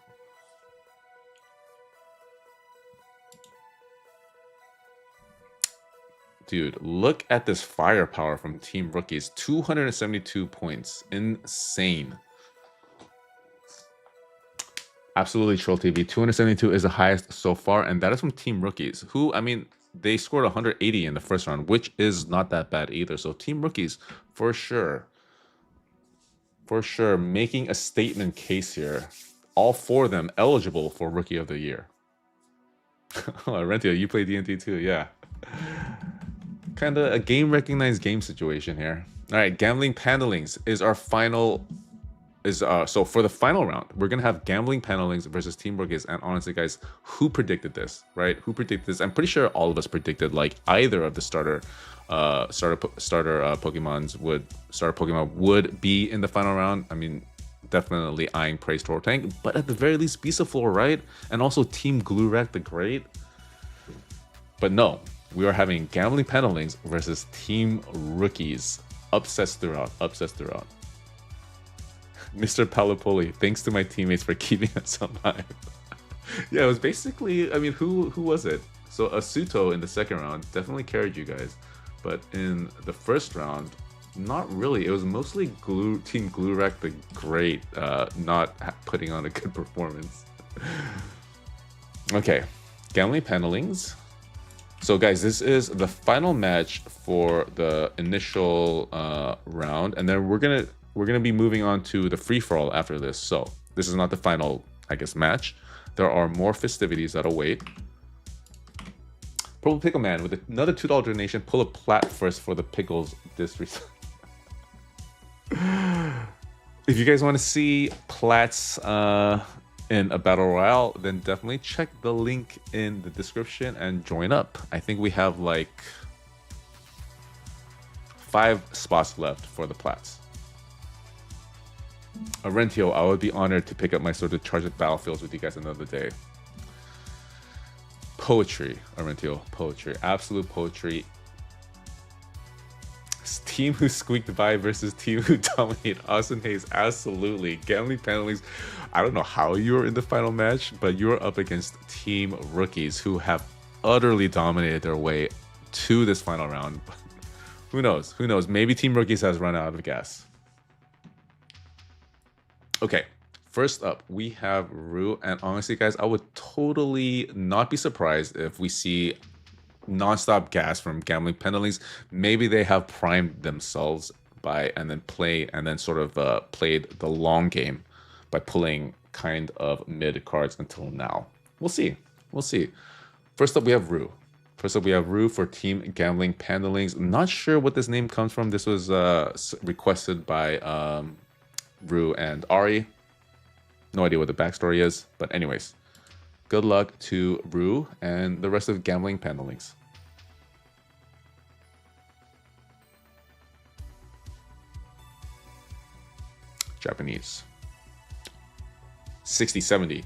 Dude, look at this firepower from Team Rookies. 272 points. Insane. Absolutely, Troll TV. 272 is the highest so far, and that is from Team Rookies, who, I mean, they scored 180 in the first round, which is not that bad either. So Team Rookies, for sure, making a statement case here. All 4 of them eligible for Rookie of the Year. Oh, Rentio, you play D&D too, yeah. Kind of a game-recognized game situation here. All right, Gambling Pandelings is our final... So for the final round, we're gonna have Gambling Panelings versus Team Rookies. And honestly, guys, who predicted this, right? Who predicted this? I'm pretty sure all of us predicted like either of the starter Pokemon would be in the final round. I mean, definitely eyeing Praise Tortank, but at the very least, Beastaflor, right? And also Team Glurak the Great. But no, we are having Gambling Panelings versus Team Rookies. Upsets throughout. Mr. Palapoli, thanks to my teammates for keeping us alive. Yeah, it was basically, I mean, who was it? So Asuto in the second round definitely carried you guys, but in the first round, not really. It was mostly Team Glurak the Great not putting on a good performance. Okay, Gambling Panelings. So guys, this is the final match for the initial round, and then we're gonna be moving on to the free-for-all after this. So this is not the final, I guess, match. There are more festivities that await. Purple Pickle Man with another $2 donation. Pull a plat first for the pickles this If you guys want to see plats in a battle royale, then definitely check the link in the description and join up. I think we have like 5 spots left for the plats. Arentio, I would be honored to pick up my sword to charge the battlefields with you guys another day. Poetry, Arentio, poetry, absolute poetry. Team who squeaked by versus team who dominated. Austin Hayes, absolutely. Gambling Panelings, I don't know how you were in the final match, but you are up against Team Rookies who have utterly dominated their way to this final round. Who knows? Who knows? Maybe Team Rookies has run out of gas. Okay, first up, we have Rue, and honestly, guys, I would totally not be surprised if we see non-stop gas from Gambling Panelings. Maybe they have primed themselves by and then sort of played the long game by pulling kind of mid cards until now. We'll see. First up, we have Rue. First up, we have Rue for Team Gambling Pandelings. Not sure what this name comes from. This was requested by Rue and Ari. No idea what the backstory is, but anyways, good luck to Rue and the rest of Gambling Pandelings. Japanese. 60, 70.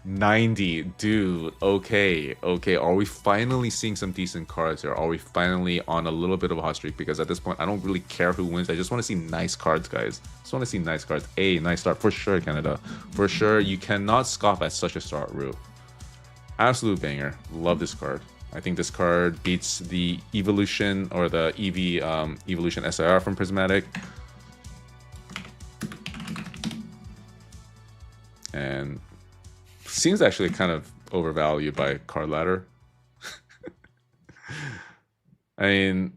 90, dude. Okay. Are we finally seeing some decent cards here? Are we finally on a little bit of a hot streak? Because at this point, I don't really care who wins. I just want to see nice cards, guys. Just want to see nice cards. Nice start for sure, Canada. For sure, you cannot scoff at such a start, Rue. Absolute banger. Love this card. I think this card beats the Evolution or the Evolution SIR from Prismatic. And seems actually kind of overvalued by card ladder. I mean,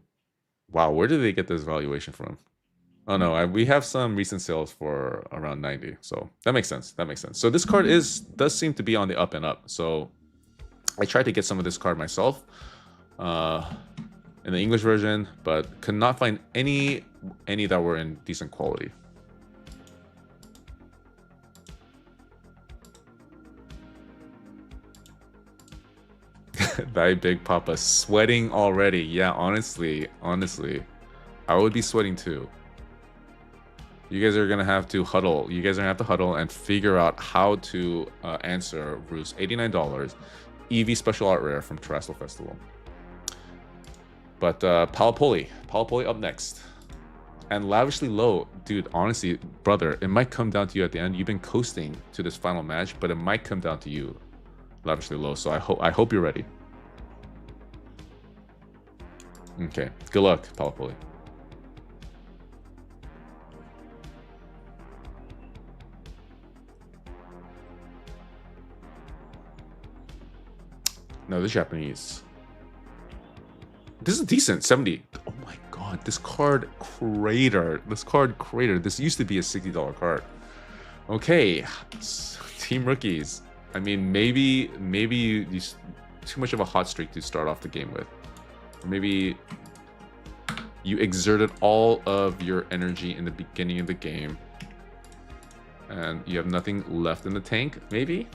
wow, where did they get this valuation from? Oh no, we have some recent sales for around 90, so that makes sense. So this card does seem to be on the up and up. So I tried to get some of this card myself in the English version, but could not find any that were in decent quality. Thy Big Papa sweating already. Yeah, honestly, I would be sweating too. You guys are gonna have to huddle. You guys are gonna have to huddle and figure out how to answer Rue's $89 EV Special Art Rare from Terrestrial Festival. But Palapoli up next. And Lavishly Low, dude, honestly, brother, it might come down to you at the end. You've been coasting to this final match, but it might come down to you, Lavishly Low. So I hope you're ready. Okay, good luck, Palapoli. No, the Japanese. This is decent, 70. Oh my god, this card cratered. This used to be a $60 card. Okay, Team Rookies. I mean, maybe you too much of a hot streak to start off the game with. Or maybe you exerted all of your energy in the beginning of the game and you have nothing left in the tank. Maybe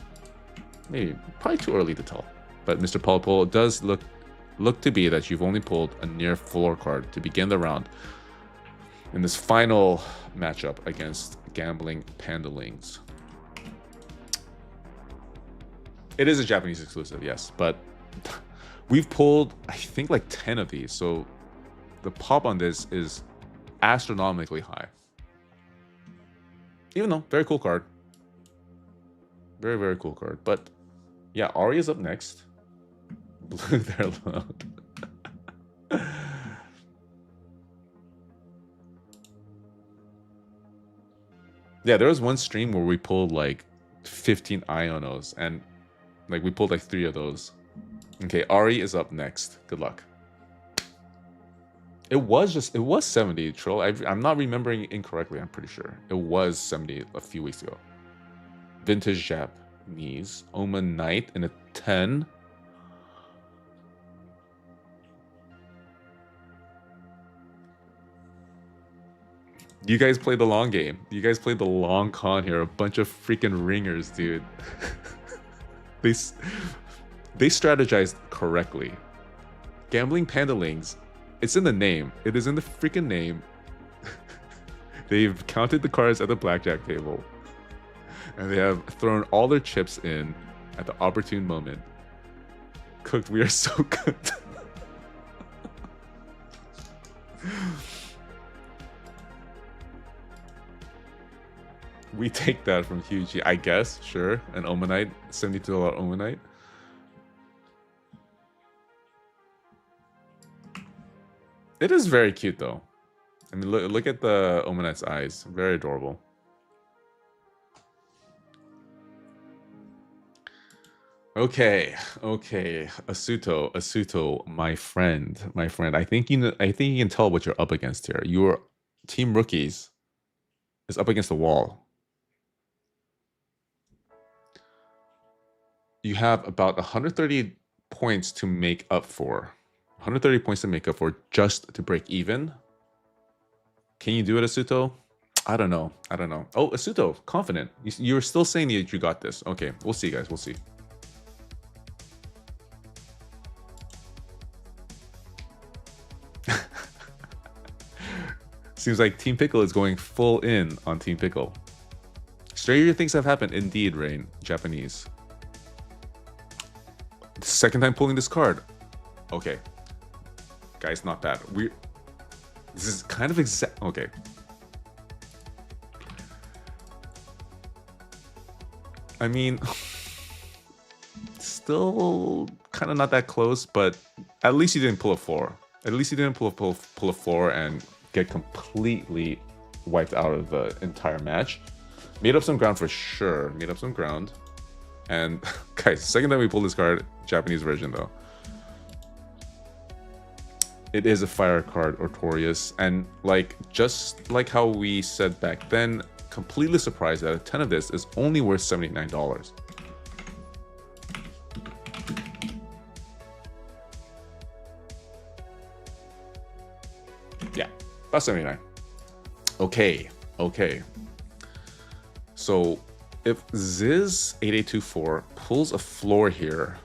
probably too early to tell. But Mr. Palapol does look to be that you've only pulled a near floor card to begin the round in this final matchup against Gambling Pandelings. It is a Japanese exclusive, yes, but we've pulled, I think, like 10 of these, so the pop on this is astronomically high. Even though, very cool card. Very, very cool card. But yeah, Ari is up next. Blue there alone. Yeah, there was one stream where we pulled like 15 Ionos, and like we pulled like 3 of those. Okay, Ari is up next. Good luck. It was 70, Troll. I'm not remembering incorrectly, I'm pretty sure. It was 70 a few weeks ago. Vintage Japanese. Omen Knight in a 10. You guys played the long game. You guys played the long con here. A bunch of freaking ringers, dude. They strategized correctly. Gambling Pandelings, it's in the name. It is in the freaking name. They've counted the cards at the blackjack table. And they have thrown all their chips in at the opportune moment. Cooked, we are so good. We take that from Hughie, I guess, sure. An Omanite, $72 Omanite. It is very cute though. I mean, look at the Omanite's eyes. Very adorable. Okay. Asuto, my friend. I think you can tell what you're up against here. Your Team Rookies is up against the wall. you have about 130 points to make up for. 130 points to make up for just to break even. Can you do it, Asuto? I don't know. I don't know. Oh, Asuto, confident. You're still saying that you got this. Okay, we'll see, guys. We'll see. Seems like Team Pickle is going full in on Team Pickle. Stranger things have happened. Indeed, Rain. Japanese. Second time pulling this card. Okay. Guys, not bad. This is kind of exact. Okay. I mean, still kind of not that close, but at least you didn't pull a 4. At least you didn't pull a 4 and get completely wiped out of the entire match. Made up some ground for sure. Made up some ground. And guys, second time we pulled this card, Japanese version though. It is a fire card, Ortorius, and like just like how we said back then, completely surprised that a 10 of this is only worth $79. Yeah, about 79. Okay, okay. So if Ziz 8824 pulls a floor here,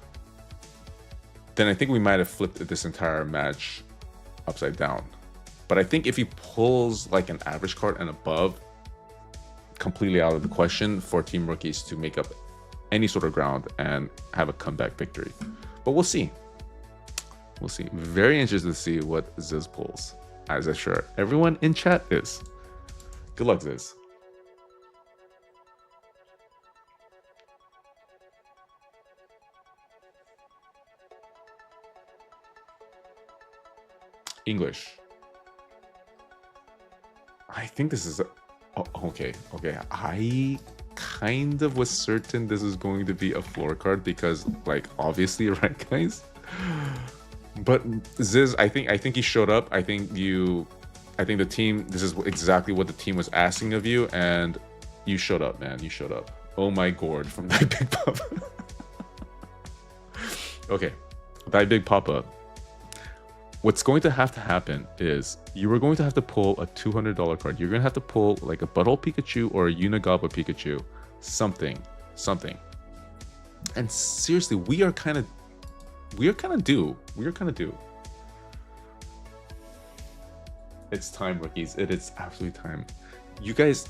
then I think we might have flipped this entire match upside down. But I think if he pulls like an average card and above, completely out of the question for Team Rookies to make up any sort of ground and have a comeback victory. But we'll see. We'll see. Very interested to see what Ziz pulls, as I'm sure everyone in chat is. Good luck, Ziz. English. I think this is okay. I kind of was certain this is going to be a floor card because, like, obviously, right, guys? But Ziz, I think he showed up. I think the team. This is exactly what the team was asking of you, and you showed up, man. You showed up. Oh my god, from that big papa. Okay, that big papa. What's going to happen is you are going to have to pull a $200 card. You're going to have to pull like a Butthole Pikachu or a Unigaba Pikachu. Something. And seriously, we are kind of due. It's time, rookies. It is absolutely time. You guys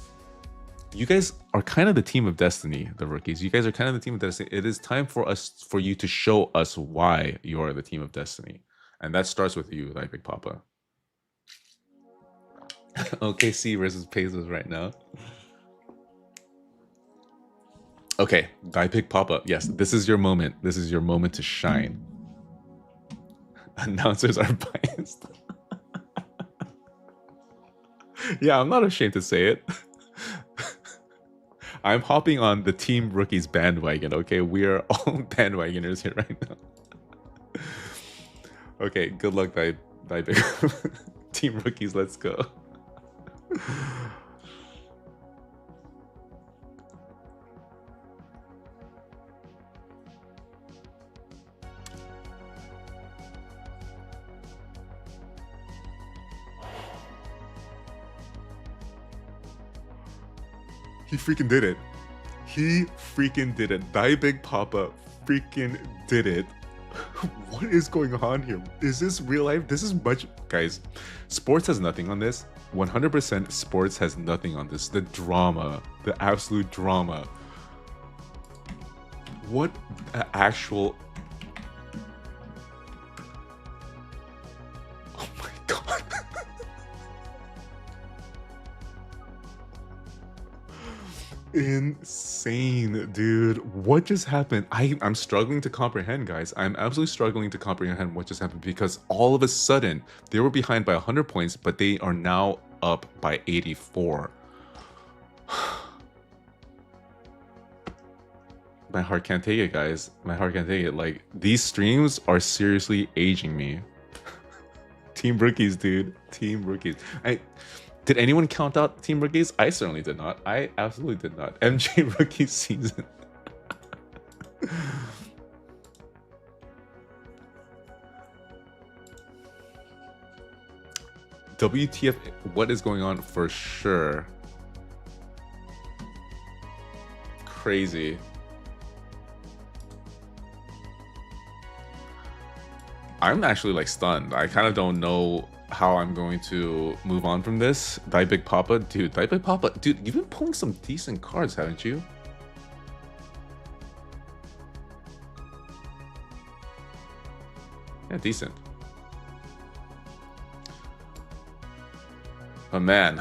are kind of the team of destiny, the rookies. You guys are kind of the team of destiny. It is time for you to show us why you are the team of destiny. And that starts with you, like Big Papa. OKC versus Pacers right now. Okay, Guy Big Papa. Yes, this is your moment. This is your moment to shine. Announcers are biased. Yeah, I'm not ashamed to say it. I'm hopping on the Team Rookies bandwagon, okay? We are all bandwagoners here right now. Okay, good luck, bye big Team Rookies, let's go. He freaking did it. He freaking did it. Die Big Papa freaking did it. What is going on here? Is this real life? This is much... Guys, sports has nothing on this. 100% sports has nothing on this. The drama. The absolute drama. What actual... Oh my god. Insane, dude. What just happened? I'm struggling to comprehend, guys. I'm absolutely struggling to comprehend what just happened because all of a sudden they were behind by 100 points, but they are now up by 84. My heart can't take it, guys. My heart can't take it. Like, these streams are seriously aging me. Team Rookies, dude. Team Rookies. Did anyone count out Team Rookies? I certainly did not. I absolutely did not. MJ Rookie season. WTF, what is going on for sure? Crazy. I'm actually like stunned. I kind of don't know how I'm going to move on from this. Big Papa, dude, Big Papa, dude, you've been pulling some decent cards, haven't you? Yeah, decent. Oh man.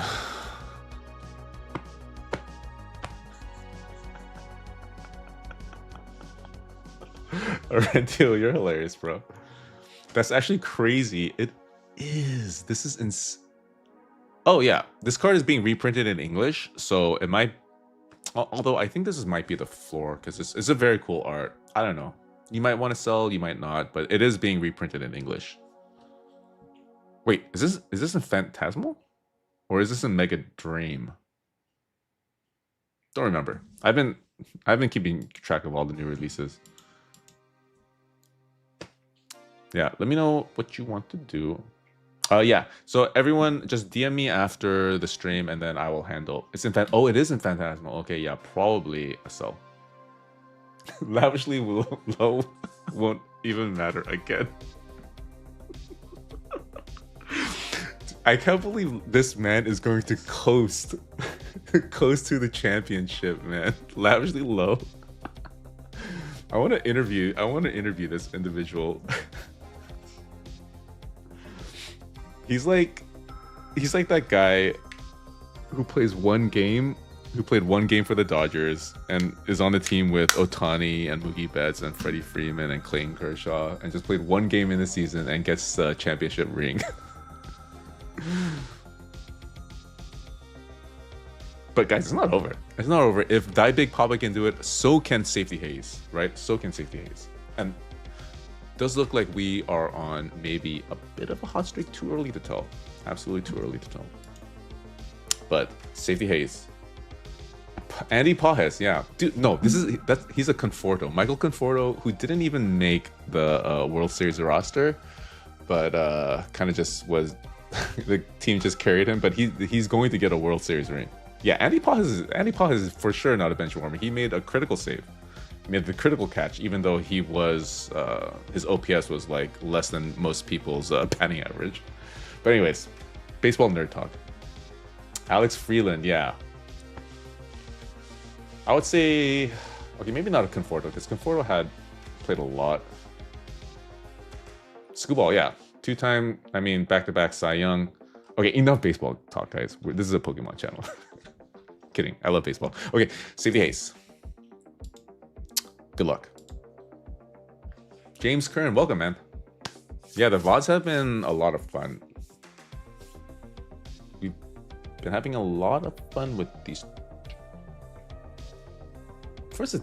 Rentil, you're hilarious, bro. That's actually crazy. It is. This is Oh yeah, this card is being reprinted in English, so it might. Although I think this might be the floor because it's a very cool art. I don't know. You might want to sell, you might not, but it is being reprinted in English. Wait, is this in Phantasmal, or is this in Mega Dream? Don't remember. I've been keeping track of all the new releases. Yeah, let me know what you want to do. Yeah. So everyone, just DM me after the stream, and then I will handle. It's in Oh, it is in Phantasmal. Okay, yeah, probably a sell. Lavishly low won't even matter again. I can't believe this man is going to coast to the championship, man. Lavishly low. I want to interview this individual. He's like that guy who played one game for the Dodgers and is on the team with Ohtani and Mookie Betts and Freddie Freeman and Clayton Kershaw, and just played one game in the season and gets a championship ring. But guys, it's not over. It's not over. If Big Papa can do it, so can Safety Haze, right? So can Safety Haze. And it does look like we are on maybe a bit of a hot streak. Too early to tell. Absolutely too early to tell. But Safety Haze. Andy Pajes, yeah. Dude, no, he's a Conforto. Michael Conforto, who didn't even make the World Series roster, but kind of just was the team just carried him, but he's going to get a World Series ring. Yeah, Andy Pajes is for sure not a bench warmer. He made a critical save. He made the critical catch, even though he was his OPS was like less than most people's batting average. But anyways, baseball nerd talk. Alex Freeland, yeah. I would say, okay, maybe not a Conforto, because Conforto had played a lot. Scooball, yeah. Two-time, back-to-back Cy Young. Okay, enough baseball talk, guys. This is a Pokemon channel. Kidding, I love baseball. Okay, Safety Haze. Good luck. James Kern, welcome, man. Yeah, the VODs have been a lot of fun. We've been having a lot of fun with these. First,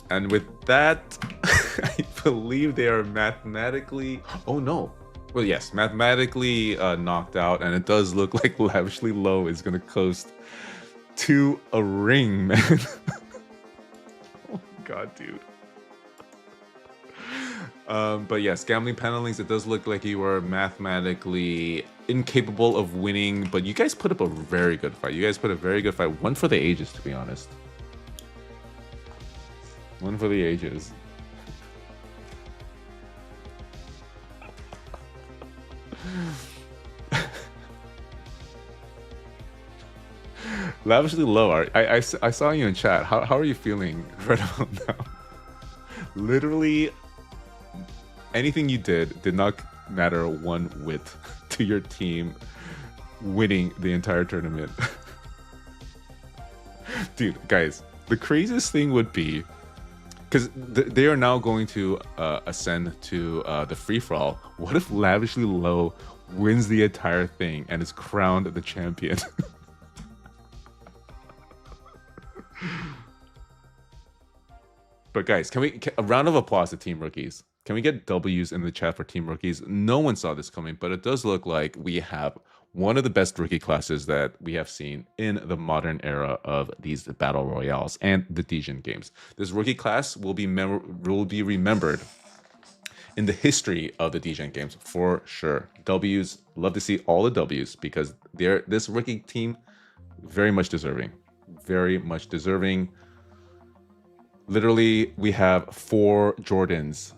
and with that, I believe they are mathematically. Oh no! Well, yes, mathematically knocked out, and it does look like Lavishly Low is gonna coast to a ring, man. Oh my god, dude. But yes, Gambling Pandelings, it does look like you were mathematically incapable of winning, but you guys put up a very good fight. You guys put a very good fight. One for the ages, to be honest. One for the ages. Lavishly Low, I saw you in chat. How are you feeling right about now? Literally, anything you did not matter one whit to your team winning the entire tournament. Dude, guys, the craziest thing would be, because they are now going to ascend to the free-for-all. What if Lavishly Low wins the entire thing and is crowned the champion? But guys, can a round of applause to Team Rookies? Can we get W's in the chat for Team Rookies? No one saw this coming, but it does look like we have one of the best rookie classes that we have seen in the modern era of these battle royales and the Degen games. This rookie class will be remembered in the history of the degen games for sure. W's, love to see all the W's because this rookie team very much deserving. Very much deserving. Literally, we have 4 Jordans,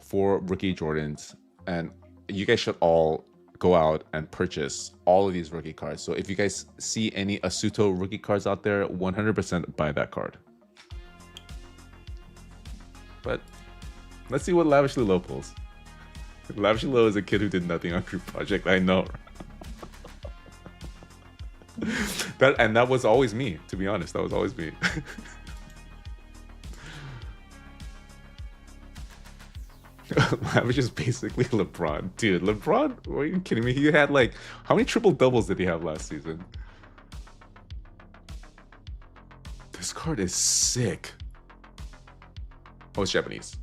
4 rookie Jordans, and you guys should all go out and purchase all of these rookie cards. So if you guys see any Asuto rookie cards out there, 100% buy that card. But let's see what Lavishly Low pulls. Lavishly Low is a kid who did nothing on Group Project, I know. That was always me, to be honest. That was always me. Lavish is basically LeBron. Dude, LeBron? Are you kidding me? He had like, how many triple doubles did he have last season? This card is sick. Oh, it's Japanese.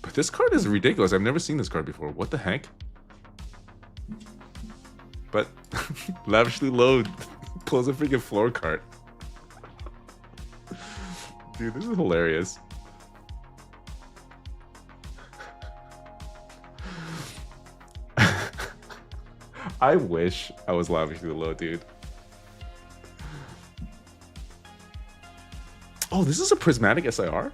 But this card is ridiculous. I've never seen this card before. What the heck? But Lavishly Low pulls a freaking floor card. Dude, this is hilarious. I wish I was Lavishly Low, dude. Oh, this is a prismatic SIR?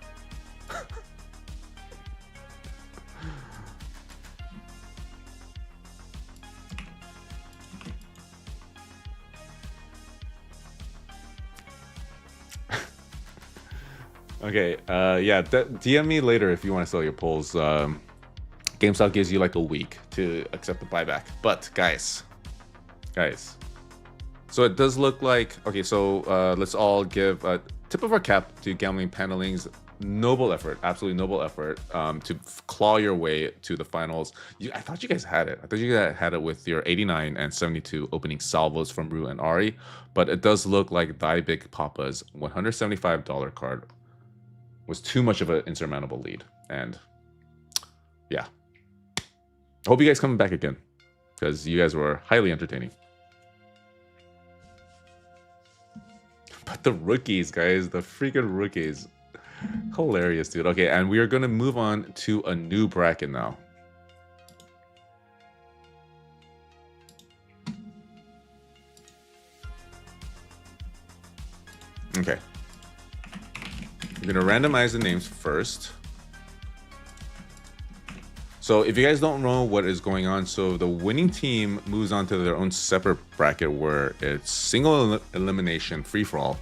Okay, yeah, DM me later if you want to sell your pulls. GameStop gives you like a week to accept the buyback. But guys, so it does look like, okay, so let's all give a tip of our cap to Gambling Pandelings. Noble effort, absolutely noble effort to claw your way to the finals. I thought you guys had it. I thought you guys had it with your 89 and 72 opening salvos from Rue and Ari. But it does look like Die Big Papa's $175 card was too much of an insurmountable lead. And yeah, I hope you guys come back again because you guys were highly entertaining. But the rookies, guys, the freaking rookies. Hilarious, dude. Okay, and we are going to move on to a new bracket now. Okay. We're going to randomize the names first. So if you guys don't know what is going on, so the winning team moves on to their own separate bracket where it's single elimination free-for-all.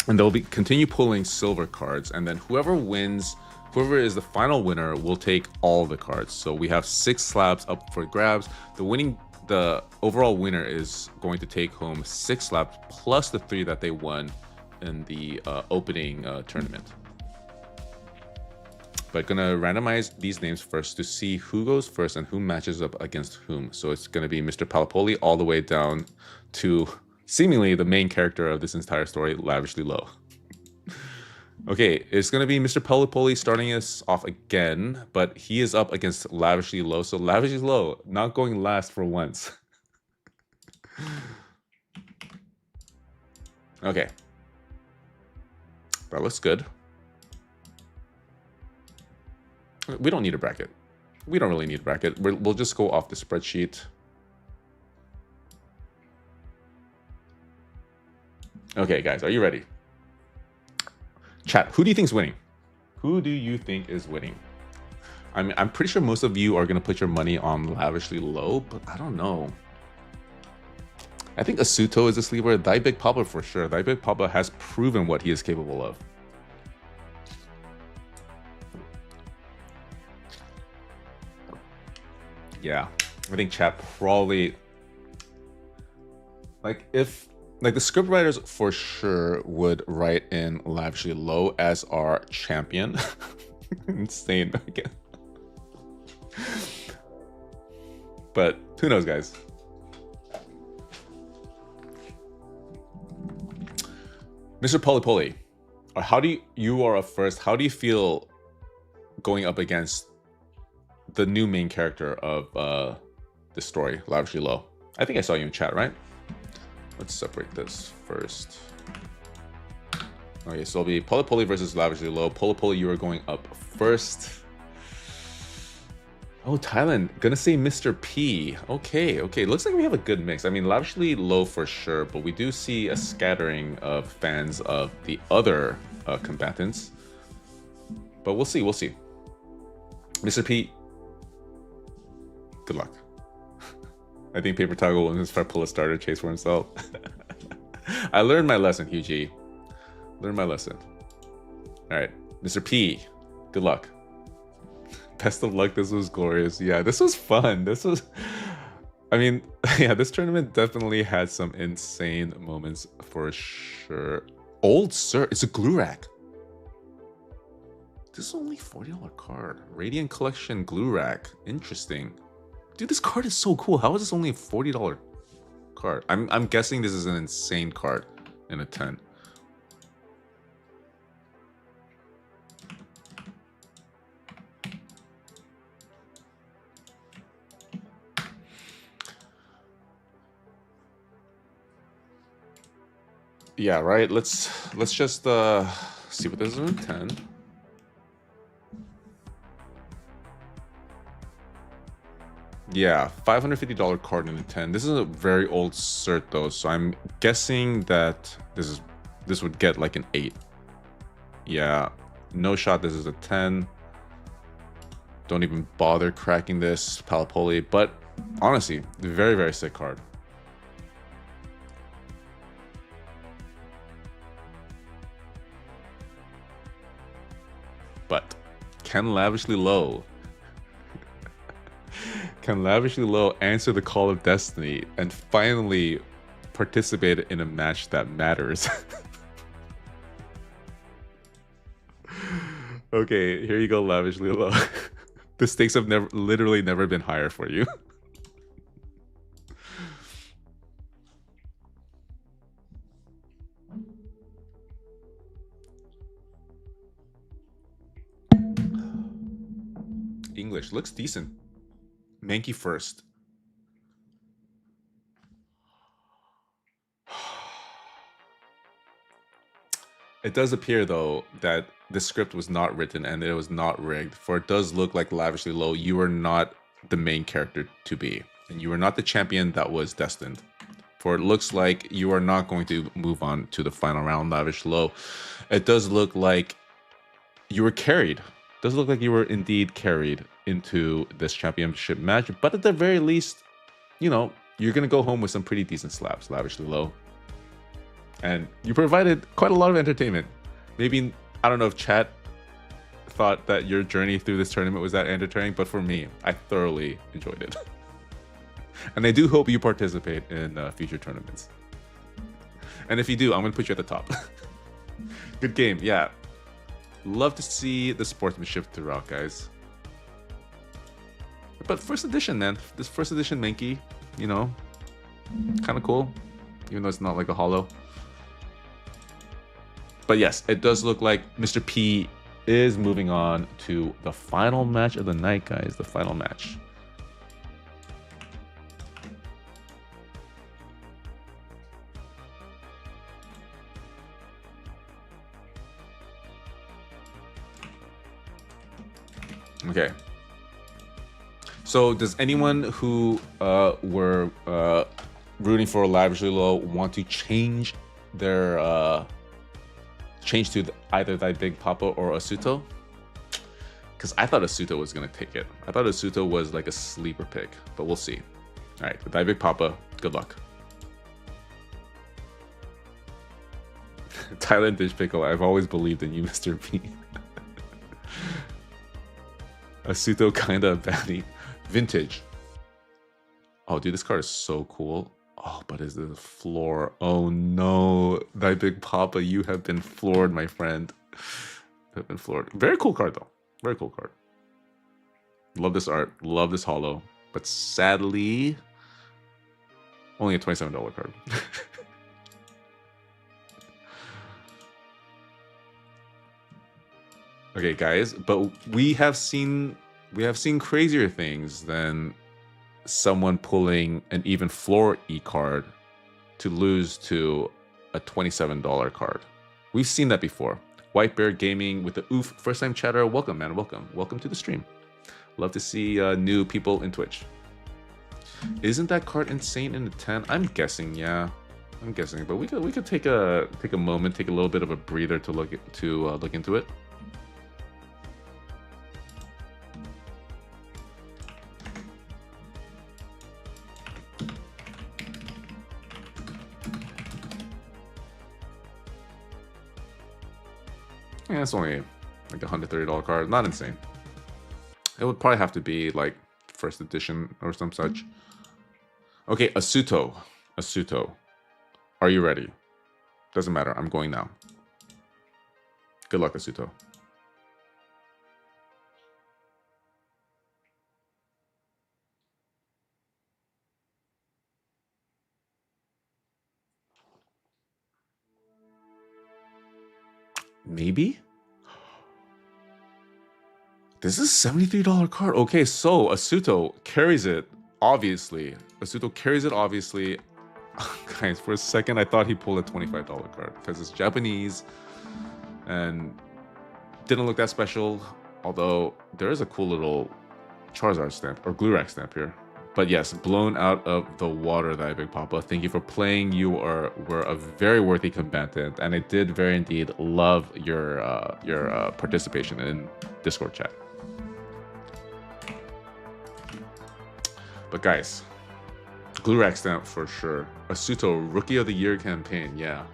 And they'll continue pulling silver cards, and then whoever wins, whoever is the final winner, will take all the cards. So we have 6 slabs up for grabs. The overall winner is going to take home 6 slabs plus the 3 that they won in the opening tournament. But gonna randomize these names first to see who goes first and who matches up against whom. So it's gonna be Mr. Palapoli all the way down to seemingly the main character of this entire story, Lavishly Low. Okay, it's going to be Mr. Palapoli starting us off again, but he is up against Lavishly Low. So Lavishly Low not going last for once. Okay. That looks good. We don't need a bracket. We don't really need a bracket. We'll just go off the spreadsheet. Okay, guys, are you ready? Chat, who do you think is winning? Who do you think is winning? I mean, I'm pretty sure most of you are going to put your money on Lavishly Low, but I don't know. I think Asuto is a sleeper. Die Big Papa for sure. Die Big Papa has proven what he is capable of. Yeah, I think chat probably... Like the script writers for sure would write in Lavishly Low as our champion. Insane again. But who knows, guys? Mr. Polipoli, how do you are up first? How do you feel going up against the new main character of the story, Lavishly Low? I think I saw you in chat, right? Let's separate this first. Okay, so it'll be Polipoli versus Lavishly Low. Polipoli, you are going up first. Oh, Thailand. Gonna say Mr. P. Okay, okay. Looks like we have a good mix. I mean, lavishly low for sure, but we do see a scattering of fans of the other combatants. But we'll see, we'll see. Mr. P, good luck. I think Paper Toggle will just try to pull a starter chase for himself. I learned my lesson, Hugh G. Learned my lesson. All right, Mr. P, good luck. Best of luck. This was glorious. Yeah, this was fun. This was, I mean, yeah, this tournament definitely had some insane moments for sure. Old Sir, it's a Glurak. This is only $40 card. Radiant Collection Glurak. Interesting. Dude, this card is so cool. How is this only a $40 card? I'm guessing this is an insane card in a 10. Yeah, right. Let's just see what this is in 10. Yeah, $550 card in a 10. This is a very old cert though, so I'm guessing that this would get like an 8. Yeah, no shot. This is a 10. Don't even bother cracking this Palapoli, but honestly, very, very sick card. But can Lavishly Low answer the call of destiny and finally participate in a match that matters? Okay, here you go, Lavishly Low. The stakes have literally never been higher for you. English looks decent. Mankey first. It does appear though that the script was not written and it was not rigged, for it does look like Lavishly Low, you are not the main character to be, and you are not the champion that was destined. For it looks like you are not going to move on to the final round, Lavishly Low. It does look like you were carried. It does look like you were indeed carried into this championship match, but at the very least, you know, you're gonna go home with some pretty decent slaps, Lavishly Low. And you provided quite a lot of entertainment. Maybe, I don't know if chat thought that your journey through this tournament was that entertaining, but for me, I thoroughly enjoyed it. And I do hope you participate in future tournaments. And if you do, I'm gonna put you at the top. Good game, yeah. Love to see the sportsmanship throughout, guys. But first edition, man. This first edition Mankey, you know, kind of cool. Even though it's not like a holo. But yes, it does look like Mr. P is moving on to the final match of the night, guys. The final match. Okay. So does anyone who were rooting for Lavishly Low want to change their change to either Thy Big Papa or Asuto? Because I thought Asuto was gonna take it. I thought Asuto was like a sleeper pick, but we'll see. All right, Thy Big Papa, good luck. Thailand Dish Pickle, I've always believed in you, Mr. P. Asuto kinda a baddie. Vintage. Oh, dude, this card is so cool. Oh, but is the floor? Oh no, Thy Big Papa, you have been floored, my friend. You have been floored. Very cool card though. Very cool card. Love this art. Love this holo. But sadly, only a $27 card. Okay, guys, but we have seen crazier things than someone pulling an even floor E card to lose to a $27 card. We've seen that before. White Bear Gaming with the oof, first time chatter. Welcome, man. Welcome to the stream. Love to see new people in Twitch. Isn't that card insane in the 10? I'm guessing, yeah. I'm guessing, but we could take a moment, take a little bit of a breather to look into it. Yeah, it's only like a $130 card. Not insane. It would probably have to be like first edition or some such. Okay, Asuto. Are you ready? Doesn't matter. I'm going now. Good luck, Asuto. Maybe? This is a $73 card. Okay, so Asuto carries it, obviously. Guys, for a second, I thought he pulled a $25 card because it's Japanese and didn't look that special. Although there is a cool little Charizard stamp or Glurak stamp here. But yes, blown out of the water, that Big Papa. Thank you for playing. You were a very worthy combatant, and I did very indeed love your participation in Discord chat. But guys, Glurak stamp for sure. Asuto Rookie of the Year campaign, yeah.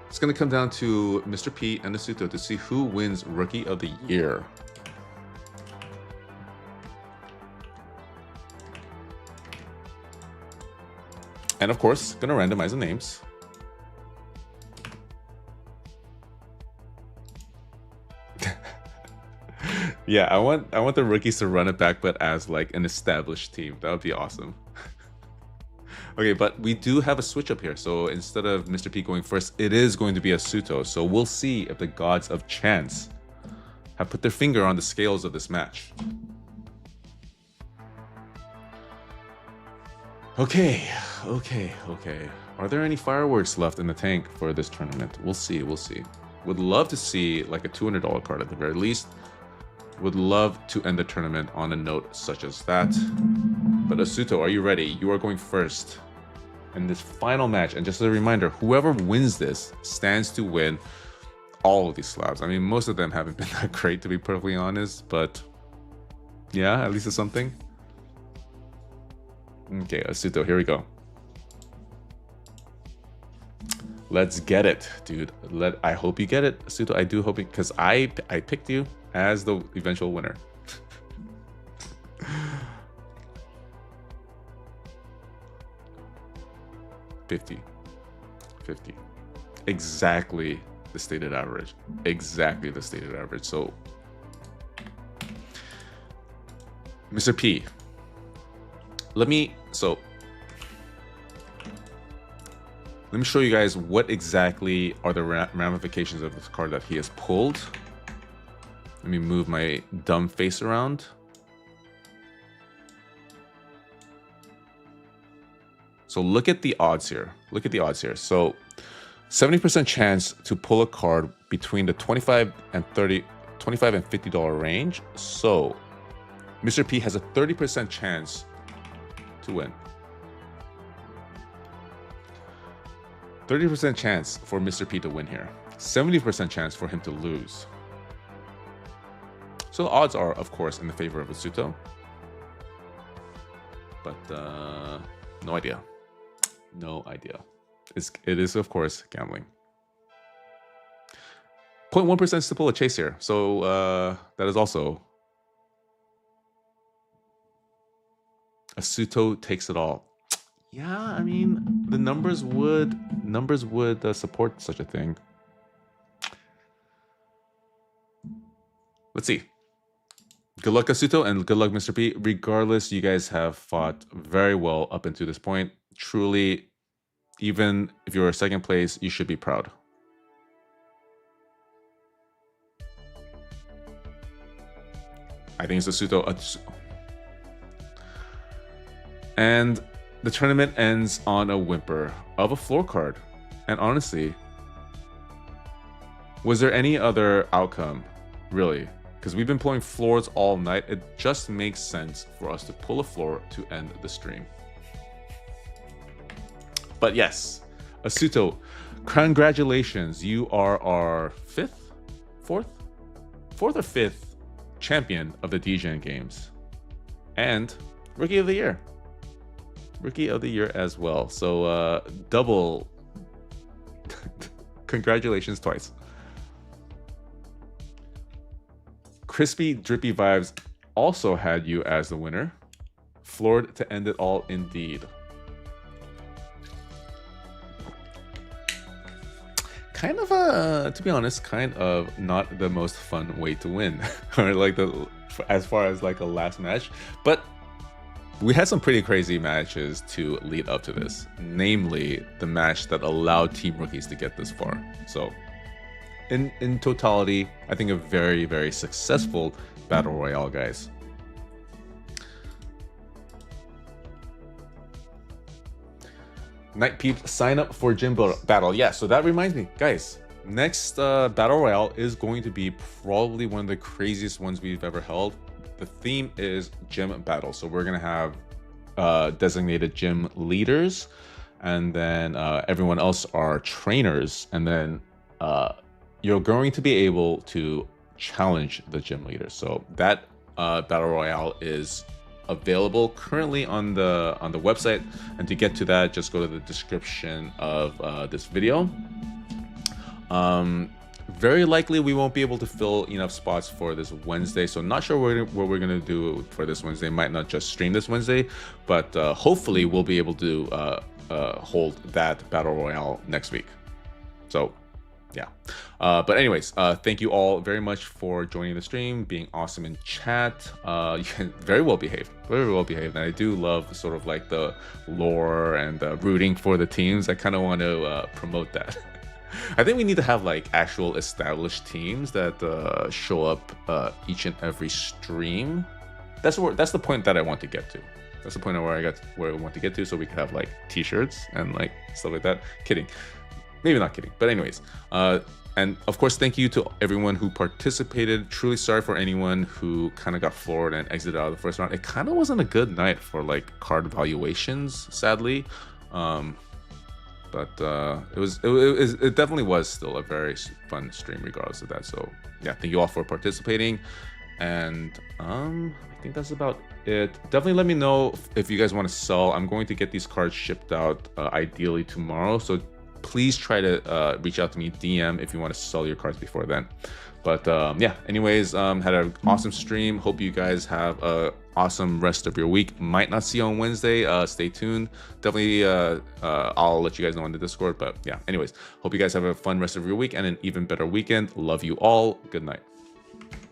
It's gonna come down to Mr. P and Asuto to see who wins Rookie of the Year. And of course, gonna randomize the names. Yeah, I want the rookies to run it back, but as like an established team. That would be awesome. Okay, but we do have a switch up here. So instead of Mr. P going first, it is going to be Asuto. So we'll see if the gods of chance have put their finger on the scales of this match. Okay. Are there any fireworks left in the tank for this tournament? We'll see. Would love to see like a $200 card at the very least. Would love to end the tournament on a note such as that. But Asuto, are you ready? You are going first in this final match. And just as a reminder, whoever wins this stands to win all of these slabs. I mean, most of them haven't been that great, to be perfectly honest. But yeah, at least it's something. Okay, Asuto, here we go. Let's get it, dude. I hope you get it, Asuto. I do hope it, because I picked you as the eventual winner. $50. Exactly the stated average. So, Mr. P, let me show you guys what exactly are the ramifications of this card that he has pulled. Let me move my dumb face around. So look at the odds here. So 70% chance to pull a card between the $25 and $50 range. So Mr. P has a 30% chance to win. 30% chance for Mr. P to win here. 70% chance for him to lose. So the odds are, of course, in the favor of Asuto. But no idea. It is, of course, gambling. 0.1% is to pull a chase here. So that is also Asuto takes it all. Yeah, I mean, the numbers would support such a thing. Let's see. Good luck, Asuto, and good luck, Mr. P. Regardless, you guys have fought very well up until this point. Truly, even if you're second place, you should be proud. I think it's Asuto. And the tournament ends on a whimper of a floor card. And honestly, was there any other outcome, really, because we've been pulling floors all night. It just makes sense for us to pull a floor to end the stream. But yes, Asuto, congratulations. You are our fourth or fifth champion of the Degen Games. And Rookie of the Year. Rookie of the Year as well. So double congratulations twice. Crispy Drippy Vibes also had you as the winner. Floored to end it all indeed. Kind of to be honest, kind of not the most fun way to win, or like as far as like a last match. But we had some pretty crazy matches to lead up to this, namely the match that allowed Team Rookies to get this far. So in totality, I think a very, very successful Battle Royale, guys. Night Peeps, sign up for Gym Battle. Yeah, so that reminds me, guys, next Battle Royale is going to be probably one of the craziest ones we've ever held. The theme is Gym Battle. So we're going to have designated gym leaders, and then everyone else are trainers. And then you're going to be able to challenge the gym leaders. So that Battle Royale is available currently on the website, and to get to that, just go to the description of this video. Very likely we won't be able to fill enough spots for this Wednesday, so not sure what we're gonna do for this Wednesday. Might not just stream this Wednesday, but hopefully we'll be able to hold that Battle Royale next week. So yeah, but anyways, thank you all very much for joining the stream, being awesome in chat. You can very well behaved, and I do love sort of like the lore and rooting for the teams. I kind of want to promote that. I think we need to have like actual established teams that show up each and every stream. That's the point that I want to get to. That's the point where I want to get to, so we could have like t-shirts and like stuff like that. Kidding. Maybe not kidding, but anyways, and of course, thank you to everyone who participated. Truly sorry for anyone who kind of got floored and exited out of the first round. It kind of wasn't a good night for like card valuations, sadly, but it definitely was still a very fun stream regardless of that. So yeah, thank you all for participating, and I think that's about it. Definitely let me know if you guys want to sell. I'm going to get these cards shipped out ideally tomorrow, so please try to reach out to me, DM, if you want to sell your cards before then. But yeah, anyways, had an awesome stream. Hope you guys have a awesome rest of your week. Might not see you on Wednesday. Stay tuned. Definitely I'll let you guys know on the Discord. But yeah, anyways, hope you guys have a fun rest of your week and an even better weekend. Love you all. Good night.